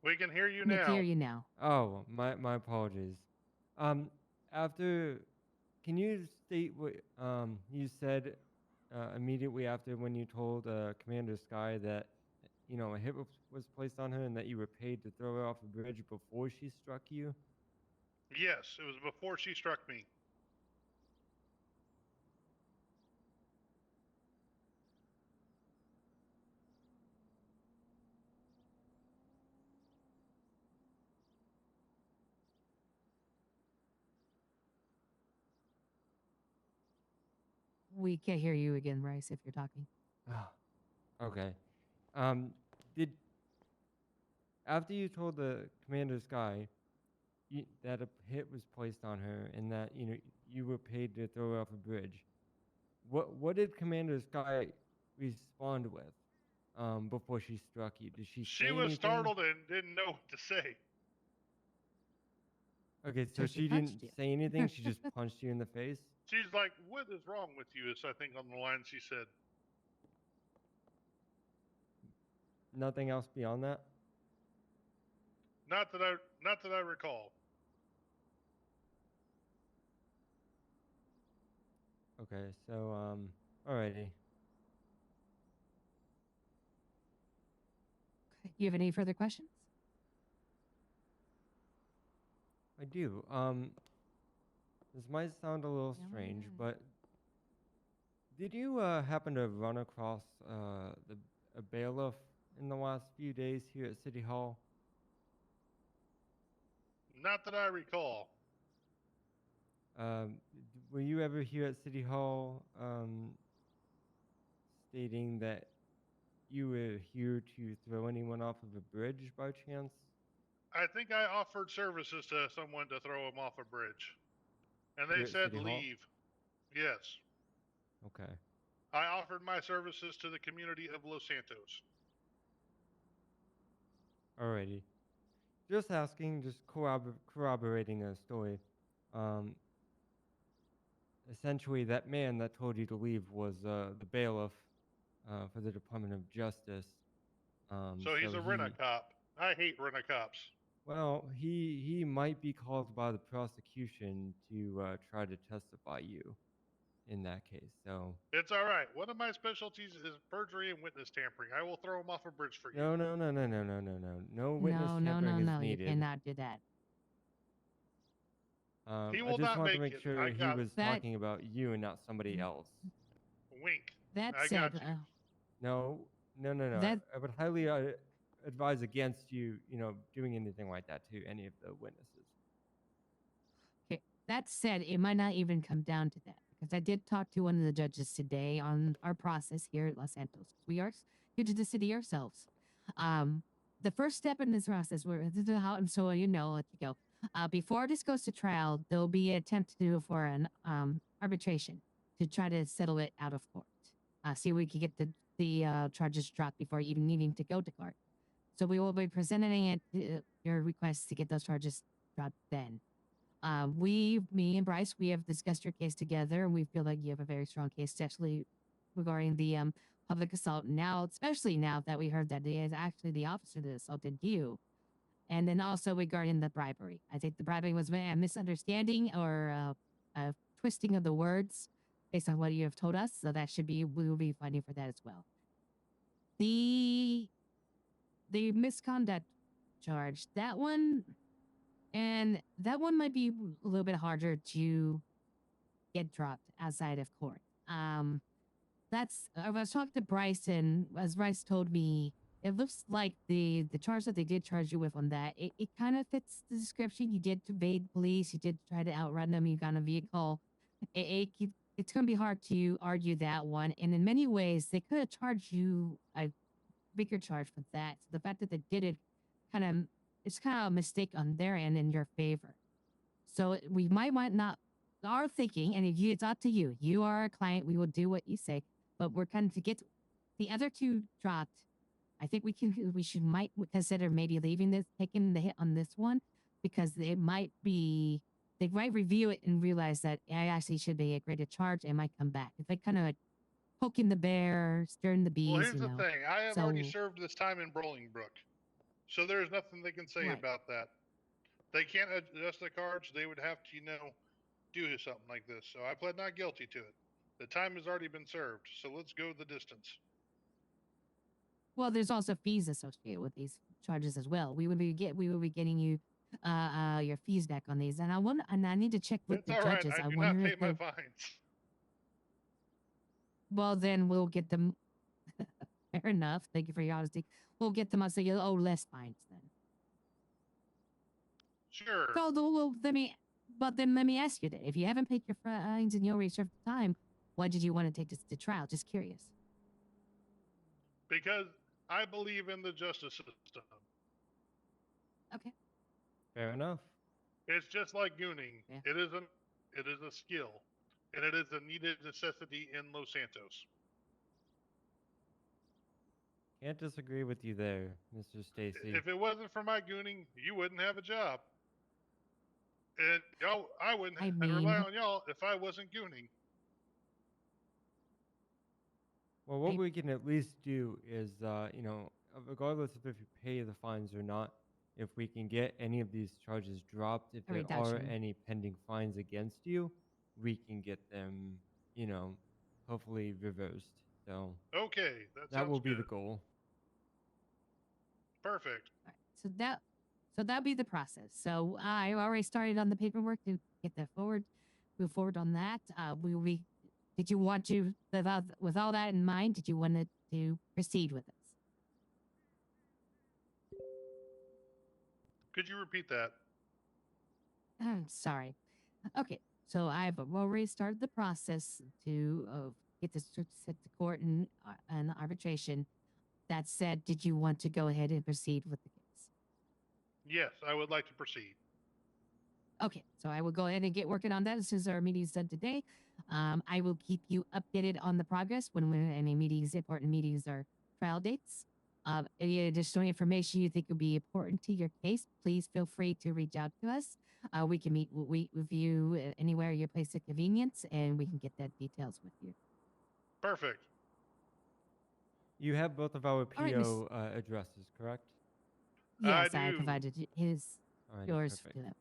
We can hear you
We
now.
can hear you now.
Oh, my apologies. After, can you state what you said immediately after when you told Commander Sky that a hit was placed on her and that you were paid to throw her off a bridge before she struck you?
Yes, it was before she struck me.
We can't hear you again, Bryce, if you're talking.
Okay. Did after you told the Commander Sky that a hit was placed on her and that you were paid to throw her off a bridge, what did Commander Sky respond with before she struck you? Did she say
She was
anything?
startled and didn't know what to say.
Okay, so she didn't say anything. She just punched you in the face.
She's like, "What is wrong with you?" Is I think on the line she said.
Nothing else beyond that.
Not that I recall.
Okay, so alrighty.
You have any further questions?
I do. This might sound a little
Yeah,
strange,
yeah.
but did you happen to run across a bailiff in the last few days here at City Hall?
Not that I recall.
Were you ever here at City Hall stating that you were here to throw anyone off of a bridge by chance?
I think I offered services to someone to throw him off a bridge, and they
Here at
said
City Hall?
leave. Yes.
Okay.
I offered my services to the community of Los Santos.
Alrighty. Just asking, just corroborating a story. Essentially, that man that told you to leave was the bailiff for the Department of Justice.
So he's
So
a rent-a-cop. I hate rent-a-cops.
well, he might be called by the prosecution to try to testify you in that case. So
It's all right. One of my specialties is perjury and witness tampering. I will throw him off a bridge for you.
No witness
No, no,
tampering
no,
is
no. You
needed.
cannot do that.
He
I
will
just
not
wanted to
make
make
it.
sure
I
he
got
was
that.
talking about you and not somebody else.
Wink.
That
I
said,
got you.
No.
that
I would highly advise against you, doing anything like that to any of the witnesses.
okay. That said, it might not even come down to that because I did talk to one of the judges today on our process here at Los Santos. We are here to the city ourselves. The first step in this process, this is how, and so you know, I'll let you go. Before this goes to trial, there'll be an attempt to do for an arbitration to try to settle it out of court. See if we can get the charges dropped before even needing to go to court. So we will be presenting it your request to get those charges dropped then. Me and Bryce, we have discussed your case together, and we feel like you have a very strong case, especially regarding the public assault. Now, especially now that we heard that it is actually the officer that assaulted you, and then also regarding the bribery. I think the bribery was a misunderstanding or a twisting of the words based on what you have told us. So that should be we will be fighting for that as well. The misconduct charge, that one might be a little bit harder to get dropped outside of court. I was talking to Bryce, and as Bryce told me, it looks like the charge that they did charge you with on that, it kind of fits the description. You did evade police, you did try to outrun them, you got in a vehicle. It's going to be hard to argue that one, and in many ways, they could have charged you a bigger charge for that. So the fact that they did it, it's kind of a mistake on their end in your favor. So we might not our thinking, and it's up to you. You are a client. We will do what you say, but we're kind of to get the other two dropped. I think we might consider maybe leaving this, taking the hit on this one, because they might review it and realize that I actually should be a greater charge and might come back. If they kind of poking the bear, stirring the bees,
Well, here's the thing. I have already served this time in Bolingbrook, so there's nothing they can say
Right.
about that. They can't adjust the cards. They would have to, do something like this. So I pled not guilty to it. The time has already been served, so let's go the distance.
Well, there's also fees associated with these charges as well. We would be getting you your fees back on these, and I need to check with
That's
the
all right.
judges.
I
I
do
wonder
not pay
if
my fines.
well, then we'll get them. Fair enough. Thank you for your honesty. We'll get them. So you'll owe less fines then.
Sure.
So let me ask you that: if you haven't paid your fines and you already served the time, why did you want to take this to trial? Just curious.
Because I believe in the justice system.
Okay.
Fair enough.
It's just like gooning.
Yeah.
It is a skill, and it is a needed necessity in Los Santos.
Can't disagree with you there, Mr. Stacy.
If it wasn't for my gooning, you wouldn't have a job. And y'all, I wouldn't rely on y'all if I wasn't gooning.
Well, what we can at least do is, regardless of if you pay the fines or not, if we can get any of these charges dropped, if there are any pending fines against you, we can get them you know, hopefully reversed. So
Okay, that
that
sounds
will be
good.
the goal.
Perfect.
So that'll be the process. So I already started on the paperwork to get that forward, move forward on that. Did you want to, with all that in mind, did you want to proceed with this?
Could you repeat that?
I'm sorry. Okay, so I've already started the process to get this sent to court and arbitration. That said, did you want to go ahead and proceed with the case?
Yes, I would like to proceed.
Okay, so I will go ahead and get working on that as soon as our meeting is done today. I will keep you updated on the progress when any meetings, important meetings, or trial dates. Any additional information you think would be important to your case, please feel free to reach out to us. We can meet with you anywhere your place of convenience, and we can get that details with you.
Perfect.
You have both of our PO
All right,
addresses, correct?
Yes, I
do.
provided
Alrighty,
yours
perfect.
to them.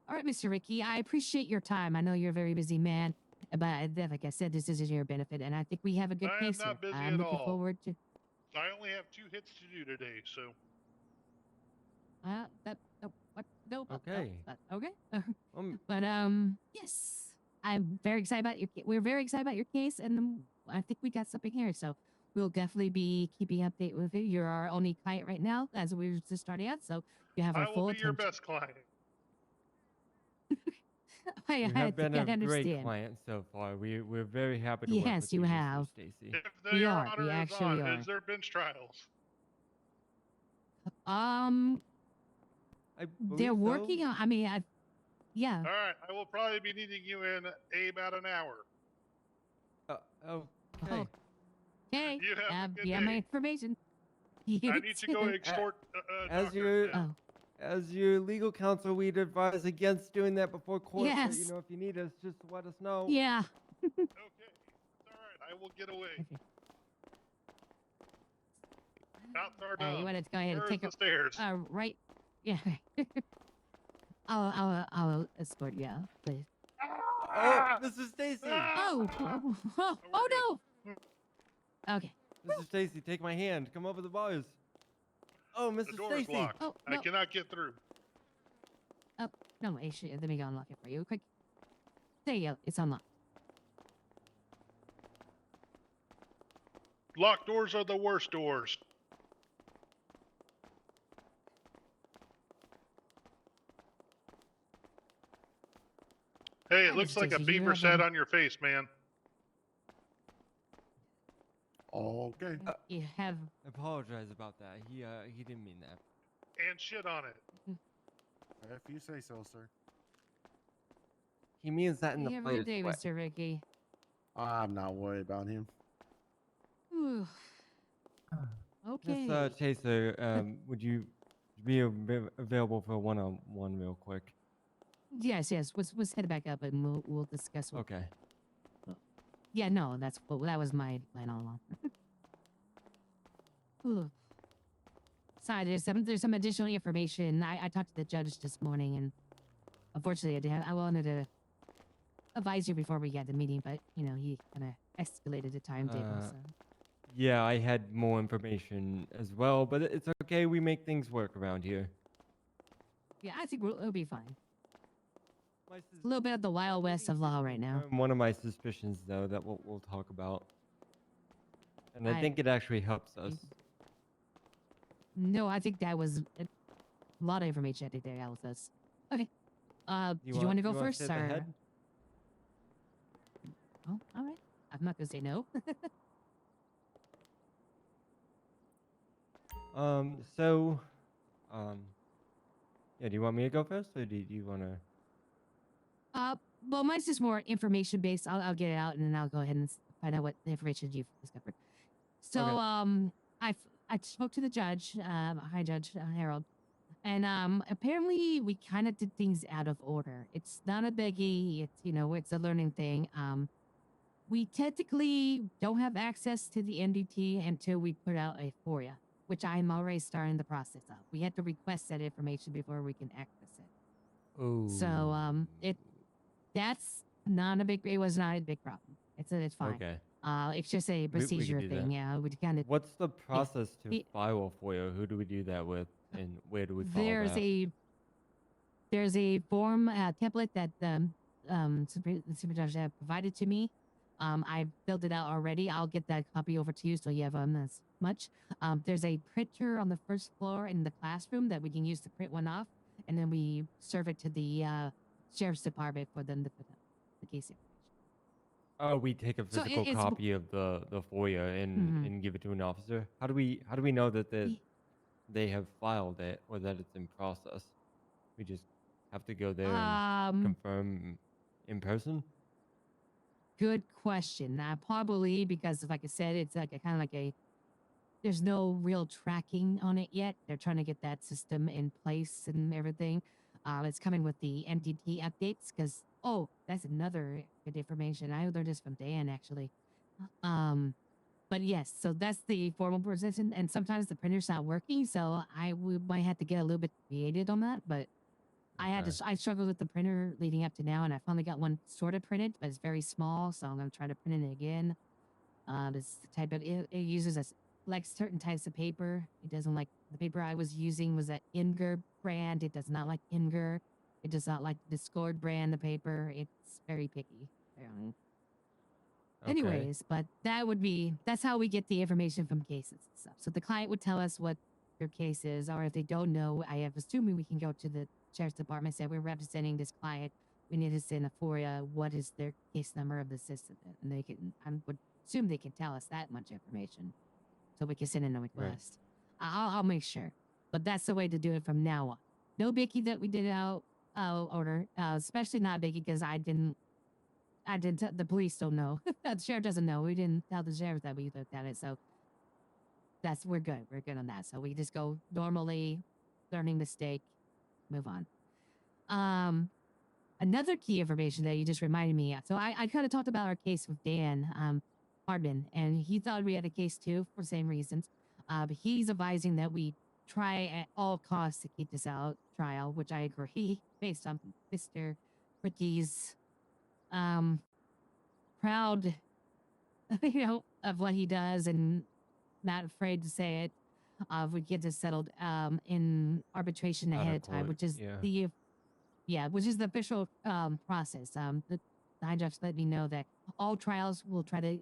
All right, Mr. Ricky, I appreciate your time. I know you're a very busy man, but like I said, this is in your benefit, and I think we have a good
I am
case here.
not busy
I'm
at
looking
all.
forward to.
I only have 2 hits to do today, so.
Okay.
Okay.
Um,
But yes, I'm very excited about we're very excited about your case, and I think we got something here. So we'll definitely be keeping update with you. You're our only client right now, as we were just starting out. So you have our
I will
full
be your
attention.
best client.
you have been
I
a great
understand.
client so far. We're very happy to work
Yes,
with
you
you,
have.
Mr. Stacy.
If the
We
Your
are.
Honor
We
is
actually
on,
are.
is there bench trials?
I
They're
believe
working
so.
on. I mean, yeah.
All right, I will probably be needing you in about an hour.
Okay.
Okay.
You have a good
Yeah,
day.
my information.
I need to go extort
As
Dr.
your
Zen.
as your legal counsel, we'd advise against doing that before court. But
Yes.
you know, if you need us, just let us know.
Yeah.
Okay, it's all right. I will get away.
Okay.
Cops are
You
dumb.
want to go ahead and
Where's
take
the
a
stairs?
right? Yeah. I'll escort you out, please.
Oh, Mr. Stacy.
Oh no. Okay.
Mr. Stacy, take my hand. Come over the bars. Oh,
The
Mr.
door is
Stacy.
locked.
Oh,
I
no.
cannot get through.
Oh no, wait, let me go unlock it for you, quick. There you go. It's unlocked.
Locked doors are the worst doors. Hey, it
Hi,
looks
Mr.
like a
Stacy, you
beaver
have,
sat on your face, man.
Okay.
You have.
I apologize about that. He didn't mean that.
And shit on it.
If you say so, sir.
He means that in the
You have a good
player's
day,
way.
Mr. Ricky.
I'm not worried about him.
Whew. Okay.
Miss Chaser, would you be available for a one-on-one real quick?
Yes. Let's head back up and we'll discuss.
Okay.
Yeah, no, that was my plan all along. Ooh. Sorry, there's some additional information. I talked to the judge this morning, and unfortunately, I wanted to advise you before we got the meeting, but you know he kind of escalated the timetable. So
Yeah, I had more information as well, but it's okay. We make things work around here.
yeah, I think it'll be fine. It's a little bit of the wild west of law right now.
One of my suspicions, though, that we'll talk about, and I think it actually helps us.
No, I think that was a lot of information. I think that helps us. Okay. Did you want to go first, or? Oh, all right. I'm not gonna say no.
Yeah, do you want me to go first, or do you want to?
Well, mine's just more information based. I'll get it out, and then I'll go ahead and find out what information you've discovered. So,
Okay.
I spoke to the judge, hi Judge Harold, and apparently we kind of did things out of order. It's not a biggie. It's it's a learning thing. We technically don't have access to the NDT until we put out a FOIA, which I'm already starting the process of. We have to request that information before we can access it.
Oh.
So that's Not a big. It was not a big problem. It's fine.
Okay.
It's just a
We
procedure
could do
thing.
that.
Yeah, we kind of.
What's the
Yeah.
process to
The-
file a FOIA? Who do we do that with, and where do we file
there's
that?
a form template that the supervisor have provided to me. I filled it out already. I'll get that copy over to you so you have as much. There's a printer on the first floor in the classroom that we can use to print one off, and then we serve it to the sheriff's department for them to put up the case information.
Oh, we take a
So
physical
it's
copy of the FOIA and give it to an officer. How do we know that they have filed it or that it's in process? We just have to go there and confirm in person.
Good question. Probably because, like I said, it's like a kind of like a. There's no real tracking on it yet. They're trying to get that system in place and everything. It's coming with the MTT updates because that's another good information. I learned this from Dan actually. But yes, so that's the formal position, and sometimes the printer's not working, so we might have to get a little bit creative on that. But I struggled with the printer leading up to now, and I finally got one sort of printed, but it's very small, so I'm gonna try to print it again. This type of it uses like certain types of paper. It doesn't like the paper I was using was that Inger brand. It does not like Inger. It does not like the Discord brand. The paper. It's very picky. Apparently.
Okay.
Anyways, but that's how we get the information from cases and stuff. So the client would tell us what their case is, or if they don't know, I have assuming we can go to the sheriff's department and say we're representing this client. We need to send a FOIA. What is their case number of the system? And they can. I would assume they can tell us that much information, so we can send in a request. I'll make sure, but that's the way to do it from now on. No biggie that we did out order, especially not biggie because I didn't. The police don't know. The sheriff doesn't know. We didn't tell the sheriff that we looked at it, so we're good. We're good on that. So we just go normally, learning mistake, move on. Another key information that you just reminded me of. So I kind of talked about our case with Dan Hardman, and he thought we had a case too for the same reasons. But he's advising that we try at all costs to keep this out trial, which I agree based on Mr. Ricky's proud, of what he does and not afraid to say it. We get this settled in arbitration
Out
ahead
of
of time,
court,
which is
yeah.
which is the official process. The high judge let me know that all trials will try to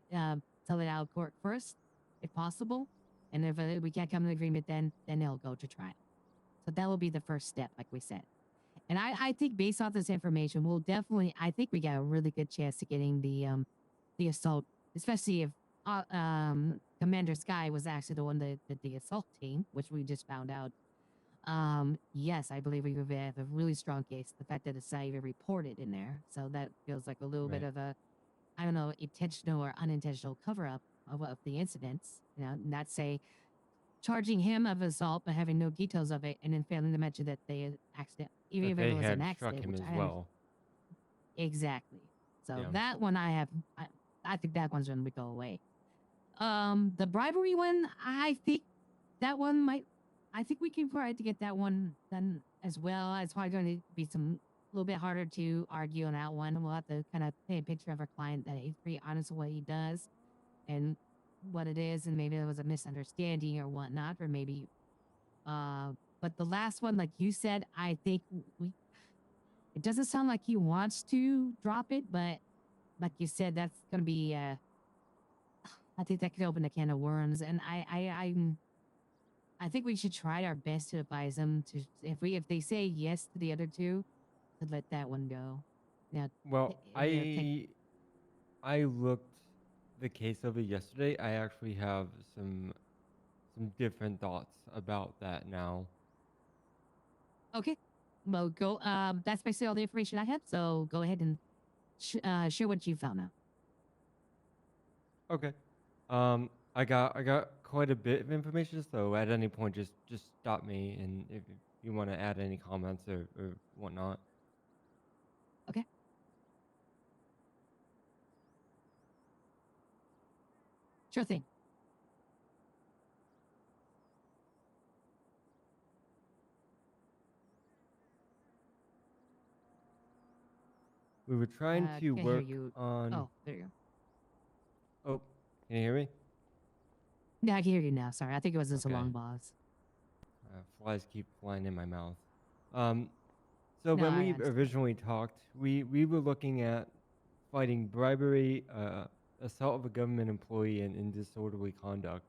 settle it out of court first, if possible, and if we can't come to an agreement, then it'll go to trial. So that will be the first step, like we said. And I think based off this information, we'll definitely. I think we got a really good chance of getting the assault, especially if Commander Sky was actually the one that did the assault team, which we just found out. Yes, I believe we have a really strong case. The fact that it's not even reported in there, so that feels like a little bit of a, I don't know, intentional or unintentional cover up of the incidents. Not say charging him of assault but having no details of it, and then failing to mention that they had accident, even if
They
it was
had
an
struck
accident,
him
which
as
I
well.
exactly. So
Yeah.
that one I think that one's going to go away. The bribery one, I think that one might. I think we can try to get that one done as well. It's probably going to be a little bit harder to argue on that one. We'll have to kind of paint a picture of our client that he's pretty honest with what he does and what it is, and maybe there was a misunderstanding or whatnot, or maybe. But the last one, like you said, I think it doesn't sound like he wants to drop it, but like you said, that's going to be. I think that could open a can of worms, and I think we should try our best to advise them to if they say yes to the other two, to let that one go. Yeah.
Well, I looked the case over yesterday. I actually have some different thoughts about that now.
Okay. Well, go. That's basically all the information I have. So go ahead and share what you found out.
Okay. I got quite a bit of information, so at any point, just stop me, and if you want to add any comments or whatnot.
Okay. Sure thing.
we were trying to
Can't hear
work
you.
on.
Oh, there you go.
Oh, can you hear me?
Yeah, I can hear you now. Sorry, I think it was just a
Okay.
long pause.
Flies keep flying in my mouth. So
No,
when
I
we
understand.
originally talked, we were looking at fighting bribery, assault of a government employee, and disorderly conduct.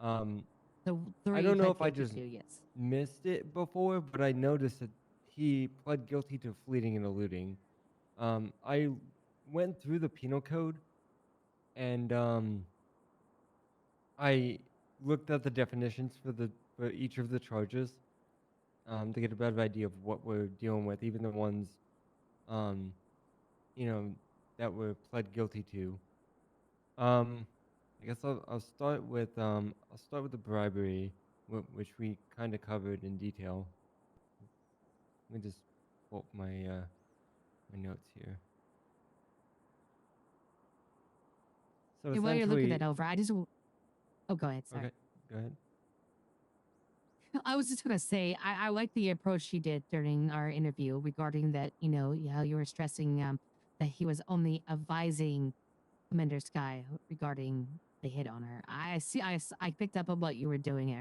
The
I
three
don't know
pled
if I
guilty
just
to, yes.
missed it before, but I noticed that he pled guilty to fleeing and eluding. I went through the penal code and I looked at the definitions for each of the charges to get a better idea of what we're dealing with, even the ones um, you know that were pled guilty to. I guess I'll start with the bribery, which we kind of covered in detail. Let me just pull up my my notes here. So
And while you're looking
essentially,
that over, oh, go ahead. Sorry.
okay, go ahead.
I was just gonna say I like the approach she did during our interview regarding that. How you were stressing that he was only advising Commander Sky regarding the hit on her. I see. I picked up on what you were doing.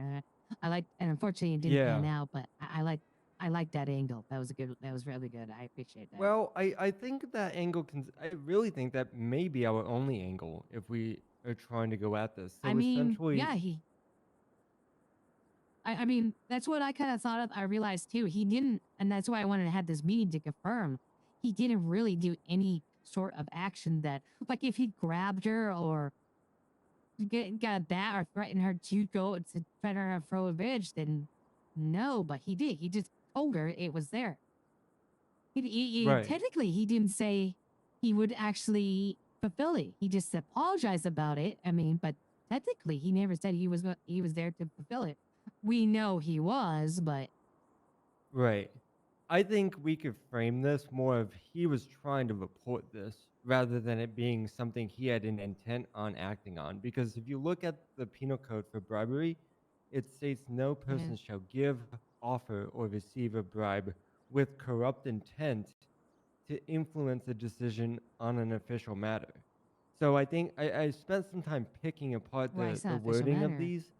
I like, and unfortunately, it didn't pan
Yeah.
out. But I like that angle. That was a good. That was really good. I appreciate that.
Well, I think that angle can. I really think that may be our only angle if we are trying to go at this.
I
So
mean,
essentially,
yeah, I mean, that's what I kind of thought of. I realized too, he didn't, and that's why I wanted to have this meeting to confirm. He didn't really do any sort of action that, like, if he grabbed her or got that or threatened her to go to threaten her to throw a bitch, then no, but he did. He just told her it was there.
right,
Technically, he didn't say he would actually fulfill it. He just apologized about it. I mean, but technically, he never said he was there to fulfill it. We know he was, but
right. I think we could frame this more of he was trying to report this rather than it being something he had an intent on acting on. Because if you look at the penal code for bribery, it states no person shall give, offer, or receive a bribe with corrupt intent to influence a decision on an official matter. So I think I spent some time picking apart
why it's
the
not official
wording of
matter.
these.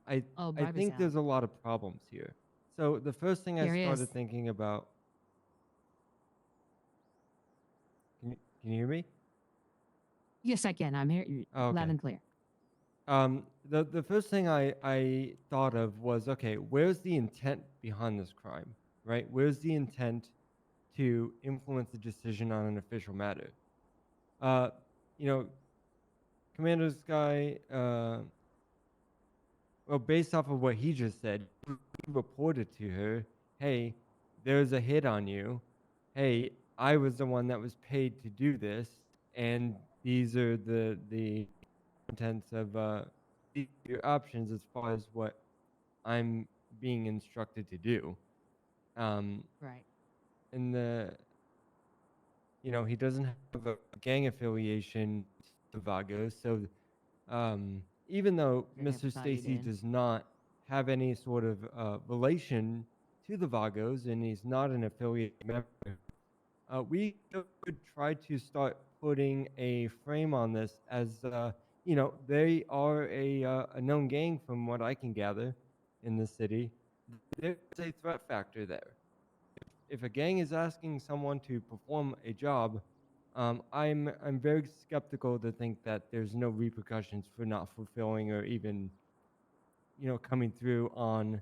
I
Oh,
I
Barb is
think
out.
there's a lot of problems here. So the first thing I
Here he is.
started thinking about. Can you hear me?
Yes, I can. I'm here,
Oh,
loud
okay.
and clear.
The first thing I thought of was, okay, where's the intent behind this crime, right? Where's the intent to influence a decision on an official matter? Uh, you know, Commander Sky, well, based off of what he just said, he reported to her, hey, there's a hit on you. Hey, I was the one that was paid to do this, and these are the contents of these are your options as far as what I'm being instructed to do.
Right.
And he doesn't have a gang affiliation to Vagos, so even though
I never
Mr.
thought you
Stacy
did.
does not have any sort of relation to the Vagos and he's not an affiliate member, we could try to start putting a frame on this as they are a known gang from what I can gather in the city. There's a threat factor there. If a gang is asking someone to perform a job, I'm very skeptical to think that there's no repercussions for not fulfilling or even coming through on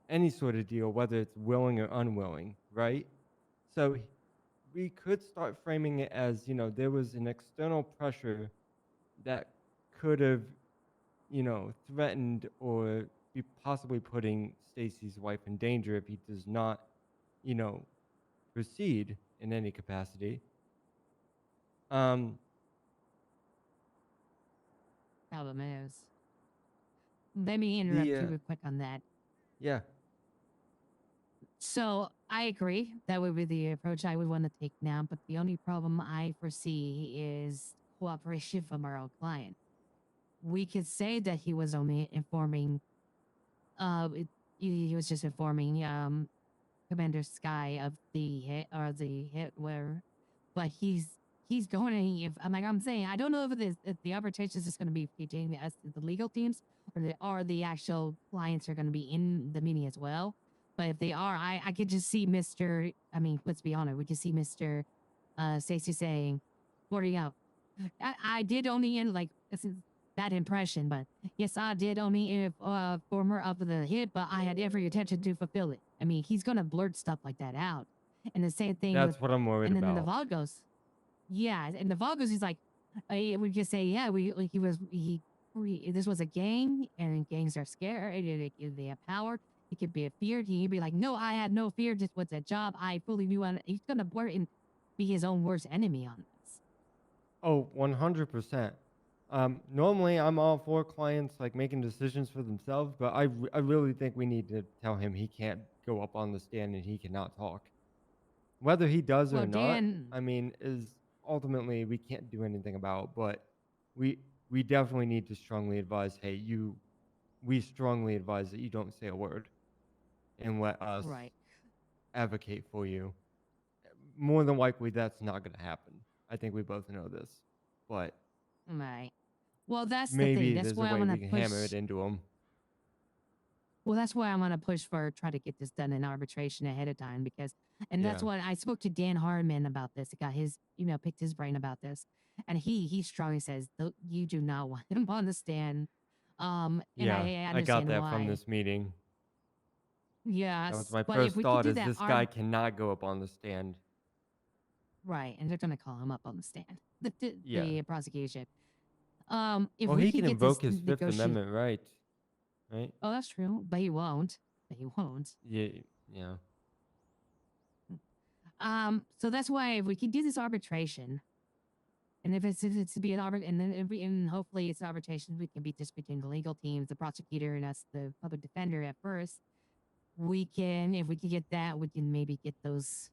any sort of deal, whether it's willing or unwilling, right? So we could start framing it as there was an external pressure that could have threatened or be possibly putting Stacy's wife in danger if he does not you know proceed in any capacity. Um,
Problem is, let me interrupt
the
you real quick on that.
yeah,
So I agree that would be the approach I would want to take now, but the only problem I foresee is cooperation from our own client. We could say that he was only informing, he was just informing Commander Sky of the hit or the hit where, but he's going to. If I'm saying, I don't know if the arbitration is just going to be between us, the legal teams, or the actual clients are going to be in the meeting as well. But if they are, I could just see Mr. I mean, let's be honest, we could see Mr. Stacy saying, "What are you out?" I did only in like that impression, but yes, I did only former of the hit, but I had every intention to fulfill it. I mean, he's gonna blurt stuff like that out, and the same thing with,
That's what I'm worried
and then in the
about.
Vagos, yeah, and the Vagos, he's like, we just say, yeah, we like this was a gang, and gangs are scared, they have power. He could be feared. He'd be like, no, I had no fear. This was a job. I fully knew. He's gonna blurt and be his own worst enemy on this.
Oh, 100%. Normally, I'm all for clients like making decisions for themselves, but I really think we need to tell him he can't go up on the stand and he cannot talk. Whether he does
Well,
or not,
Dan,
I mean, is ultimately we can't do anything about. But we we definitely need to strongly advise, hey, we strongly advise that you don't say a word and let us
right.
advocate for you. More than likely, that's not going to happen. I think we both know this, but
Right. Well, that's the thing.
maybe
That's
there's a
why I'm
way we
gonna
can hammer it
push.
into him.
Well, that's why I'm gonna push for try to get this done in arbitration ahead of time because, and that's
Yeah.
what I spoke to Dan Harmon about this. I got his, picked his brain about this, and he strongly says you do not want him on the stand. And
Yeah,
I
I got
understand
that from
why.
this meeting. That was
Yes,
my
but if
first
we could
thought
do
is
that,
this guy cannot go up on the stand.
right, and they're gonna call him up on the stand.
Yeah.
The prosecution. If
Well,
we
he
could
can
get this
invoke his Fifth
negotiate.
Amendment right, right?
Oh, that's true, but he won't. But he won't.
Yeah, yeah.
So that's why if we can do this arbitration, and if it's to be an and then and hopefully it's arbitration, we can be just between the legal teams, the prosecutor, and us, the public defender. At first, we can, if we can get that, we can maybe get those,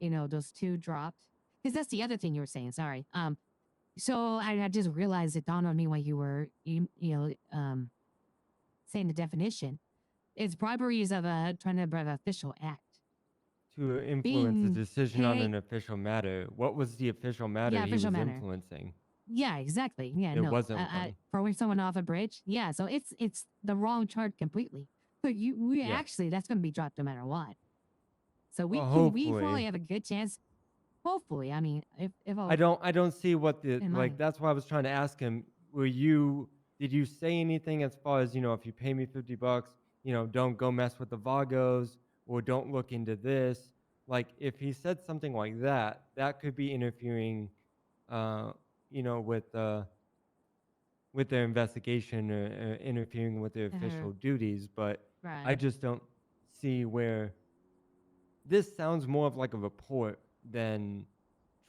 those two dropped. Because that's the other thing you were saying. Sorry. So I just realized it dawned on me while you were saying the definition. It's bribery is of trying to have an official act.
To influence a
Being
decision on
paid,
an official matter. What was the official matter
yeah,
he
official
was
manner.
influencing?
Yeah, exactly. Yeah,
It
no,
wasn't one.
throwing someone off a bridge. Yeah, so it's the wrong charge completely. So we
Yeah.
actually that's going to be dropped no matter what. So
Well,
we
hopefully.
probably have a good chance. Hopefully, I mean, if
I don't see what the
in
like.
mind.
That's why I was trying to ask him. Did you say anything as far as if you pay me $50, don't go mess with the Vagos or don't look into this. Like if he said something like that, that could be interfering, uh, with their investigation or interfering with their official duties. But I
Right.
just don't see where this sounds more of like a report than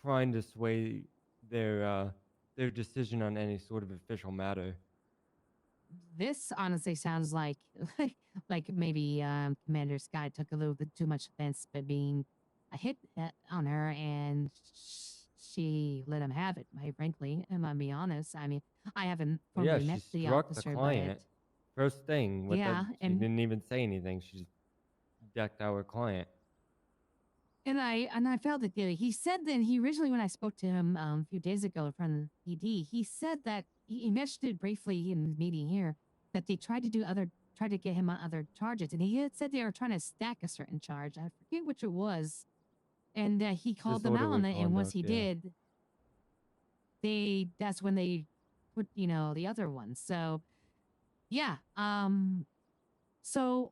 trying to sway their decision on any sort of official matter.
This honestly sounds like like maybe Commander Sky took a little bit too much offense by being a hit on her, and she let him have it. Quite frankly, am I be honest? I mean, I haven't
Well, yeah,
formally
she
met the
struck the
officer, but
client first thing with that.
yeah,
She didn't even say anything. She just decked our client.
and I felt it. He said that he originally, when I spoke to him a few days ago from PD, he said that he mentioned it briefly in the meeting here that they tried to get him on other charges, and he had said they were trying to stack a certain charge. I forget which it was, and he called them out
Disorderly
on it. And once
conduct.
he
Yeah.
did, that's when they put the other ones. So yeah, so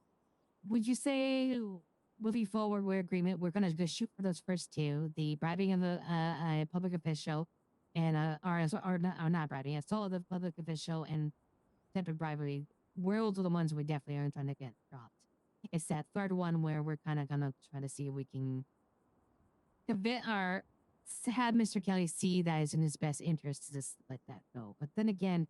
would you say moving forward, we're agreement, we're going to just shoot for those first two, the bribing of a public official and or not bribing, assault of the public official and attempted bribery. Those are the ones we definitely aren't trying to get dropped. It's that third one where we're kind of going to try to see if we can convince or have Mr. Kelly see that it's in his best interest to just let that go. But then again,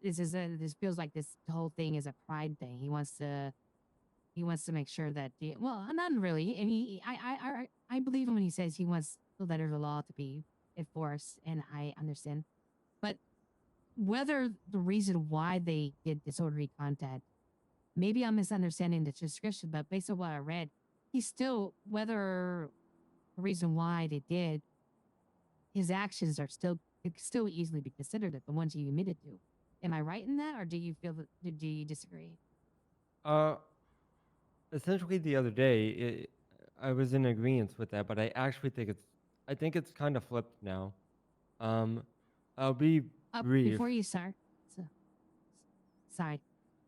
this feels like this whole thing is a pride thing. He wants to make sure that not really. And I believe him when he says he wants the letter of the law to be enforced, and I understand. But whether the reason why they did disorderly contact, maybe I'm misunderstanding the description, but based on what I read, he's still, whether the reason why they did, his actions are still, it could still easily be considered the ones you admitted to. Am I right in that, or do you feel that, do you disagree?
Uh, essentially the other day, I was in agreement with that, but I actually think it's kind of flipped now. Um, I'll be brief.
Before you start, so, sorry,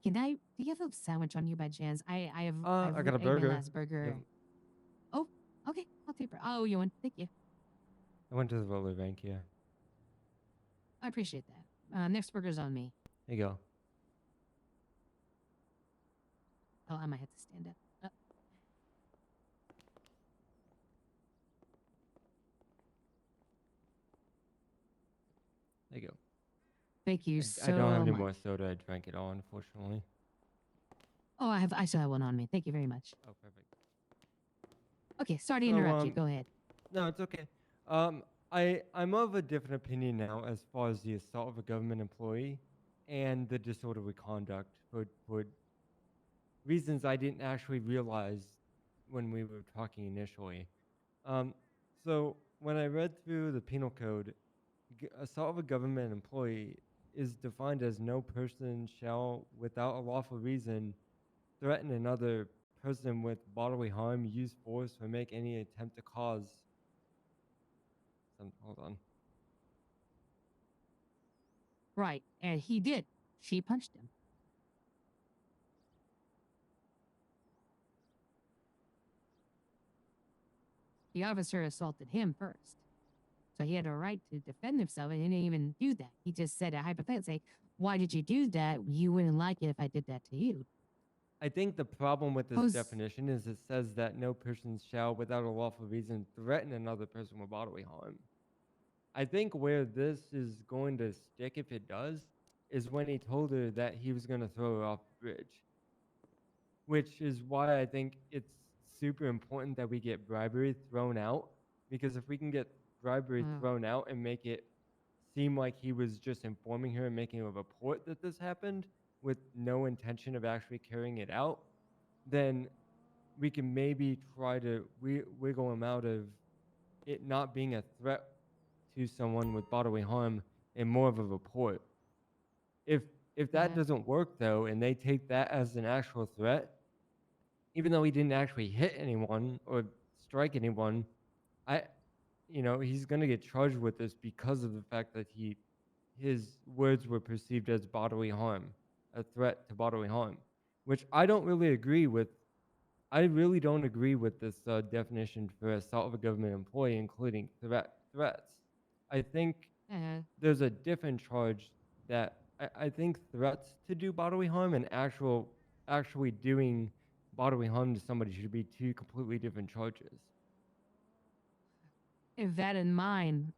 can I? Do you have a sandwich on you by chance? I
I got a
ate my
burger.
last burger. Oh, okay, I'll take it. Oh, you want? Thank you.
I went to the roller rink. Yeah.
I appreciate that. Next burger's on me.
There you go.
Oh, I might have to stand up.
There you go.
Thank you
I don't have any
much.
more soda. I drank it all, unfortunately.
Oh, I still have one on me. Thank you very much.
Oh, perfect.
Okay, sorry to interrupt you. Go ahead.
No, it's okay. I'm of a different opinion now as far as the assault of a government employee and the disorderly conduct for reasons I didn't actually realize when we were talking initially. So when I read through the penal code, assault of a government employee is defined as no person shall, without a lawful reason, threaten another person with bodily harm, use force, or make any attempt to cause. Hold on.
Right, and he did. She punched him. The officer assaulted him first. So he had a right to defend himself, and he didn't even do that. He just said a hypothetically, why did you do that? You wouldn't like it if I did that to you.
I think the problem with this definition is it says that no person shall, without a lawful reason, threaten another person with bodily harm. I think where this is going to stick, if it does, is when he told her that he was going to throw her off the bridge. Which is why I think it's super important that we get bribery thrown out. Because if we can get bribery thrown out and make it seem like he was just informing her and making a report that this happened with no intention of actually carrying it out, then we can maybe try to wiggle him out of it not being a threat to someone with bodily harm and more of a report. If that doesn't work though, and they take that as an actual threat, even though he didn't actually hit anyone or strike anyone, he's going to get charged with this because of the fact that his words were perceived as bodily harm, a threat to bodily harm, which I don't really agree with. I really don't agree with this definition for assault of a government employee, including threats. I think there's a different charge that I think threats to do bodily harm and actually doing bodily harm to somebody should be two completely different charges.
With that in mind,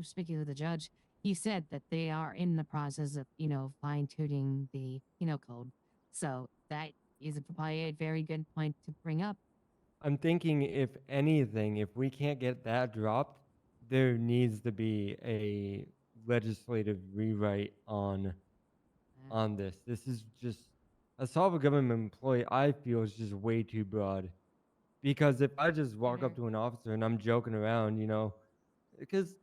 speaking with the judge, he said that they are in the process of, fine tuning the penal code. So that is probably a very good point to bring up.
I'm thinking, if anything, if we can't get that dropped, there needs to be a legislative rewrite on this. This is just assault of a government employee, I feel, is just way too broad. Because if I just walk up to an officer and I'm joking around, because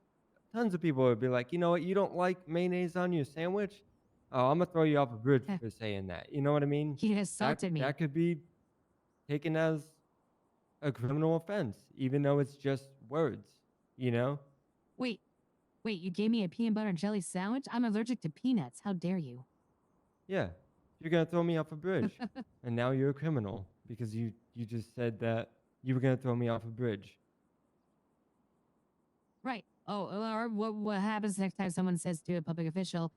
tons of people would be like, you know what, you don't like mayonnaise on your sandwich? Oh, I'm gonna throw you off a bridge for saying that. You know what I mean?
He assaulted me.
That could be taken as a criminal offense, even though it's just words,
Wait, you gave me a peanut butter and jelly sandwich? I'm allergic to peanuts. How dare you?
Yeah, you're gonna throw me off a bridge, and now you're a criminal because you just said that you were gonna throw me off a bridge.
Right. Oh, or what happens next time someone says to a public official,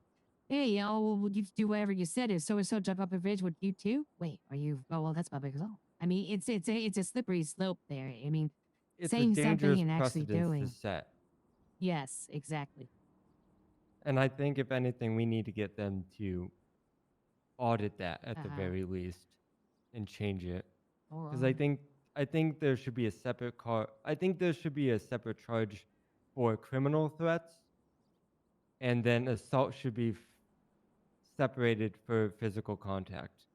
hey, you do whatever you said. If so and so jump off a bridge, would you too? Wait, are you? Oh, well, that's public as well. I mean, it's a slippery slope there. I mean,
It's
saying
a dangerous
something and actually doing.
to set.
Yes, exactly.
And I think, if anything, we need to get them to audit that at the very least and change it. Because I think there should be a separate I think there should be a separate charge for criminal threats, and then assault should be separated for physical contact.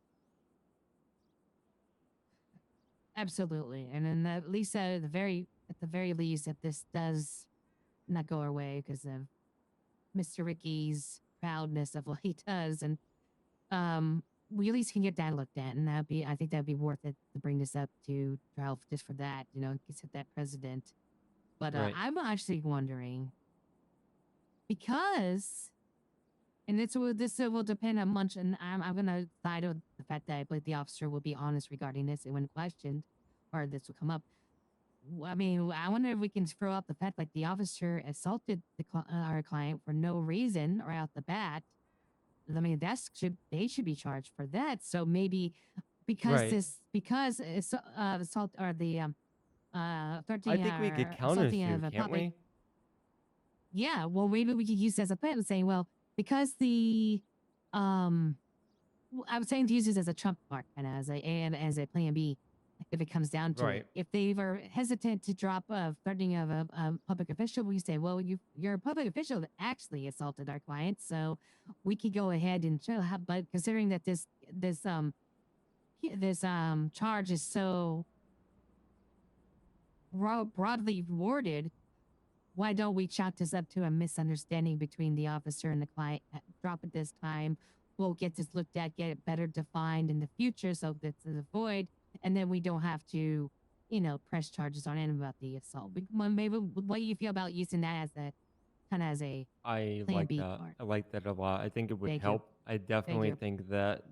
Absolutely, and then at least at the very least, if this does not go our way because of Mr. Ricky's proudness of what he does, and we at least can get that looked at, and I think that'd be worth it to bring this up to trial just for that, set that precedent. But
Right.
I'm actually wondering because, and this will depend on much, and I'm gonna side with the fact that I believe the officer will be honest regarding this, and when questioned, or this will come up. I mean, I wonder if we can throw up the fact like the officer assaulted our client for no reason right off the bat. I mean, they should be charged for that. So maybe because
Right.
assault or the
I
threatening
think we could
or assaulting
countersue,
of a
can't
public.
we?
Yeah, well, maybe we could use it as a plan and saying, well, because I was saying to use this as a trump card, kind of as a plan B, if it comes down to it.
Right.
If they were hesitant to drop a threatening of a public official, we say, well, you're a public official that actually assaulted our client, so we could go ahead and show. But considering that this charge is so broadly worded, why don't we chalk this up to a misunderstanding between the officer and the client? Drop it this time. We'll get this looked at, get it better defined in the future so that it's avoid, and then we don't have to, press charges on him about the assault. Maybe what do you feel about using that as a
I
plan
like
B
that.
card?
I like that a lot. I think it would
Thank you.
help. I
Thank
definitely
you.
think that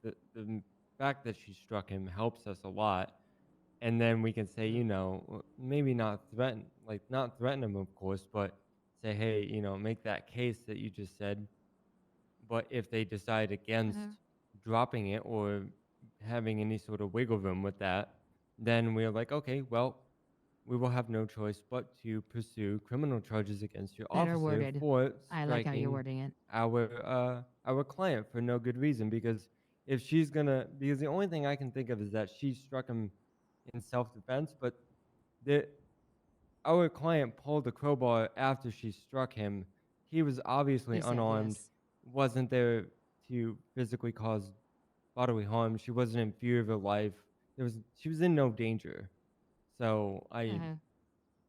the fact that she struck him helps us a lot. And then we can say, maybe not threaten him, of course, but say, hey, make that case that you just said. But if they decide against dropping it or having any sort of wiggle room with that, then we're like, okay, well, we will have no choice but to pursue criminal charges against your
Better
officer
worded.
for
I like how you're
striking
wording it.
our client for no good reason. Because because the only thing I can think of is that she struck him in self-defense, but the our client pulled the crowbar after she struck him. He was obviously
Exactly,
unarmed,
yes.
wasn't there to physically cause bodily harm. She wasn't in fear of her life. She was in no danger. So
Uh-huh.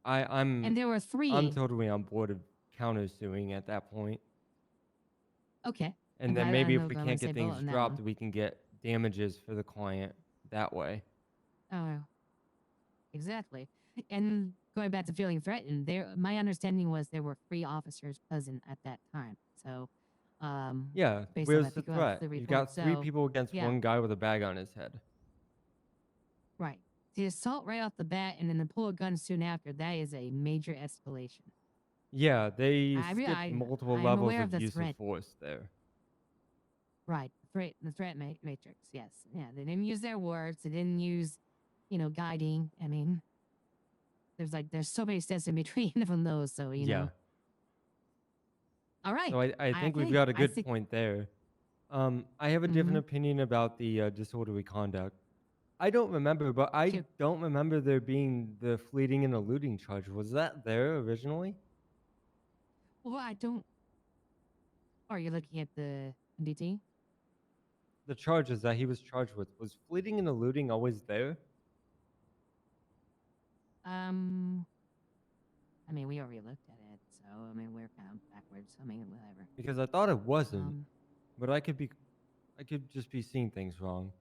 I'm
And there were
I'm
3.
totally on board of countersuing at that point.
Okay.
And
I'm
then
glad
maybe
I'm
if we
gonna
can't
say
get
bullet
things
on that
dropped,
one.
we can get damages for the client that way.
Oh, exactly. And going back to feeling threatened, my understanding was there were 3 officers present at that time. So,
Yeah,
based on
where's the
the
threat? You've
report.
got 3
So,
people against
yeah,
one guy with a bag on his head.
right. The assault right off the bat and then the pull of guns soon after, that is a major escalation.
Yeah, they skipped
I
multiple
am
levels
aware
of
of the
use of
threat.
force there.
Right. The threat matrix. Yes. Yeah. They didn't use their words. They didn't use, guiding. I mean, there's so many steps in between from those. So,
Yeah.
All right.
So I think we've
Okay.
got a
I
good
think.
point there. I have a different
Mm-hmm.
opinion about the disorderly conduct. I don't remember, but I
Shoot.
don't remember there being the fleeting and eluding charge. Was that there originally?
Well, I don't. Are you looking at the NDT?
The charges that he was charged with, was fleeting and eluding always there?
I mean, we already looked at it, so I mean, we're kind of backwards. I mean, whatever.
Because I thought it wasn't,
Um,
but I could just be seeing things wrong.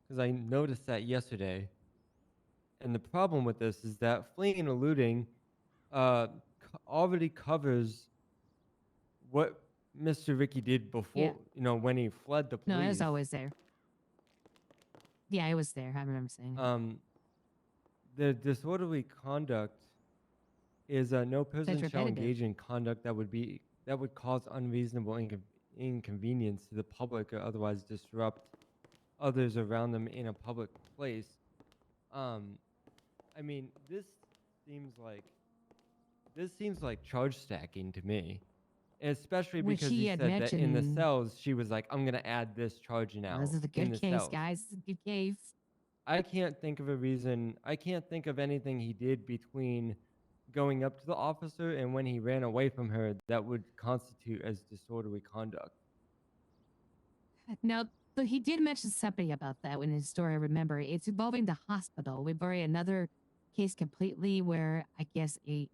Because I noticed that yesterday. And the problem with this is that fleeing and eluding already covers what Mr. Ricky did before,
Yeah.
when he fled the
No, it was
police.
always there. Yeah, it was there. I remember saying.
The disorderly conduct is no person shall
repetitive.
engage in conduct that would cause unreasonable inconvenience to the public or otherwise disrupt others around them in a public place. I mean, this seems like charge stacking to me, especially
Which
because
he
he
had
said that in the
mentioned-
cells she was like, "I'm gonna add this charge now."
This is a
in
good
the
case,
cells.
guys. This is a good case.
I can't think of a reason. I can't think of anything he did between going up to the officer and when he ran away from her that would constitute as disorderly conduct.
Now, So he did mention something about that in his story. I remember it's involving the hospital. We've already another case completely where I guess I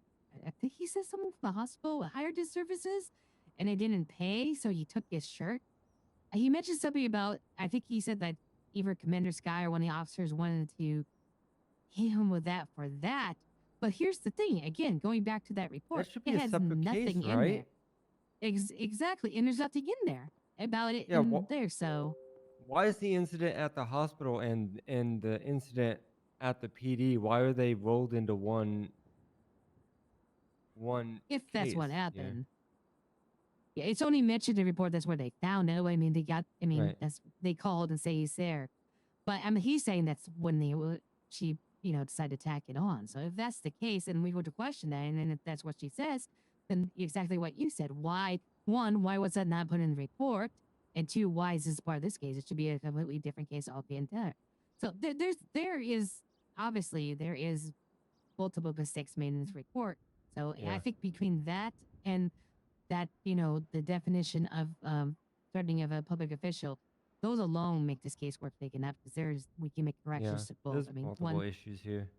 think he said someone from the hospital hired his services and they didn't pay, so he took his shirt. He mentioned something about, I think he said that either Commander Sky or one of the officers wanted to hit him with that for that. But here's the thing, again, going back to that report,
That should
it
be a
has
separate
nothing
case,
in there.
right?
Exactly, and there's nothing in there about it
Yeah.
in there. So
Why is the incident at the hospital and the incident at the PD? Why are they rolled into one
if that's
case
what
here?
happened, yeah, it's only mentioned in the report. That's where they found it. I mean, they got. I mean,
Right.
that's they called and say he's there. But I mean, he's saying that's when she decided to tack it on. So if that's the case, and we were to question that, and then if that's what she says, then exactly what you said. Why why was that not put in the report? And two, why is this part of this case? It should be a completely different case altogether. So there is obviously there is multiple mistakes made in this report. So I
Yeah.
think between that and that, the definition of threatening of a public official, those alone make this case worth taking up because we can make
Yeah.
corrections to both.
There's
I mean,
multiple issues here.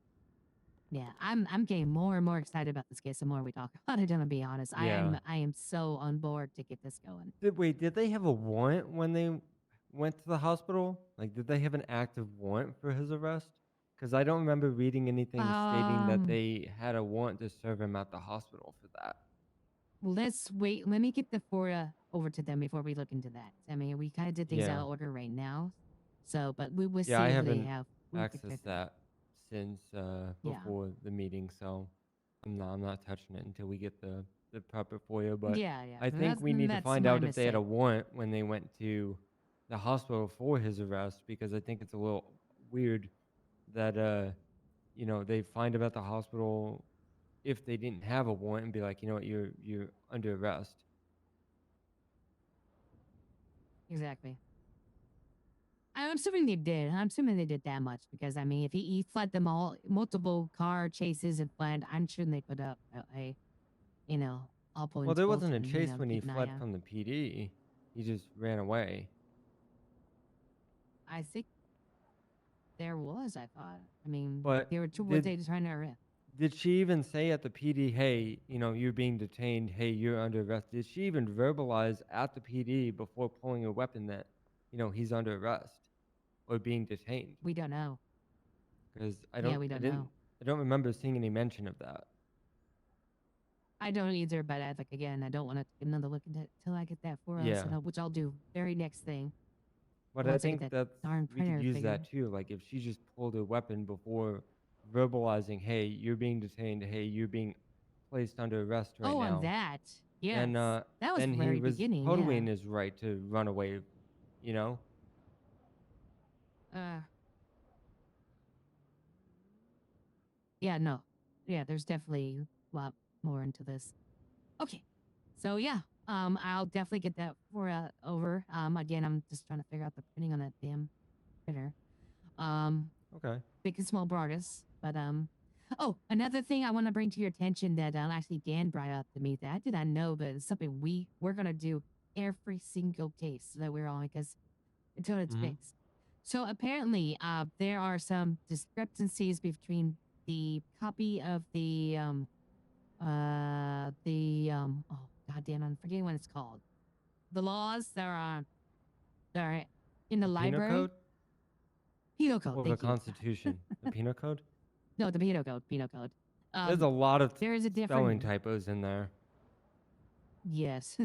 yeah, I'm getting more and more excited about this case the more we talk about it. To be honest,
Yeah.
I am so on board to get this going.
Did they have a warrant when they went to the hospital? Like, did they have an active warrant for his arrest? Because I don't remember reading anything stating that they had a warrant to serve him at the hospital for that.
Let's wait. Let me get the FORA over to them before we look into that. I mean, we kind of did things out
Yeah.
of order right now. So, but we will
Yeah,
see
I
if they
haven't
have.
accessed that since
Yeah.
before the meeting, so I'm not touching it until we get the proper FOIA. But
Yeah.
I think we need to
That's
find
my
out if they had a
mistake.
warrant when they went to the hospital for his arrest, because I think it's a little weird that they find him at the hospital if they didn't have a warrant and be like, you know what, you're under arrest.
Exactly. I'm assuming they did. I'm assuming they did that much because I mean, if he fled them all, multiple car chases and fled, I'm sure they put up all points.
Well, there wasn't a chase when he fled from the PD. He just ran away.
I think there was. I thought. I mean,
But
they were trying to arrest.
did she even say at the PD, hey, you're being detained, hey, you're under arrest? Did she even verbalize at the PD before pulling a weapon that, he's under arrest or being detained?
We don't know.
Because
we don't know.
I don't remember seeing any mention of that.
I don't either, but I don't want to take another look at it till I get that for us,
Yeah.
which I'll do very next thing.
But I think that we could use that too. Like if she just pulled a weapon before verbalizing, hey, you're being detained, hey, you're being placed under arrest right now.
On that. Yes.
And
that was
then
very
he was
beginning.
totally in his right to run away,
Yeah, no. Yeah, there's definitely a lot more into this. Okay. So yeah, I'll definitely get that for over. Again, I'm just trying to figure out the printing on that damn printer.
Okay.
Big and small broadest, but oh, another thing I want to bring to your attention that actually Dan brought up to me that I did not know, but it's something we're gonna do every single case that we're on because until it's fixed. So apparently, there are some discrepancies between the copy of the oh goddamn, I'm forgetting what it's called. The laws that are in the library.
Penal code?
Penal code.
Or
Thank
the
you.
Constitution? The penal code?
No, the penal code. Penal code.
There's a lot of
there is a
spelling
different
typos in there.
Yes.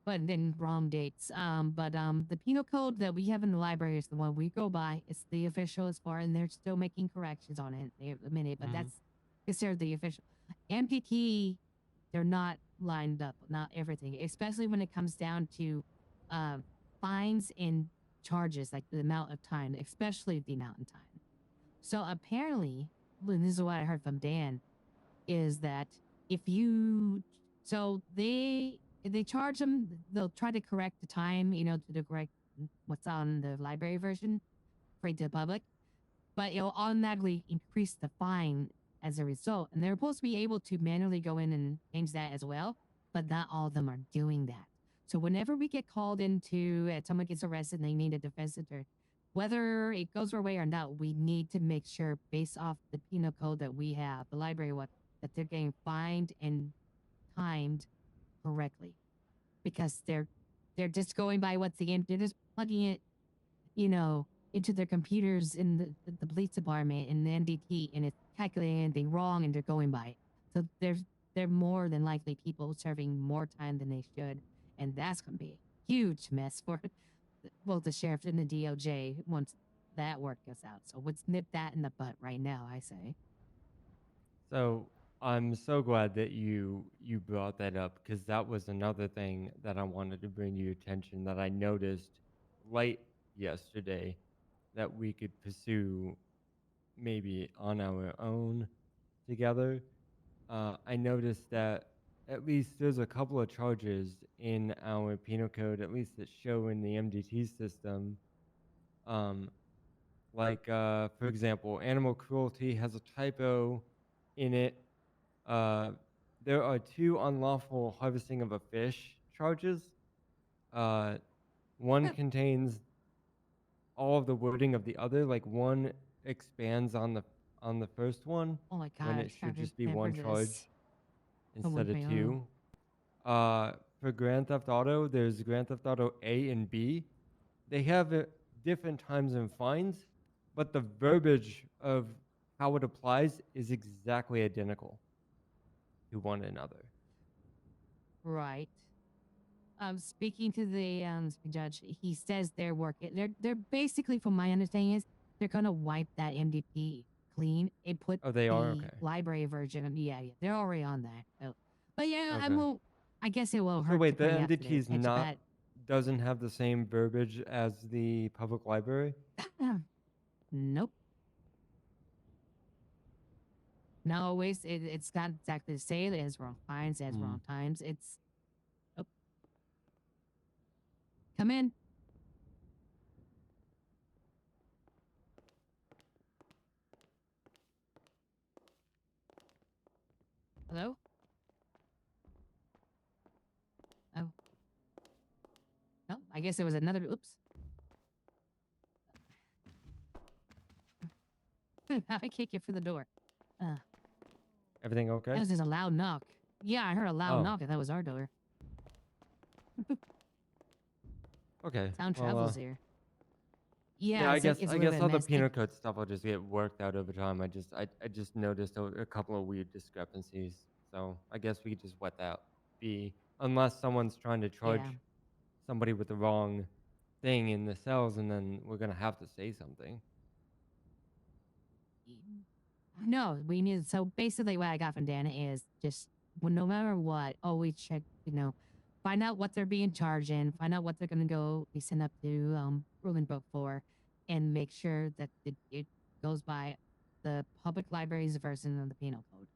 But then wrong dates. But the penal code that we have in the library is the one we go by. It's the official as far, and they're still making corrections on it a minute, but that's considered the official. MPT, they're not lined up, not everything, especially when it comes down to fines and charges, like the amount of time, especially the amount of time. So apparently, and this is what I heard from Dan, is that if you, so they charge them, they'll try to correct the time, to the correct what's on the library version for the public, but it'll automatically increase the fine as a result. And they're supposed to be able to manually go in and change that as well, but not all of them are doing that. So whenever we get called into, someone gets arrested and they need a defense attorney, whether it goes our way or not, we need to make sure, based off the penal code that we have, the library one, that they're getting fined and timed correctly, because they're just going by what's the end. They're just plugging it, into their computers in the police department in the NDT, and it's calculating anything wrong, and they're going by it. So they're more than likely people serving more time than they should, and that's gonna be a huge mess for both the sheriff and the DOJ once that work goes out. So let's nip that in the butt right now, I say.
So I'm so glad that you brought that up, because that was another thing that I wanted to bring to your attention that I noticed late yesterday that we could pursue maybe on our own together. I noticed that at least there's a couple of charges in our penal code, at least that show in the MDT system. Um, for example, animal cruelty has a typo in it. Uh, there are two unlawful harvesting of a fish charges. One contains all of the wording of the other. Like one expands on the first one
Oh my
when
gosh,
it should just be
never
one charge
this.
instead of
Oh.
two. For Grand Theft Auto, there's Grand Theft Auto A and B. They have different times and fines, but the verbiage of how it applies is exactly identical to one another.
Right. Speaking to the judge, he says they're working. They're basically, from my understanding, is they're gonna wipe that MDP clean and put
Oh, they are?
the
Okay.
library version. Yeah, they're already on that. So, but yeah, I
Okay.
won't. I guess it will
So
hurt to
wait, the
bring up
MDT is
edge of
not doesn't have the same verbiage as the public library?
Nope. Not always. It's not exactly the same. It has wrong fines. It has wrong times. It's. Oh. Come in. Hello? Oh. No, I guess it was another. Oops. I kick you for the door.
Everything okay?
That was just a loud knock. Yeah, I heard a loud
Oh.
knock, and that was our door.
Okay.
Sound
well,
travels here. Yeah,
I
it's,
guess
it's a
I
little
guess
bit
all the
messy.
penal code stuff will just get worked out over time. I just noticed a couple of weird discrepancies. So I guess we could just let that be, unless someone's trying to charge
Yeah.
somebody with the wrong thing in the cells, and then we're gonna have to say something.
No, we need. So basically, what I got from Dana is just, well, no matter what, always check. Find out what they're being charged in. Find out what they're gonna go be sent up to ruling book for, and make sure that it goes by the public library's version of the penal code.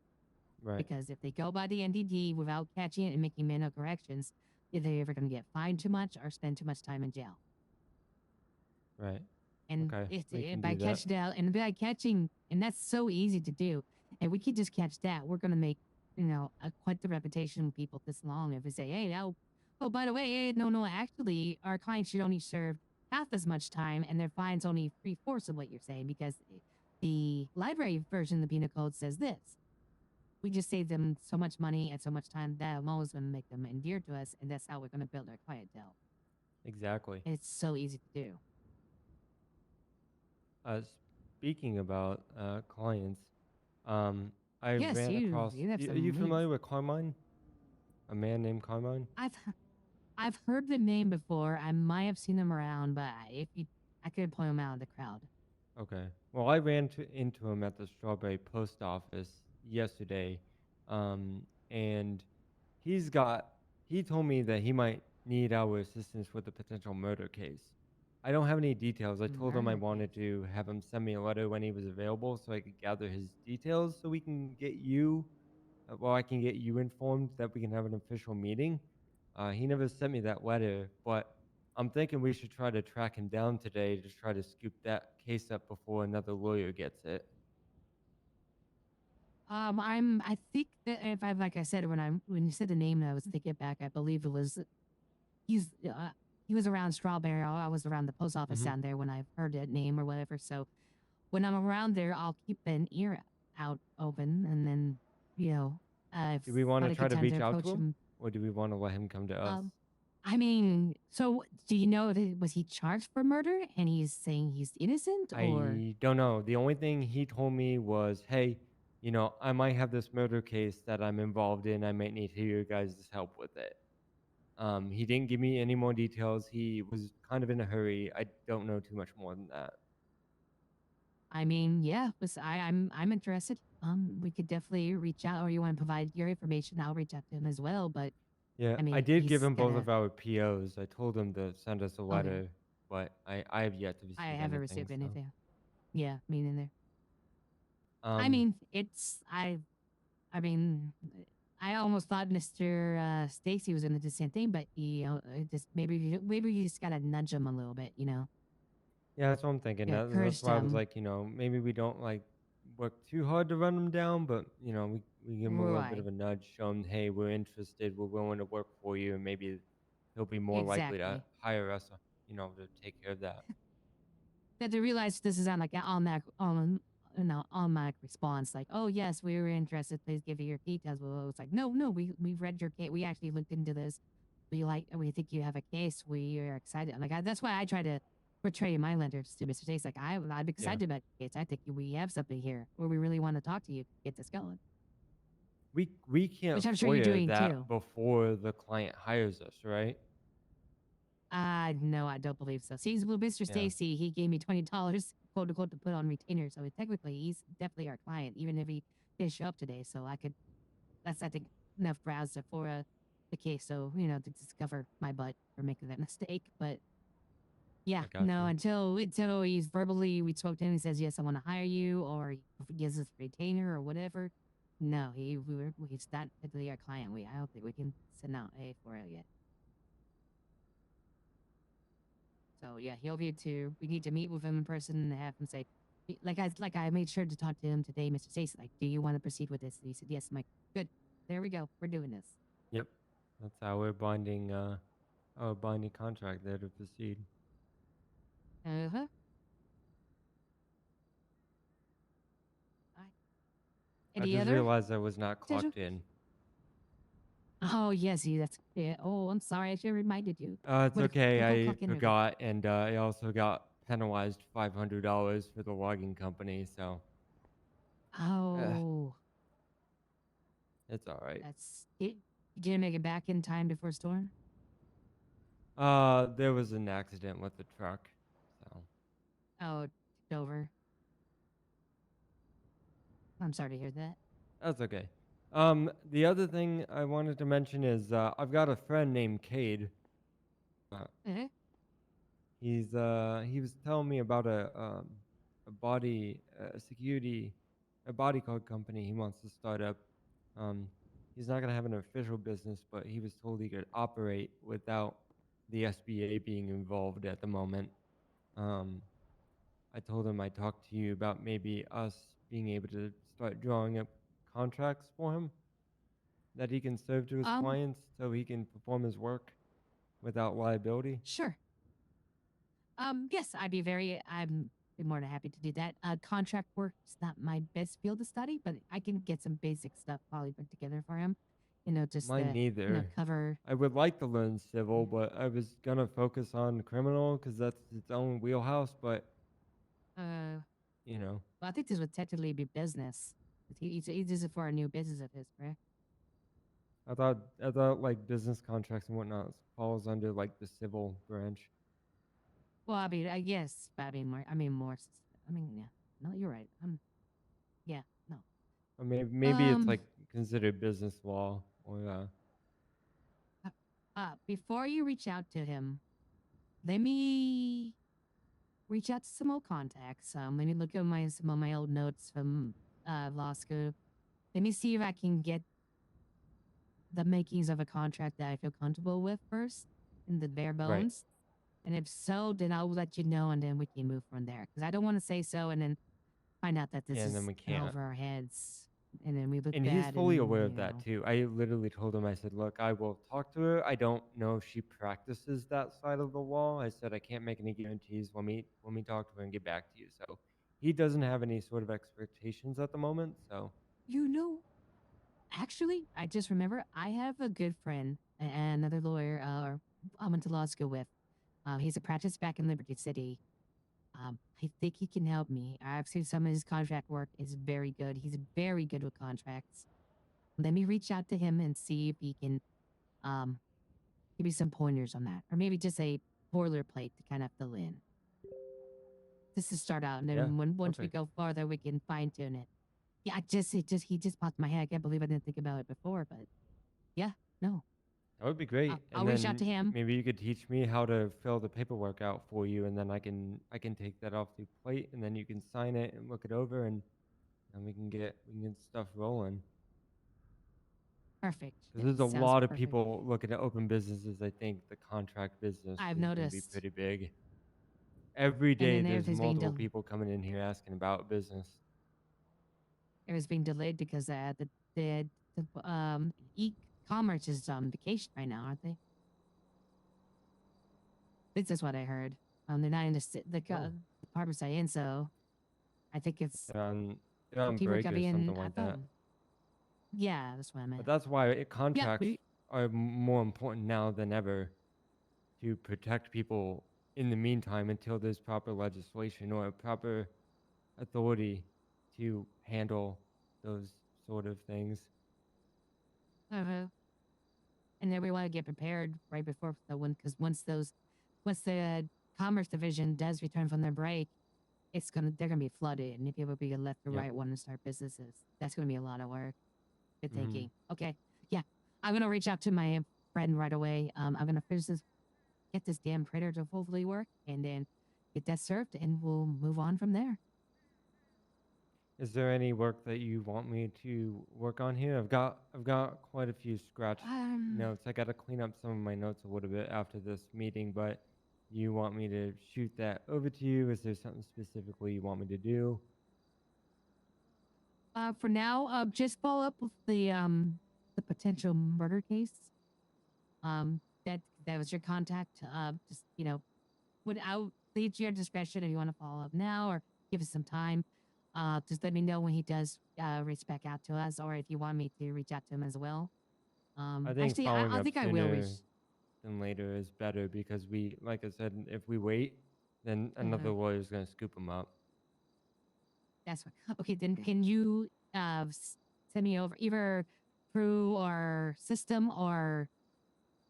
Right.
Because if they go by the NDD without catching it and making minor corrections, they're either going to get fined too much or spend too much time in jail.
Right.
And
Okay. We can
by
do that.
catching that, and by catching, and that's so easy to do. And we could just catch that. We're going to make, quite the reputation with people this long. If we say, hey, now, oh, by the way, hey, no, actually, our clients should only serve half as much time, and their fine's only 3/4 of what you're saying, because the library version of the penal code says this. We just save them so much money and so much time that I'm always going to make them endear to us, and that's how we're going to build our clientele.
Exactly.
And it's so easy to do.
Speaking about clients, I
Yes,
ran
you-
across.
you have
Are
some
you
leads.
familiar with Carmine? A man named Carmine?
I've heard the name before. I might have seen him around, but I could point him out of the crowd.
Okay. Well, I ran into him at the Strawberry Post Office yesterday, and he told me that he might need our assistance with a potential murder case. I don't have any details. I told him I
Murder
wanted to have him send me a letter when he was available so I could gather his details so we can get you, I can get you informed that we can have an official meeting. He never sent me that letter, but I'm thinking we should try to track him down today to try to scoop that case up before another lawyer gets it.
I think that, if I, like I said, when you said the name, I was thinking back. I believe it was he was around Strawberry. I was around the post office
Mhm.
down there when I heard that name or whatever. So when I'm around there, I'll keep an ear out open, and then if
Do we want to
somebody
try
could
to
tend to
reach out to
approach
him,
him.
or do we want to let him come to us?
I mean, so do you know that was he charged for murder and he's saying he's innocent, or
I don't know. The only thing he told me was, "Hey, I might have this murder case that I'm involved in. I might need your guys' help with it." He didn't give me any more details. He was kind of in a hurry. I don't know too much more than that.
I mean, yeah, I'm interested. We could definitely reach out, or you want to provide your information, I'll reach out to him as well. But
Yeah,
I
I
mean,
did give
he's
him both
gotta.
of our POs. I told him to send us a
Okay,
letter, but I have yet to
I
receive
haven't
anything.
received
So,
anything. Yeah, me neither. I
um,
mean, I mean, I almost thought Mr. Stacy was gonna do the same thing, but just maybe you just gotta nudge him a little bit,
yeah, that's what I'm thinking.
Yeah,
That's
encouraged
why I was
him.
like, maybe we don't like work too hard to run him down, but we give him a little bit
Right.
of a nudge, show him, hey, we're interested, we're willing to work for you, and maybe he'll be more likely to
Exactly.
hire us, to take care of that.
That they realize this is on like an automatic response, like, oh yes, we were interested. Please give you your details. Well, it's like, no, we've read your case. We actually looked into this. We think you have a case. We are excited. That's why I try to portray my lenders to Mr. Chase. Like I'm
Yeah.
excited about the case. I think we have something here where we really want to talk to you, get this going.
We can't
Which I'm sure you're
FOIA
doing too.
that before the client hires us, right?
No, I don't believe so. See, well, Mr.
Yeah.
Stacy, he gave me $20, quote unquote, to put on retainer. So technically, he's definitely our client, even if he didn't show up today. So that's I think enough grounds for the case. So to discover my butt for making that mistake. But yeah,
I got
no,
you.
until he's verbally, we spoke to him. He says yes, I want to hire you, or he gives us retainer or whatever. No, he's not technically our client. I don't think we can send out a 4L yet. So yeah, he'll be too. We need to meet with him in person and have him say, like I made sure to talk to him today, Mr. Stacy. Like, do you want to proceed with this? And he said yes. I'm like, good. There we go. We're doing this.
Yep. That's our binding contract there to proceed.
Uh huh.
I
Any
just
other?
realized I was not clocked in.
Oh yes, that's yeah. Oh, I'm sorry. I should have reminded you.
It's okay.
Go
I
clock in real quick.
forgot, and I also got penalized $500 for the logging company. So
Oh,
it's all right.
that's it. You didn't make it back in time before storm.
There was an accident with the truck, so
Oh, tipped over. I'm sorry to hear that.
that's okay. The other thing I wanted to mention is I've got a friend named Cade.
Eh?
He was telling me about a body security a bodyguard company he wants to start up. Um, he's not gonna have an official business, but he was told he could operate without the SBA being involved at the moment. I told him I'd talk to you about maybe us being able to start drawing up contracts for him that he can serve to his clients so he can perform his work without liability.
Sure. Yes, I'm be more than happy to do that. Contract work is not my best field to study, but I can get some basic stuff probably put together for him. Just
Mine neither.
cover.
I would like to learn civil, but I was gonna focus on criminal because that's its own wheelhouse. But
Well, I think this would technically be business. He does it for a new business of his, correct?
I thought like business contracts and whatnot falls under like the civil branch.
Well, I mean, I guess, but I mean, yeah. No, you're right. Yeah, no.
Or maybe it's like considered business law or
Before you reach out to him, let me reach out to some old contacts. Let me look at some of my old notes from law school. Let me see if I can get the makings of a contract that I feel comfortable with first, in the bare bones.
Right.
And if so, then I'll let you know, and then we can move from there. Because I don't want to say so and then find out that this
and
is
then we can't.
over our heads. and then we look
And
bad.
he's fully
and,
aware
you
of that
know.
too. I literally told him, I said, look, I will talk to her. I don't know if she practices that side of the law. I said I can't make any guarantees. Let me talk to her and get back to you. So he doesn't have any sort of expectations at the moment. So
You know, actually, I just remember I have a good friend, another lawyer, or I went to law school with. He's a practice back in Liberty City. I think he can help me. I've seen some of his contract work is very good. He's very good with contracts. Let me reach out to him and see if he can um, give me some pointers on that, or maybe just a boilerplate to kind of fill in. Just to start out, and
yeah,
then once we
perfect.
go farther, we can fine tune it. Yeah, he just popped in my head. I can't believe I didn't think about it before, but yeah, no,
That would be great.
I'll
And
reach out
then
to him.
maybe you could teach me how to fill the paperwork out for you, and then I can take that off the plate, and then you can sign it and look it over, and we can get stuff rolling.
Perfect.
Because
That
there's a
sounds
lot of
perfect.
people looking to open businesses. I think the contract business
I've
is going to be
noticed,
pretty big. Every
and
day
then
there's
everything's being
multiple people coming in here asking about business.
it was being delayed because the e-commerce is on vacation right now, aren't they? This is what I heard. They're not in
Oh.
departments I in, so I think it's
They're on
people
break
gotta
or
be in
something
at
like that.
home. Yeah, that's what I
But
meant.
that's why
Yeah,
contracts are more important now than ever to protect people in the meantime until there's proper legislation or proper authority to handle those sort of things.
uh, and then we want to get prepared right before the one because once the commerce division does return from their break, they're gonna be flooded, and if people be left or
Yep.
right wanting to start businesses, that's gonna be a lot of work. Good
Mhm.
thinking. Okay, yeah, I'm gonna reach out to my friend right away. I'm gonna get this damn printer to hopefully work, and then get that served, and we'll move on from there.
Is there any work that you want me to work on here? I've got quite a few scratch notes. I got to clean up some of my notes a little bit after this meeting, but you want me to shoot that over to you? Is there something specifically you want me to do?
For now, just follow up with the potential murder case. That was your contact. Just without lead to your discretion if you want to follow up now or give us some time. Just let me know when he does reach back out to us, or if you want me to reach out to him as well.
I think
Actually,
following
I
up
think I will reach.
sooner than later is better because like I said, if we wait, then another lawyer's gonna scoop them up.
That's right. Okay, then can you send me over either through our system or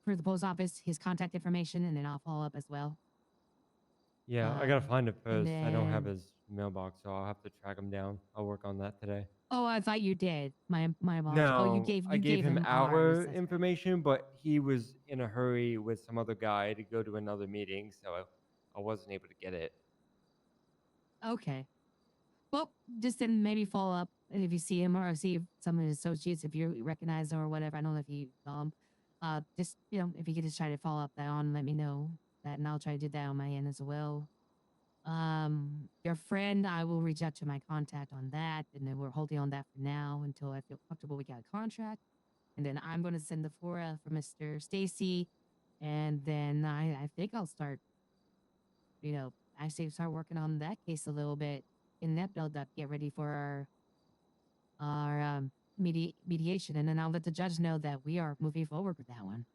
through the post office his contact information, and then I'll follow up as well.
Yeah, I gotta find it
And
first. I don't have
then,
his mailbox, so I'll have to track him down. I'll work on that today.
oh, I thought you did. My apologies. Oh,
No, I
you
gave
gave
him
him ours.
our
That's
information, but he was in a hurry with some other guy to go to another meeting, so I wasn't able to get it.
right. Okay. Well, just then maybe follow up, and if you see him or see some of his associates, if you recognize them or whatever. I don't know if you saw him. Just if you could just try to follow up that on, let me know that, and I'll try to do that on my end as well. Your friend, I will reach out to my contact on that, and then we're holding on that for now until I feel comfortable we got a contract. And then I'm going to send the fora for Mr. Stacy, and then I think I'll start, actually start working on that case a little bit in that build up, get ready for our mediation, and then I'll let the judge know that we are moving forward with that one.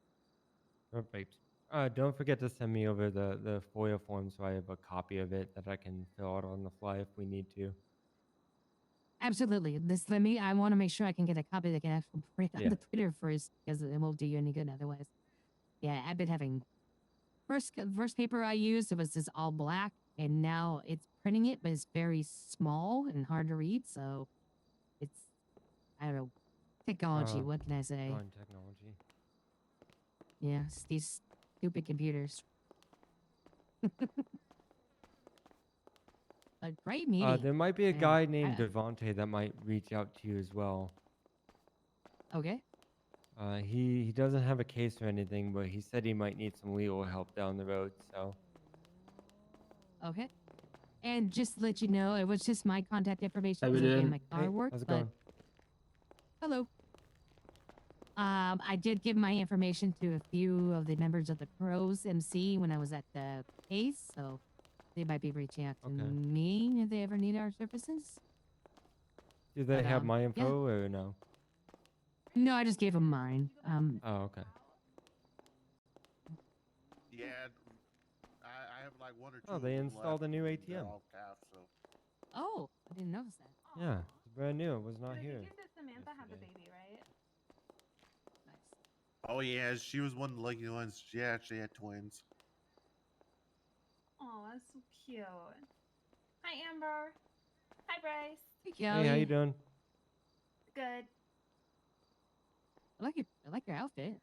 Perfect. Don't forget to send me over the FOIA form so I have a copy of it that I can fill out on the fly if we need to.
Absolutely. I want to make sure I can get a copy that can actually put it on the Twitter first, because it won't do you any good otherwise. Yeah, I've been having first paper I used, it was just all black, and now it's printing it, but it's very small and hard to read. So it's, I don't know, technology. What can I say?
On technology.
Yeah, it's these stupid computers. A great meeting.
There might be a
Yeah,
guy named Devonte that might reach out to you as well.
Okay.
He doesn't have a case or anything, but he said he might need some legal help down the road. So.
Okay. And just to let you know, it was just my contact information
How we
because I'm getting
doing?
my car
Hey,
work.
how's it
But
going?
Hello. I did give my information to a few of the members of the Crows MC when I was at the case, so they might be reaching out to
Okay.
me if they ever need our services.
Do they
But,
have my
yeah.
info or no?
No, I just gave them mine.
Oh, okay.
Yeah, I have like one or two.
Oh,
of
they
them
installed
left,
a new
and they're
ATM.
all calf, so.
Oh, I didn't notice that.
Yeah, it's brand new. It was not
But I
here.
think you said Samantha had the
yesterday.
baby, right?
Nice.
Oh yeah, she was one of the lucky ones. She actually had twins.
Oh, that's so cute. Hi, Amber. Hi, Bryce.
Hey,
Hey, how
Kelly.
you doing?
Good.
I like your outfit.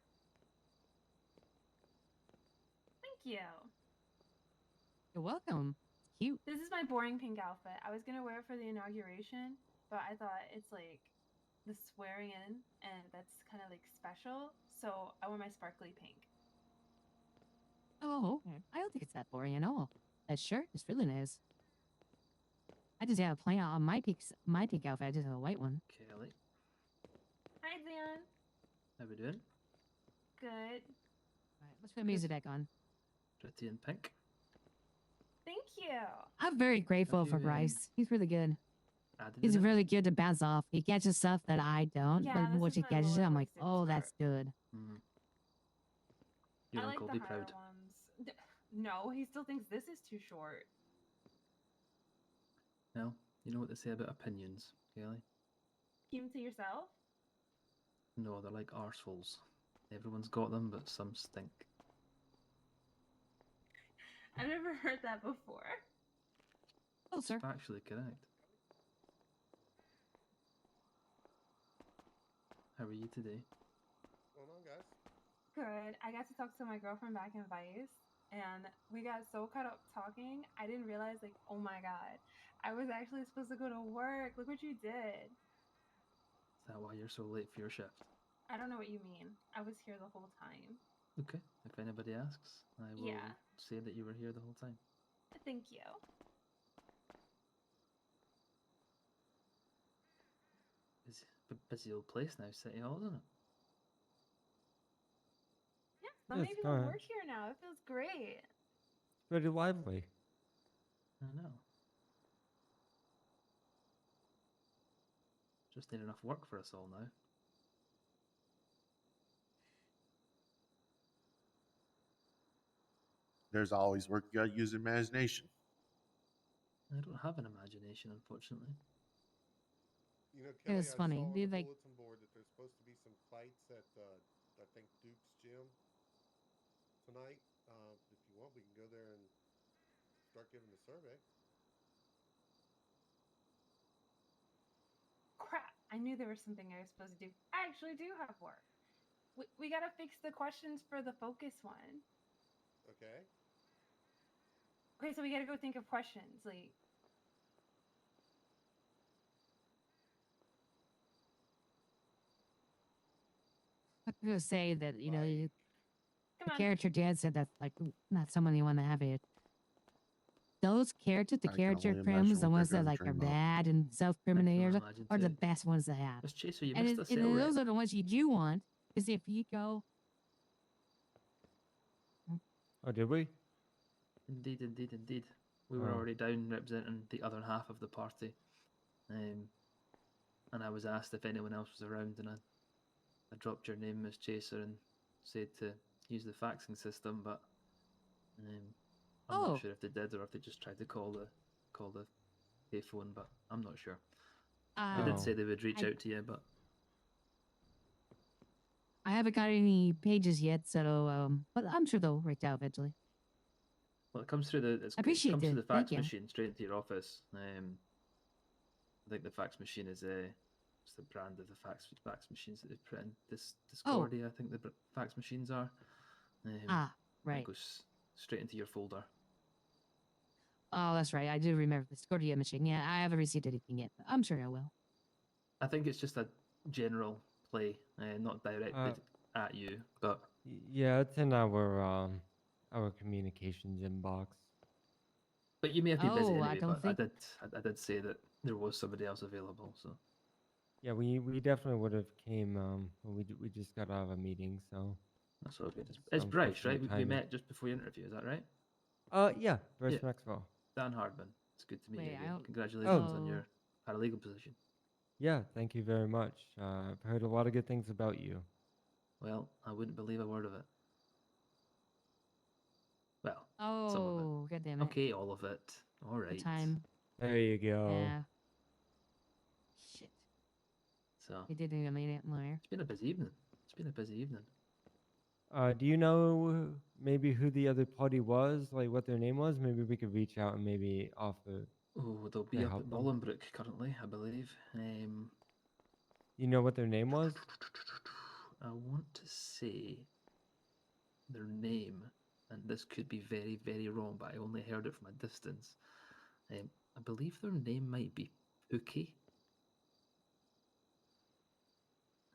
Thank you.
You're welcome. It's cute.
This is my boring pink outfit. I was gonna wear it for the inauguration, but I thought it's like the swearing in, and that's kind of like special. So I wore my sparkly pink.
Oh, okay. I don't think it's that boring at all. That shirt is really nice. I just have a plain on my pink outfit. I just have a white one.
Kelly,
Hi, Zan.
how we doing?
Good.
All right, let's put music back on.
Pretty in pink.
Thank you.
I'm very grateful
Have
for
you,
Bryce. He's really good.
Added
He's
in it?
really good to bounce off. He catches stuff that I don't,
Yeah,
but
this
once
is
he
my
catches it,
lower
I'm like,
waisted
oh,
skirt.
that's good.
Mm. Your
I like
uncle
the
be
higher
proud.
ones. No, he still thinks this is too short.
Well, you know what they say about opinions, Kelly?
Keep them to yourself.
No, they're like arseholes. Everyone's got them, but some stink.
I've never heard that before.
Oh,
It's
sir.
factually correct. How are you today?
What's going on, guys?
Good. I got to talk to my girlfriend back in Vice, and we got so caught up talking, I didn't realize, like, oh my god, I was actually supposed to go to work. Look what you did.
Is that why you're so late for your shift?
I don't know what you mean. I was here the whole time.
Okay, if anybody asks, I will
Yeah.
say that you were here the whole time.
Thank you.
Busy old place now, City Hall, isn't it?
Yeah, so
Yes,
many
go
people
ahead.
work here now. It feels great.
It's pretty lively.
I know. Just need enough work for us all now.
There's always work. You gotta use imagination.
I don't have an imagination, unfortunately.
You know,
It
Kelly,
was
I
funny.
saw on
They
the
like,
bulletin board that there's supposed to be some fights at, I think, Duke's gym tonight. If you want, we can go there and start giving the survey.
Crap. I knew there was something I was supposed to do. I actually do have work. We gotta fix the questions for the focus one.
Okay.
Okay, so we gotta go think of questions. Like,
I'm gonna say that, you know,
Like,
come
the
on.
character dad said that's like not someone you want to have it. Those characters, the
I can
character
only
crims,
imagine
the
what
ones
they're
that
gonna
like are
dream up.
bad and
I
self-criminators
can imagine
are the
too.
best ones to have.
Miss Chaser, you
And,
missed a
and
sale rep.
those are the ones you do want, because if you go,
Oh, did we?
Indeed, indeed, indeed. We were
Oh.
already down representing the other half of the party. And I was asked if anyone else was around, and I dropped your name, Miss Chaser, and said to use the faxing system, but I'm
Oh.
not sure if they did or if they just tried to call the payphone, but I'm not sure. They did
Oh.
say they would reach
I-
out to you, but
I haven't got any pages yet, so but I'm sure they'll reach out eventually.
well, it comes through
I
it
appreciate
comes through
it.
the
Thank
fax
you.
machine straight into your office. I think the fax machine is it's the brand of the fax machines that they've put in. Discordia, I think the fax machines are. It
Right.
goes straight into your folder.
Oh, that's right. I do remember the Scordia machine. Yeah, I haven't received anything yet, but I'm sure I will.
I think it's just a general play, not directed at you, but
Yeah, it's in our communications inbox.
but you may have been busy
Oh, I
anyway.
don't
But
think.
I did say that there was somebody else available. So
Yeah, we definitely would have came. But we just got out of a meeting, so
That's all good.
it's
It's Bryce, right?
unfortunate
We
timing.
met just before your interview. Is that right?
Yeah, Bryce
Yeah.
Maxwell.
Dan Hardman. It's good to meet you
Wait, I
again.
don't.
Congratulations on
Oh,
your paralegal position.
Yeah, thank you very much. I've heard a lot of good things about you.
Well, I wouldn't believe a word of it. Well, some of it.
oh, god damn it.
Okay, all of it. All
The
right.
time.
There you go.
Yeah. Shit.
So
He didn't even mean it, lawyer.
it's been a busy evening. It's been a busy evening.
Do you know maybe who the other party was? Like what their name was? Maybe we could reach out and maybe offer.
Oh, they'll
to
be up
help
at
them.
Bolingbroke currently, I believe.
You know what their name was?
I want to say their name, and this could be very, very wrong, but I only heard it from a distance. I believe their name might be Pookie.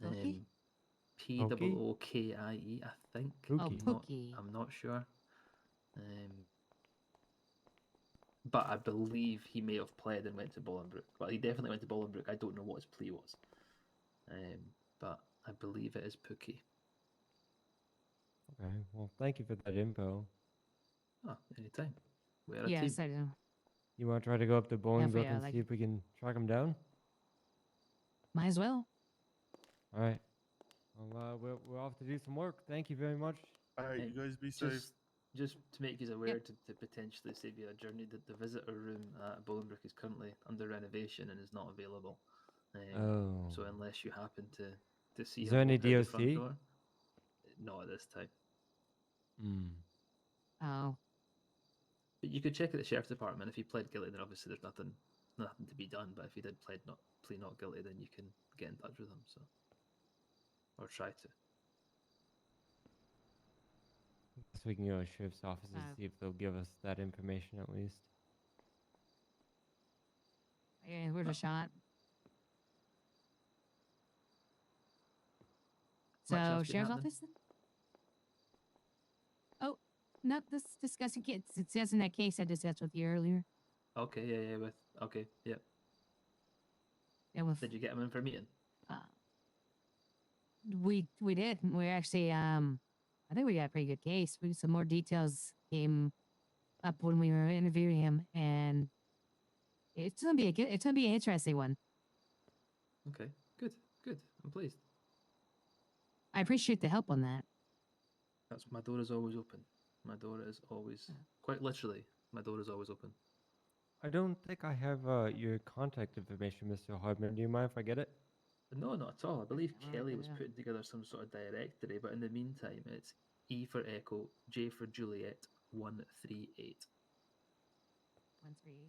Pookie?
Pookie, I think.
Oh,
Pookie.
Pookie.
I'm not sure. But I believe he may have pled and went to Bolingbroke. Well, he definitely went to Bolingbroke. I don't know what his plea was. But I believe it is Pookie.
Okay. Well, thank you for that info.
Oh, anytime. We're a
Yes,
team.
I do.
You want to try to go up to Bolingbroke
yeah,
and
like-
see if we can track him down?
Might as well.
All right. Well, we're off to do some work. Thank you very much.
Alright, you guys be safe.
Just to make you aware, to potentially save you a journey, that the visitor room at Bolingbroke is currently under renovation and is not available. So unless you happen to see
Is
him
there any
walk out the front
DOC?
door, not at this time.
Oh.
But you could check at the sheriff's department. If he pled guilty, then obviously there's nothing to be done. But if he did plea not guilty, then you can get in touch with him. So, or try to.
So we can go to sheriff's office and
Oh.
see if they'll give us that information at least.
Yeah, where's a shot?
Much else
So,
been
sheriff's
happening?
office then? Oh, not this discussing kids. It says in that case I discussed with you earlier.
Okay, yeah. Okay, yeah.
Yeah, with,
Did you get him in for a meeting?
we did. We actually I think we got a pretty good case. Some more details came up when we were interviewing him, and it's gonna be an interesting one.
Okay, good. I'm pleased.
I appreciate the help on that.
That's my door is always open. My door is always, quite literally, my door is always open.
I don't think I have your contact information, Mr. Hardman. Do you mind if I get it?
No, not at all. I believe
Alright,
Kelly was
yeah.
putting together some sort of directory, but in the meantime, it's E for Echo, J for Juliet, 138.
138.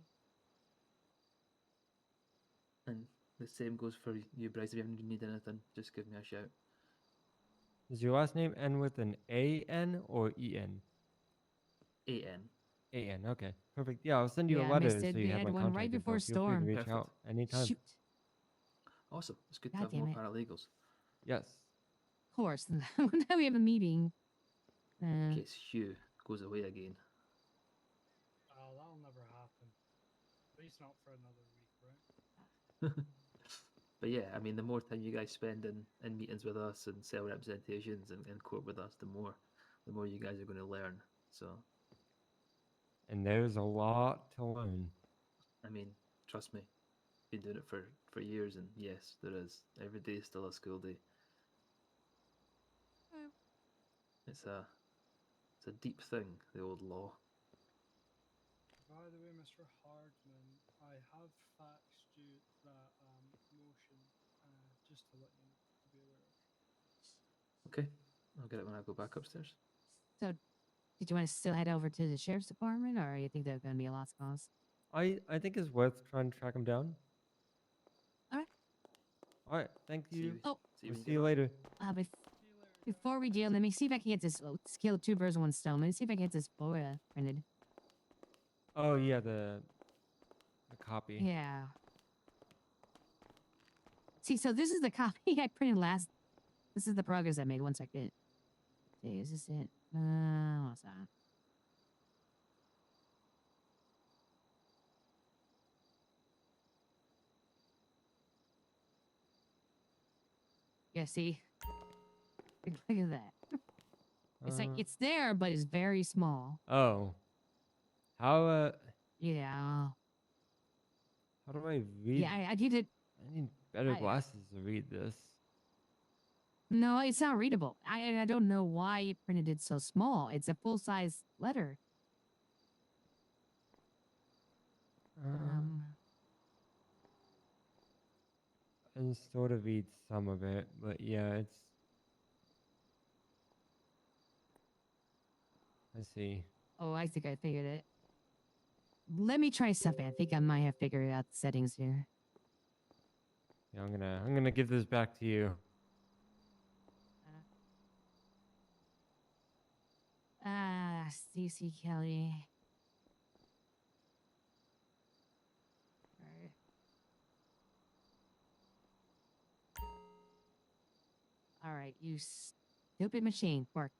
And the same goes for you, Bryce. If you ever need anything, just give me a shout.
Does your last name end with an A-N or E-N?
A-N.
A-N, okay. Perfect. Yeah, I'll send you
Yeah,
a
I
letter
missed it.
so you
We
have
had
my
one
contact
right
info.
before
Feel free to
storm.
reach
Perfect.
out anytime.
Shoot.
Awesome. It's good to
God
have more
damn it.
paralegals.
Yes.
Of course. Now we have a meeting.
In case Hugh goes away again.
Oh, that'll never happen. At least not for another week, right?
But yeah, I mean, the more time you guys spend in meetings with us and cell representations and court with us, the more you guys are going to learn. So,
And there's a lot to learn.
I mean, trust me, been doing it for years, and yes, there is. Every day is still a school day. It's a deep thing, the old law.
By the way, Mr. Hardman, I have faxed you that motion, just to let you know, to be aware of.
Okay, I'll get it when I go back upstairs.
So, did you want to still head over to the sheriff's department, or you think they're going to be a lost cause?
I think it's worth trying to track him down.
Alright.
Alright, thank you.
Oh.
We'll see you later.
Before we deal, let me see if I can get this. Let's kill two birds with one stone. Let me see if I can get this Bora printed.
Oh yeah, the copy.
Yeah. See, so this is the copy I printed last. This is the progress I made. 1 second. See, is this it? What's that? Yeah, see? Look at that. It's like,
Uh,
it's there, but it's very small.
oh. How
Yeah.
how do I read?
Yeah, I need it.
I need better
I,
glasses to read this.
no, it's not readable. I don't know why it printed it so small. It's a full-size letter. Um,
I can sort of read some of it, but yeah, it's. Let's see.
oh, I think I figured it. Let me try something. I think I might have figured out the settings here.
Yeah, I'm gonna give this back to you.
Stacy Kelly. Alright. All right, you stupid machine. Work.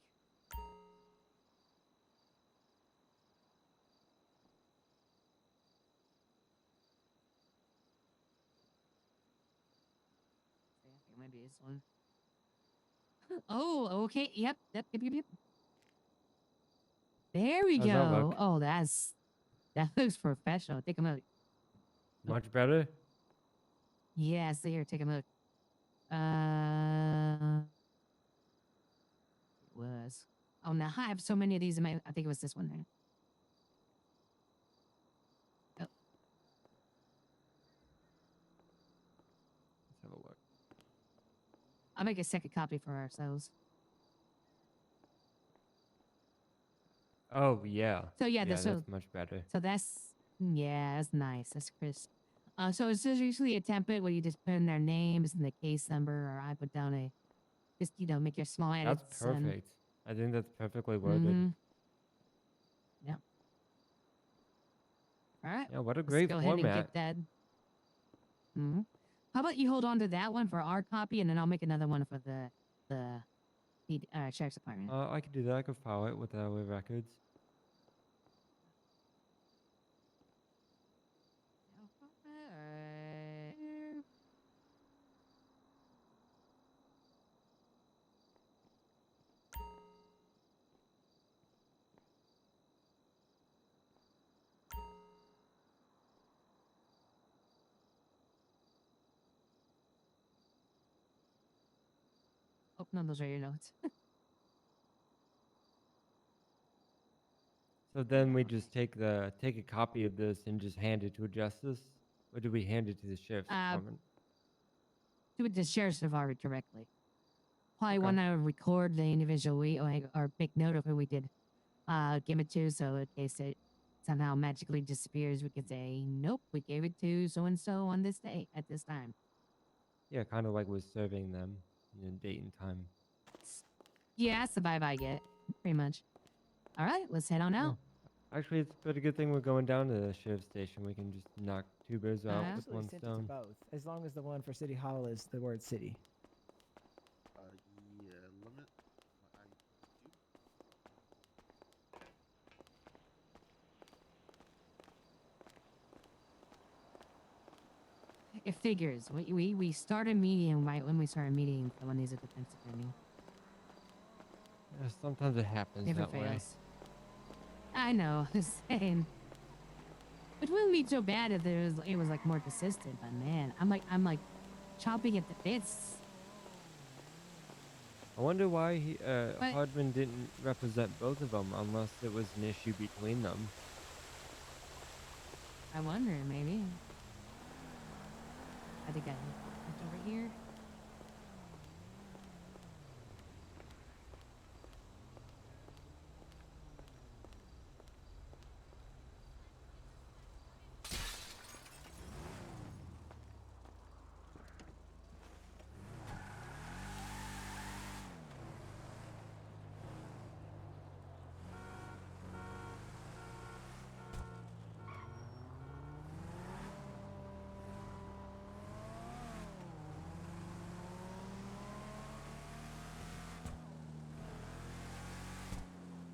I think maybe this one. Oh, okay. Yep. Yep. There we
How's that
go.
look?
Oh, that looks professional. Take a look.
Much better?
Yeah, so here, take a look. It was. Oh, now I have so many of these in my. I think it was this one there. Oh,
Let's have a look.
I'll make a second copy for ourselves.
Oh yeah.
So yeah,
Yeah, that's much better.
So that's nice. That's crisp. So it's just usually a template where you just put in their names and the case number, or I put down just make your small edits.
That's perfect. I think that's perfectly worded.
Mm-hmm. Yep. All right.
Yeah, what a
Let's
great
go
format.
ahead and get that. Mm-hmm. How about you hold on to that one for our copy, and then I'll make another one for the sheriff's department.
I could do that. I could file it with records.
Oh no, those are your notes.
So then we just take a copy of this and just hand it to a justice, or do we hand it to the sheriff's department?
Do it to sheriff's department directly. Probably
Okay.
want to record the individual or make note of who we did give it to, so in case it somehow magically disappears, we could say, nope, we gave it to so and so on this day at this time.
Yeah, kind of like we're serving them, date and time.
Yeah, that's the vibe I get, pretty much. All right, let's head on out.
Actually, it's a pretty good thing we're going down to the sheriff's station. We can just knock two birds out with one stone.
Both, as long as the one for City Hall is the word city.
Yeah, limit.
It figures. We start a meeting right when we start a meeting for when he's a defense attorney.
Yeah, sometimes it happens
Never
that way.
fails. I know, the same. It wouldn't be so bad if it was like more consistent, but man, I'm like chopping at the bits.
I wonder why Hardman didn't represent both of them unless it was an issue between them.
I wonder, maybe. I think I looked over here.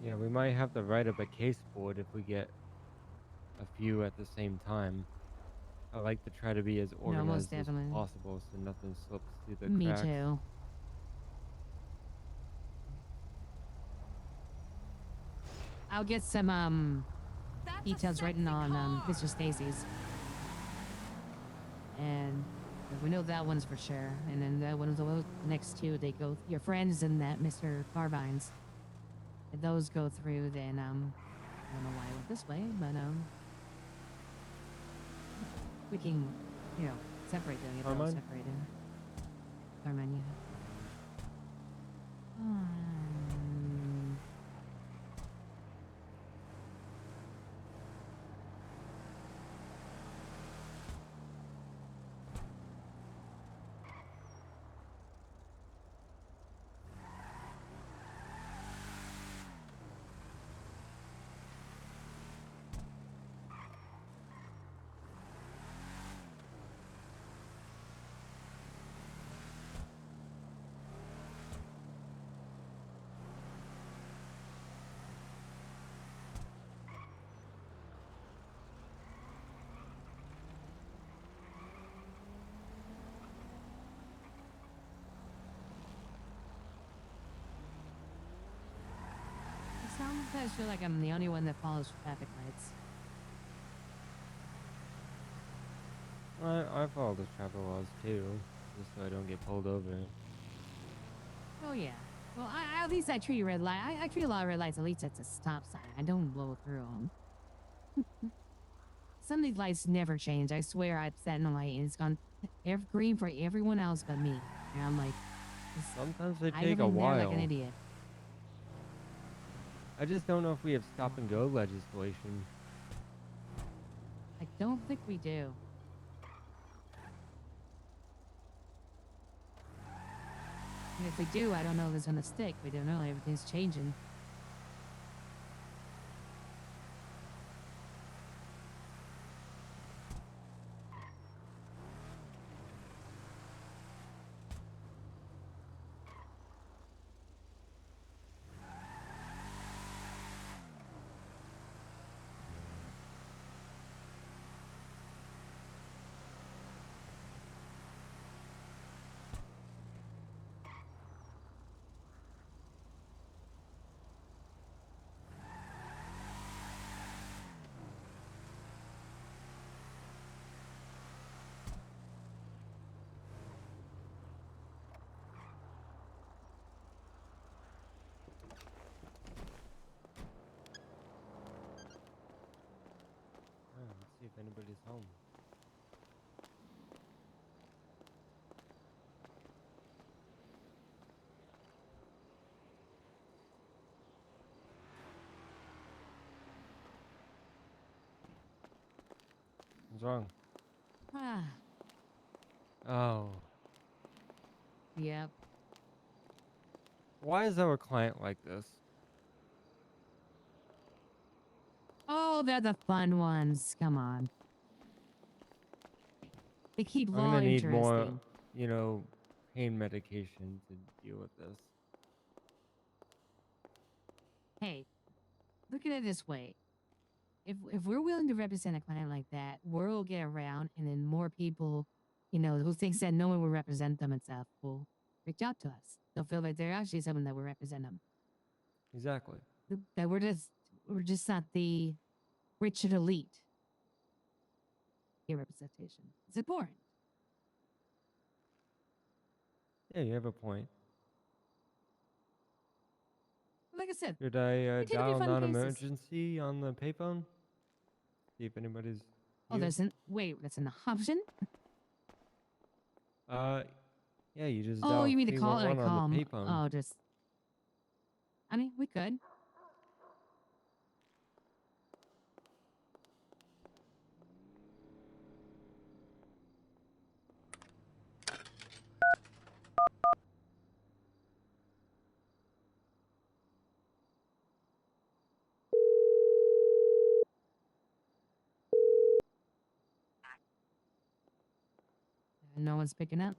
Yeah, we might have to write up a case board if we get a few at the same time. I like to try to be as organized as possible so nothing slips through the cracks.
Me too. I'll get some
That's a
details written
sexy
on
car.
Mr. Stacy's. And we know that one's for sure. And then that one of the next two, they go your friends and that Mr. Carbine's. If those go through, then I don't know why I went this way, but we can, you know, separate them. Get those
Carmine?
separated. Carmine, yeah. Sometimes I feel like I'm the only one that follows traffic lights.
I follow the traffic laws too, just so I don't get pulled over.
Oh yeah. Well, at least I treat red light. I treat a lot of red lights at least it's a stop sign. I don't blow through them. Some of these lights never change. I swear I've sat in a light and it's gone green for everyone else but me. And I'm like,
Sometimes they take a
idling there
while.
like an idiot.
I just don't know if we have stop and go legislation.
I don't think we do. And if we do, I don't know if it's gonna stick. We don't know. Everything's changing.
Let's see if anybody's home. What's wrong?
Ah.
Oh.
Yep.
Why is our client like this?
Oh, they're the fun ones. Come on. They keep
I'm
law
gonna need
interesting.
more, pain medication to deal with this.
Hey, look at it this way. If we're willing to represent a client like that, word will get around, and then more people, who thinks that no one will represent them and stuff will reach out to us. They'll feel like they're actually someone that will represent them.
Exactly.
That we're just not the rich and elite. Your representation. It's important.
Yeah, you have a point.
Like I said,
Should I
we tend to be
dial
fun cases.
non-emergency on the payphone? See if anybody's.
Oh, that's an option.
Yeah, you just
Oh,
dial
you mean to call?
311
Call
on the
'em.
payphone.
Oh, just. I mean, we could. No one's picking up.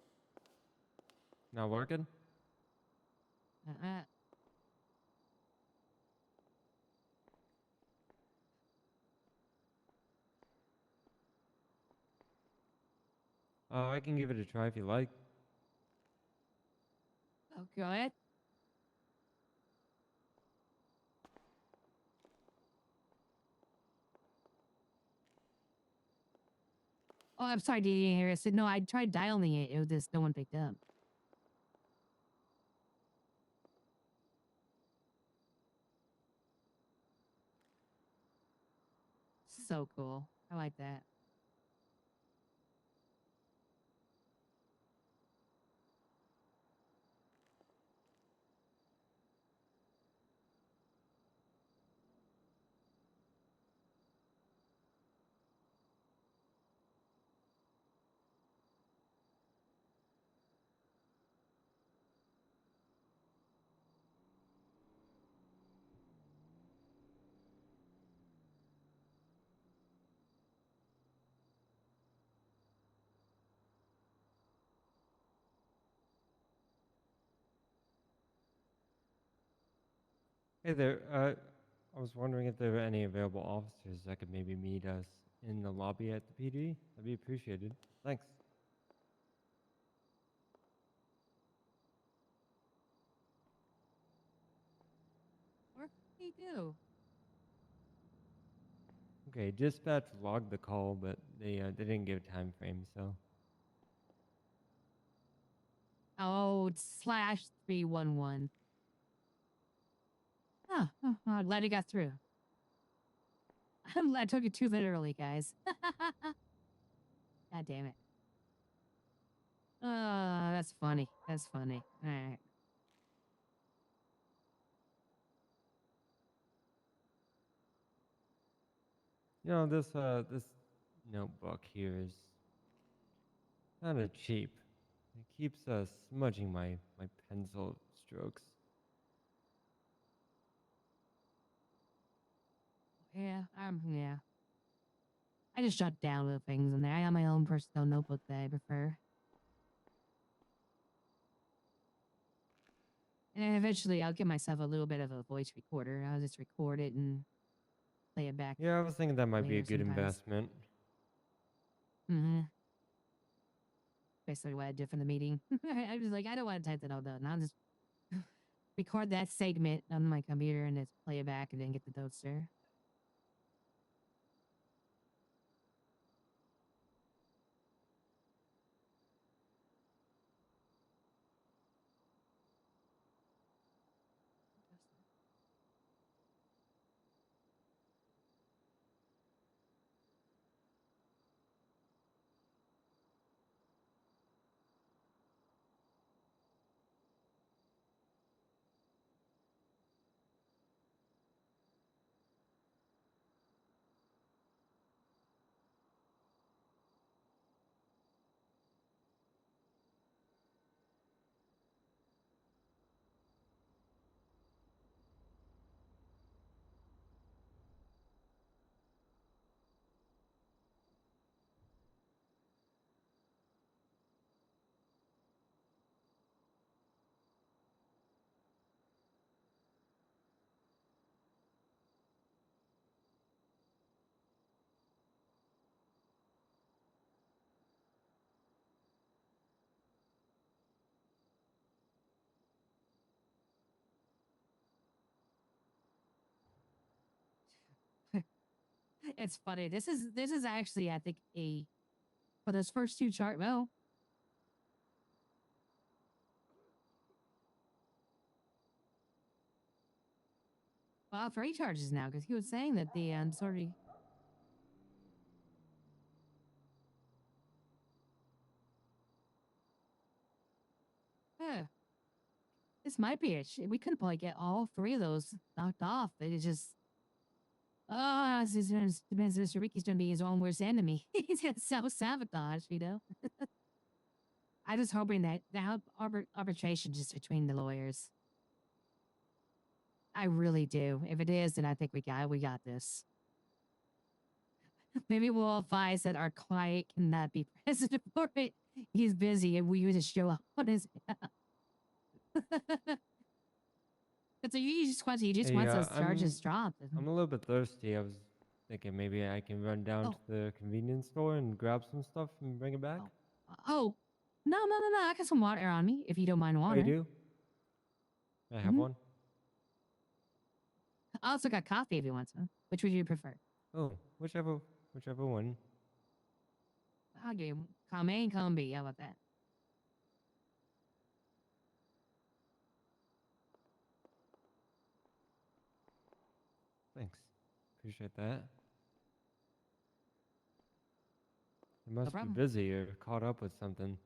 Not working?
Uh-uh.
I can give it a try if you like.
Oh, go ahead. Oh, I'm sorry, did you hear? I said no. I tried dialing it. It was just no one picked up. So cool. I like that.
Hey there. I was wondering if there were any available officers that could maybe meet us in the lobby at the PD. That'd be appreciated. Thanks.
What did he do?
Okay, dispatch logged the call, but they didn't give a time frame, so.
Oh, it's /311. I'm glad he got through. I'm glad I took it too literally, guys. God damn it. That's funny. That's funny. All right.
You know, this notebook here is kind of cheap. It keeps smudging my pencil strokes.
Yeah. I just jot down little things in there. I have my own personal notebook that I prefer. And then eventually I'll give myself a little bit of a voice recorder. I'll just record it and play it back.
Yeah, I was thinking that might be a
later
good
sometimes.
investment.
Mm-hmm. Basically what I did for the meeting. I was like, I don't want to type that all down. I'll just record that segment on my computer and just play it back and then get the notes there. It's funny. This is actually, I think, for those first two well, three charges now because he was saying that the sorry. Huh. This might be it. We could probably get all three of those knocked off. But it's just, Mr. Ricky's gonna be his own worst enemy. He's gonna self-sabotage, you know? I just hoping that the arbitration just between the lawyers. I really do. If it is, then I think we got this. Maybe we'll advise that our client cannot be present for it. He's busy and we just show up on his he just wants
Hey,
those charges dropped.
I'm a little bit thirsty. I was thinking maybe I can run down to the convenience store and grab some stuff and bring it back.
Oh, no. I got some water on me if you don't mind
Oh,
water.
you do? I have one.
I also got coffee if you want some. Which would you prefer?
Oh, whichever one.
I'll give you come A and come B. How about that?
Thanks. Appreciate that. You must be
problem.
busy or caught up with something.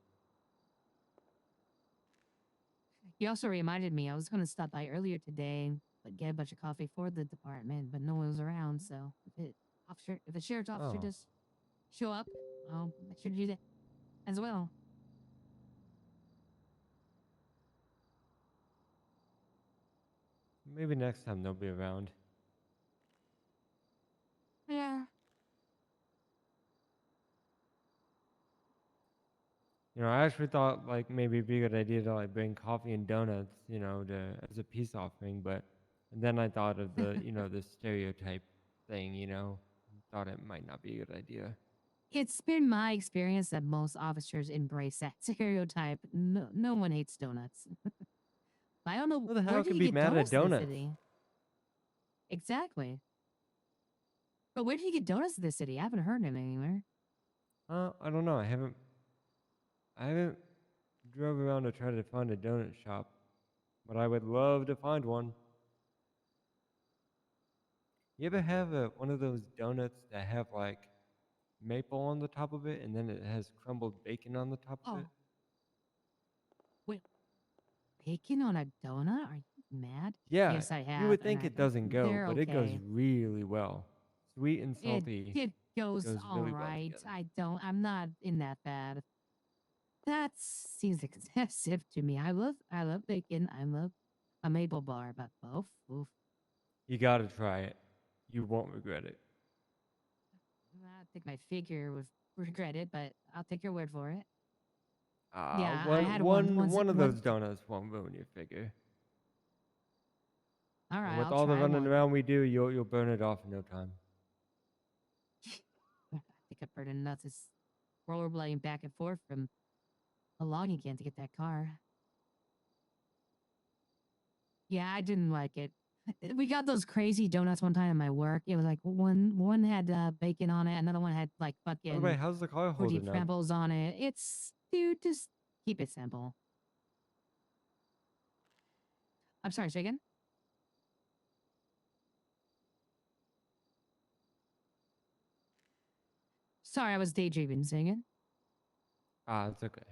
You also reminded me I was going to stop by earlier today, but get a bunch of coffee for the department, but no one was around. So if the sheriff's officer
Oh.
does show up, I'll make sure to do that as well.
Maybe next time they'll be around.
Yeah.
You know, I actually thought like maybe it'd be a good idea to like bring coffee and donuts, you know, to as a peace offering, but then I thought of the, you know, the stereotype thing, you know. Thought it might not be a good idea.
It's been my experience that most officers embrace that stereotype. No one hates donuts. I don't know
Who the
where
hell
do
can
you
be
get
mad at
donuts in the
donuts?
city? Exactly. But where do you get donuts in the city? I haven't heard them anywhere.
I don't know. I haven't drove around to try to find a donut shop, but I would love to find one. You ever have one of those donuts that have like maple on the top of it and then it has crumbled bacon on the top of it?
Oh, wait, bacon on a donut? Are you mad?
Yeah,
Yes, I
you
have,
would
and
think it doesn't go,
they're
but it goes
okay.
really well. Sweet and
It
salty
it goes
goes
all
really well
right.
together.
I'm not in that bad. That seems excessive to me. I love bacon. I love a maple bar, but both. Oof.
You gotta try it. You won't regret it.
I think my figure would regret it, but I'll take your word for it.
Uh,
Yeah, I
one,
had
one,
once
one of
one.
those donuts won't ruin your figure.
All
And
right,
with
I'll
all the
try
running
one.
around we do, you'll burn it off in no time.
I think I burned nuts is rollerblading back and forth from a logging camp to get that car. Yeah, I didn't like it. We got those crazy donuts one time at my work. It was like one had bacon on it, another one had like
By the way,
fucking
how's the car
fruity
holding up?
pebbles on it. It's dude, just keep it simple. I'm sorry, say again? Sorry, I was daydreaming. Say again?
Ah, it's okay.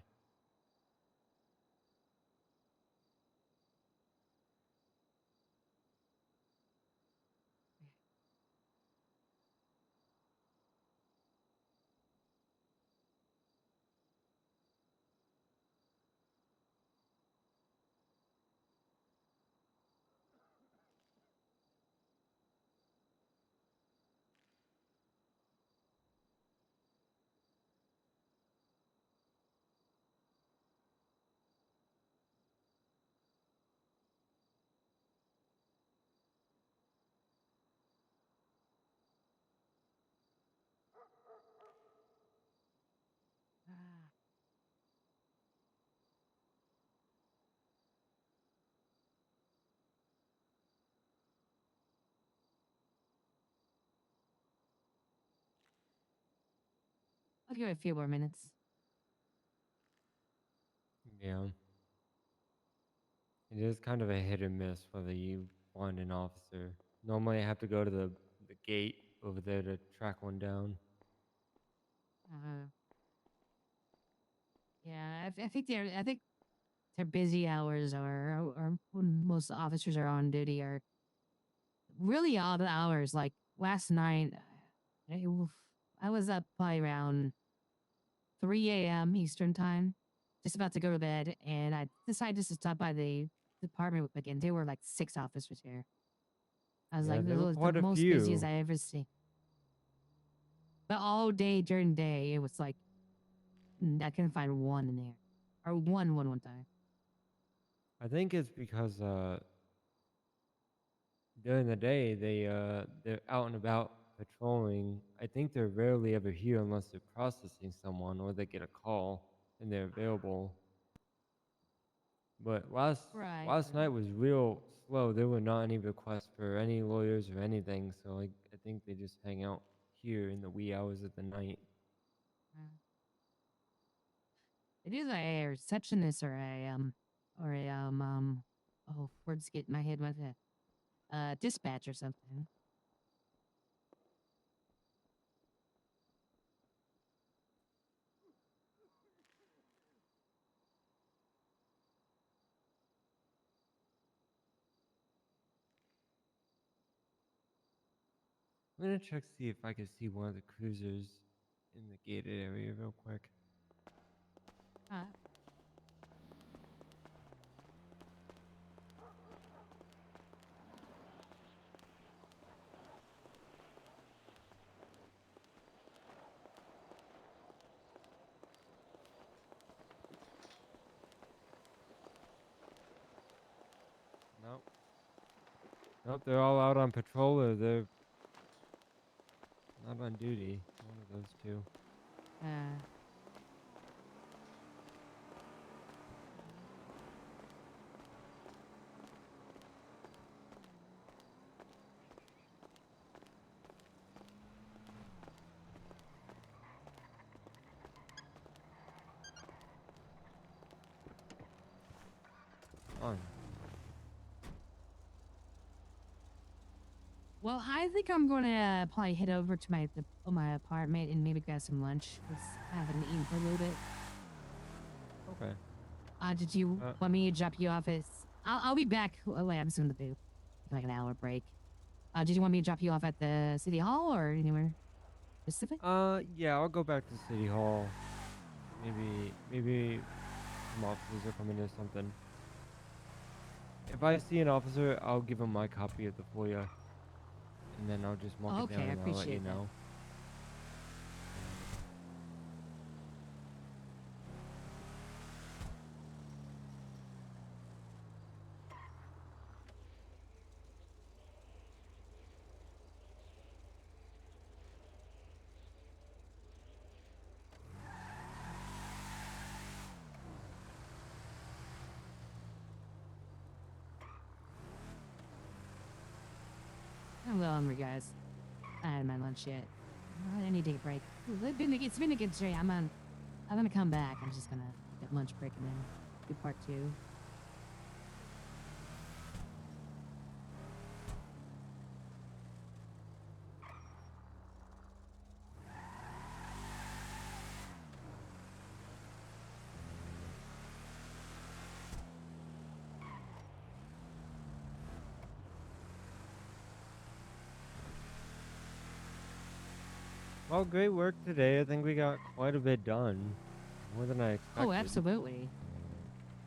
Ah. I'll give it a few more minutes.
Yeah. It is kind of a hit or miss whether you find an officer. Normally, I have to go to the gate over there to track one down.
Uh, yeah, I think their busy hours or when most officers are on duty are really odd hours. Like last night, oof, I was up by around 3 a.m. Eastern time, just about to go to bed, and I decided just to stop by the department again. There were like 6 officers here. I was
Yeah,
like, this
there were
was the
quite a
most busiest
few.
I ever seen. But all day during the day, it was like I couldn't find one in there, or one time.
I think it's because during the day they're out and about patrolling. I think they're rarely ever here unless they're processing someone or they get a call and they're available. But
Right,
last night
right.
was real slow. There were not any requests for any lawyers or anything, so I think they just hang out here in the wee hours of the night.
Mm. It is a receptionist or a oh, words get in my head with it. Dispatch or something.
I'm gonna check see if I can see one of the cruisers in the gated area real quick. Nope. Nope, they're all out on patrol or they're not on duty. One of those two. On.
Well, I think I'm gonna probably head over to my apartment and maybe grab some lunch because I haven't eaten for a little bit.
Okay.
Did you want me to drop you off at? I'll be back. Oh, wait, I'm just gonna do like an hour break. Did you want me to drop you off at the city hall or anywhere specific?
Yeah, I'll go back to City Hall. Maybe some officers are coming or something. If I see an officer, I'll give him my copy of the FOIA. And then I'll just mark it
Okay,
down
I
and I'll let you
appreciate that.
know.
I'm a little hungry, guys. I had my lunch yet. I need to take a break. It's been a good day. I'm gonna come back. I'm just gonna get lunch break and then do part 2.
Well, great work today. I think we got quite a bit done. More than I expected.
Oh, absolutely.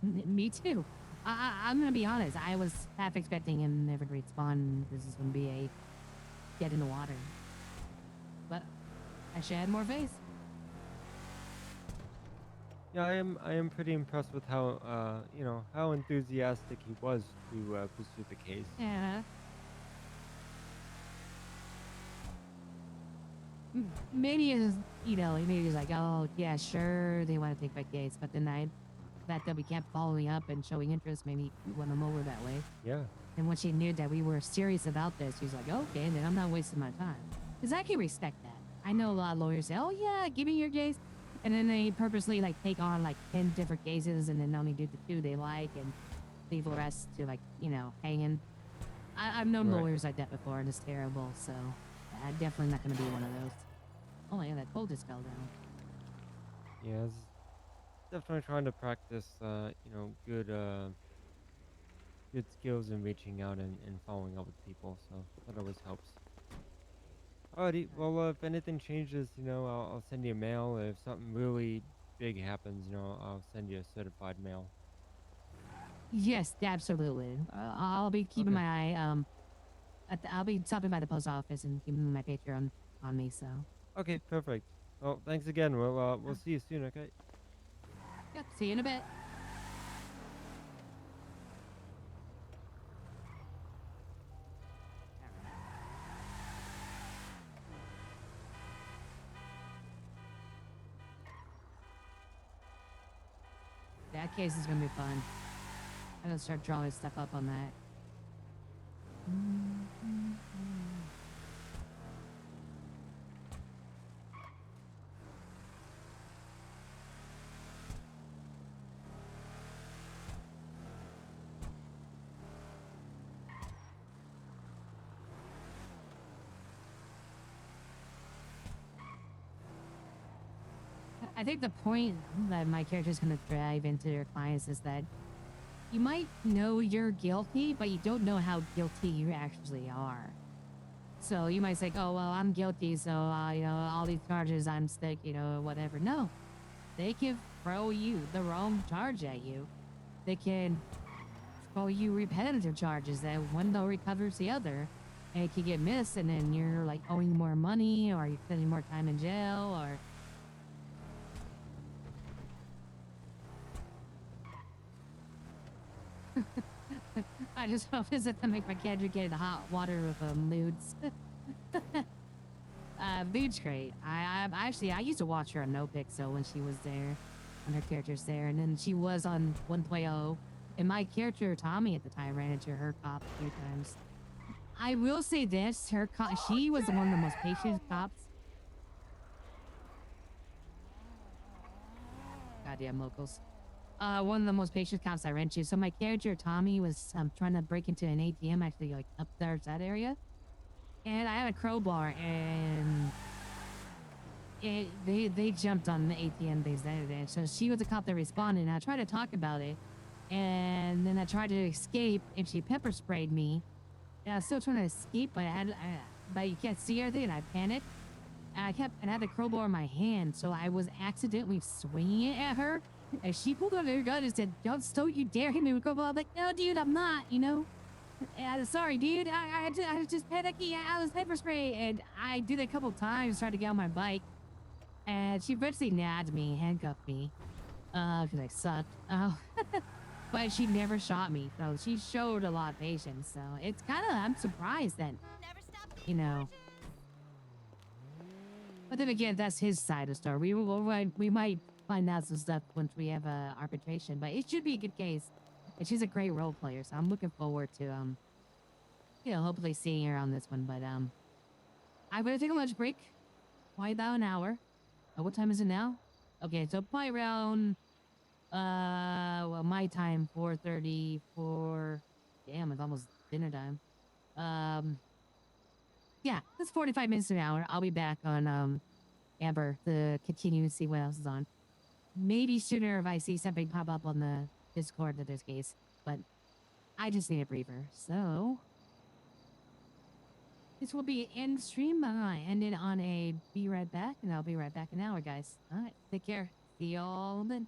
Me too. I'm gonna be honest. I was half expecting him never to respawn. This is gonna be a get in the water. But I should add more faith.
Yeah, I am pretty impressed with how how enthusiastic he was to pursue the case.
Yeah. Maybe it's, maybe he's like, oh, yeah, sure, they want to take my case. But then the fact that we kept following up and showing interest made me win them over that way.
Yeah.
And when she knew that we were serious about this, she's like, okay, then I'm not wasting my time. Because I can respect that. I know a lot of lawyers say, oh, yeah, give me your case. And then they purposely, take on, 10 different cases and then only do the 2 they like and leave the rest to, hanging. I've known lawyers like that before, and it's terrible. So I'm definitely not going to be one of those. Oh, yeah, that cold just fell down.
Yeah, I was definitely trying to practice, good skills in reaching out and following up with people. So that always helps. Alrighty, well, if anything changes, I'll send you a mail. If something really big happens, I'll send you a certified mail.
Yes, absolutely. I'll be keeping my eye. I'll be stopping by the post office and keeping my Patreon on me. So.
Okay, perfect. Well, thanks again. We'll see you soon. Okay.
Yep. See you in a bit. That case is gonna be fun. I'm gonna start drawing stuff up on that. think the point that my character's gonna drive into their clients is that you might know you're guilty, but you don't know how guilty you actually are. So you might say, "Oh well, I'm guilty, so you know all these charges, I'm stuck, you know, whatever." No, they can throw you the wrong charge at you. They can throw you repetitive charges that one though recovers the other, and it can get missed, and then you're like owing more money, or you're spending more time in jail, or I just hope is it to make my character get in the hot water with moods. Mood's great. I actually I used to watch her on No Pixel when she was there, when her character's there, and then she was on 1.0, and my character Tommy at the time ran into her cop a few times. I will say this: she was one of the most patient cops. Goddamn locals. One of the most patient cops I ran into. So my character Tommy was trying to break into an ATM, actually like upstairs that area, and I had a crowbar, and they jumped on the ATM base there. So she was the cop that responded, and I tried to talk about it, and then I tried to escape, and she pepper sprayed me. And I was still trying to escape, but but you can't see everything, and I panicked. And I had the crowbar in my hand, so I was accidentally swinging it at her, and she pulled out her gun and said, "Don't you dare hit me with a crowbar!" I'm like, "No, dude, I'm not," you know. Sorry, dude. I was just panicking. I was pepper spray, and I did it a couple times, tried to get on my bike, and she eventually nabbed me, handcuffed me, because I sucked. Oh, but she never shot me, so she showed a lot of patience. So it's kind of I'm surprised that, you know. But then again, that's his side of the story. We might find out some stuff once we have arbitration, but it should be a good case. And she's a great role player, so I'm looking forward to you know, hopefully seeing her on this one. But I'm gonna take a lunch break. Why about an hour? What time is it now? Okay, so probably around well my time 4:34. Damn, it's almost dinner time. Yeah, that's 45 minutes to an hour. I'll be back on Amber to continue and see what else is on. Maybe sooner if I see something pop up on the Discord in this case, but I just need a breather. So this will be end stream. I ended on a be right back, and I'll be right back in an hour, guys. All right, take care. See y'all then.